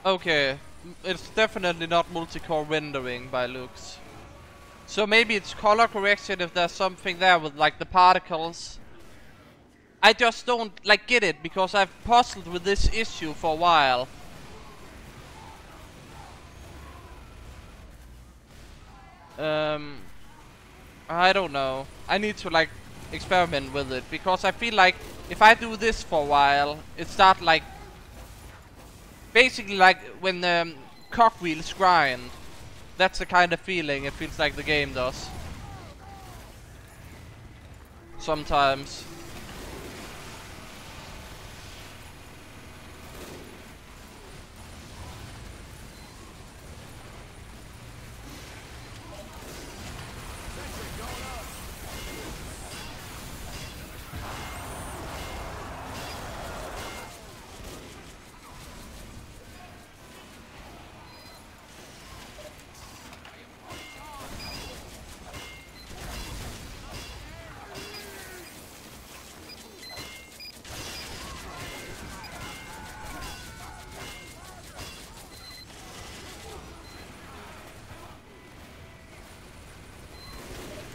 Okay, it's definitely not multi-core rendering by looks. So maybe it's color correction if there's something there with like the particles. I just don't like get it because I've puzzled with this issue for a while. I don't know. I need to like experiment with it because I feel like if I do this for a while, it starts like basically like when the cogwheels grind. That's the kind of feeling it feels like the game does. Sometimes.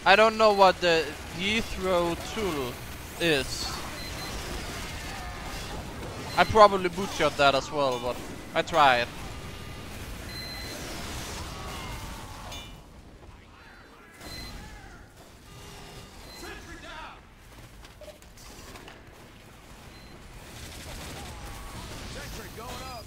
I don't know what the throw tool is. I probably butchered that as well, but I tried. Sentry down! Sentry going up!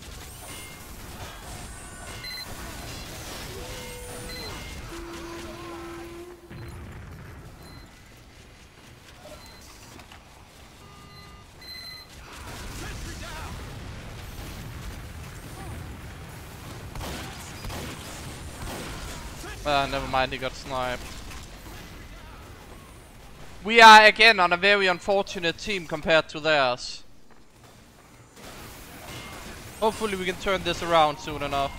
Sentry down! Never mind, he got sniped. We are again on a very unfortunate team compared to theirs. Hopefully we can turn this around soon enough.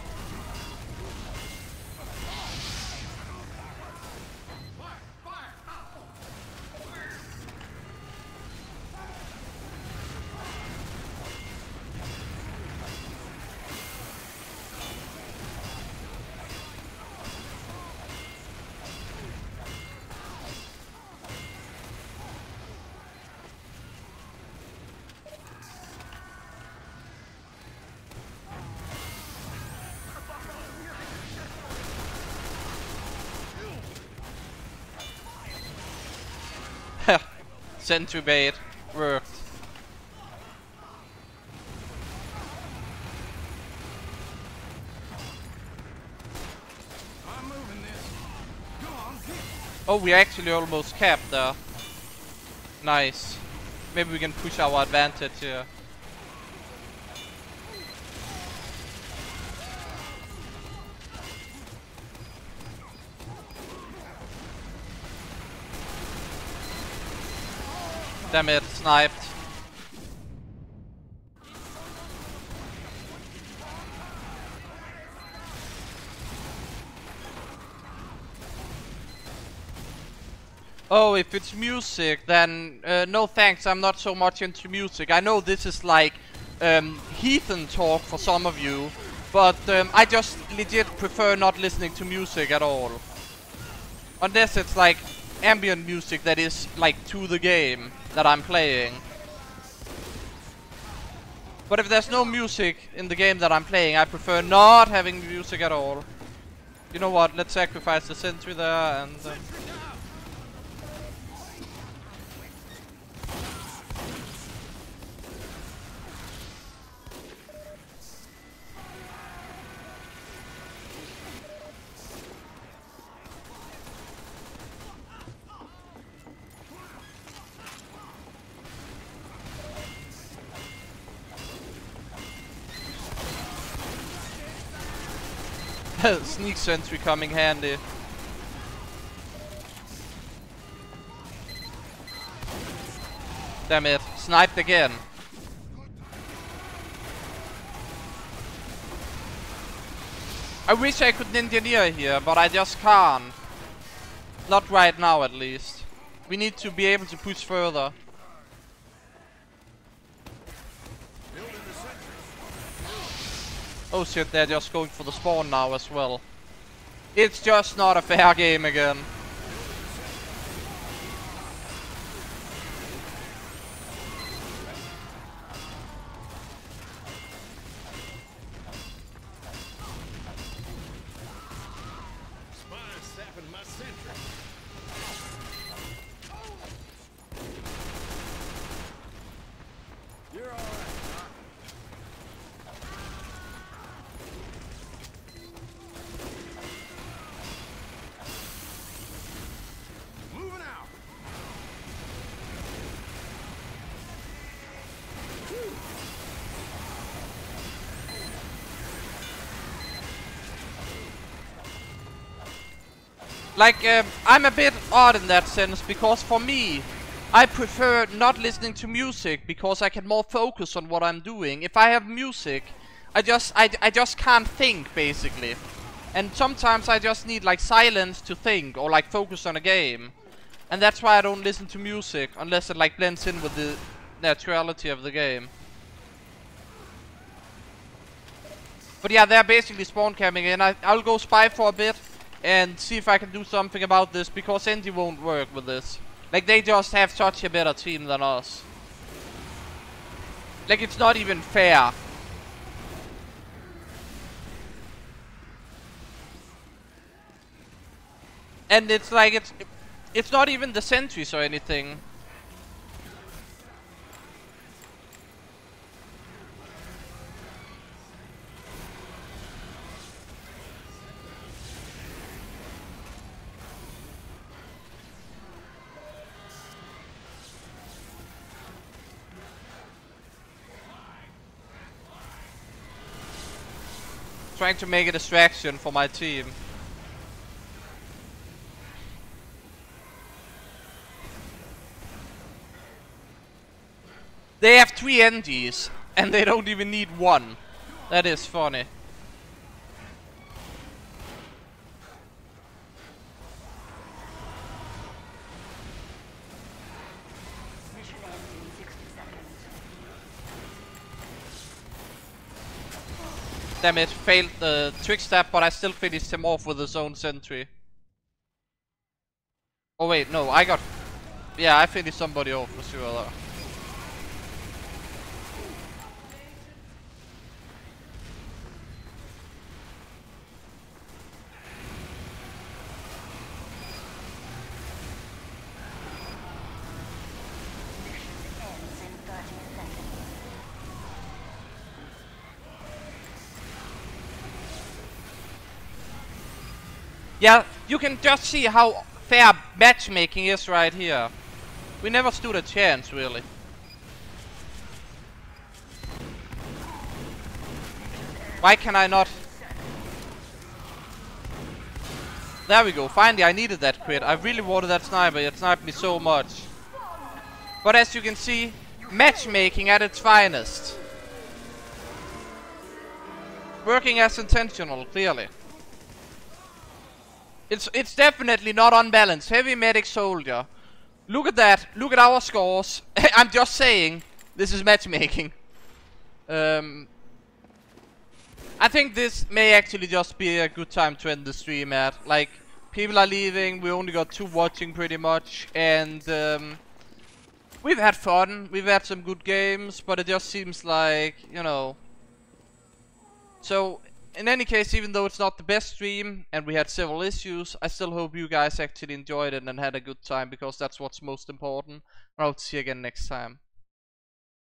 sentry bait worked. I'm moving this. Go on, hit. Oh, we actually almost capped there. Nice. Maybe we can push our advantage here. Damn it, sniped. Oh, if it's music, then no thanks, I'm not so much into music. I know this is like heathen talk for some of you, but I just legit prefer not listening to music at all. Unless it's like ambient music that is like to the game that I'm playing. But if there's no music in the game that I'm playing, I prefer not having music at all. You know what, let's sacrifice the sentry there and... Sneak sentry coming handy. Damn it, sniped again. I wish I could engineer here, but I just can't. Not right now at least. We need to be able to push further. Oh shit, they're just going for the spawn now as well. It's just not a fair game again. Like, I'm a bit odd in that sense, because for me, I prefer not listening to music because I can more focus on what I'm doing. If I have music, I just can't think, basically. And sometimes I just need like silence to think or like focus on a game. And that's why I don't listen to music unless it like blends in with the naturality of the game. But yeah, they're basically spawn camping in. I'll go spy for a bit and see if I can do something about this, because ND won't work with this. Like, they just have such a better team than us. Like, it's not even fair. And it's like, it's not even the sentries or anything. Trying to make a distraction for my team. They have 3 NGs and they don't even need 1. That is funny. Mission ends in 60 seconds. Damn it, failed the trick stab, but I still finished him off with his own sentry. Oh wait, no, I got... Yeah, I finished somebody off for sure though. Yeah, you can just see how fair matchmaking is right here. We never stood a chance, really. Why can I not? There we go, finally I needed that crit. I really wanted that sniper, it sniped me so much. But as you can see, matchmaking at its finest. Working as intentional, clearly. It's definitely not unbalanced. Heavy medic soldier. Look at that. Look at our scores. I'm just saying, this is matchmaking. I think this may actually just be a good time to end the stream at. Like, people are leaving. We only got 2 watching pretty much, and we've had fun. We've had some good games, but it just seems like, you know. So, in any case, even though it's not the best stream and we had several issues, I still hope you guys actually enjoyed it and had a good time, because that's what's most important. And I'll see you again next time.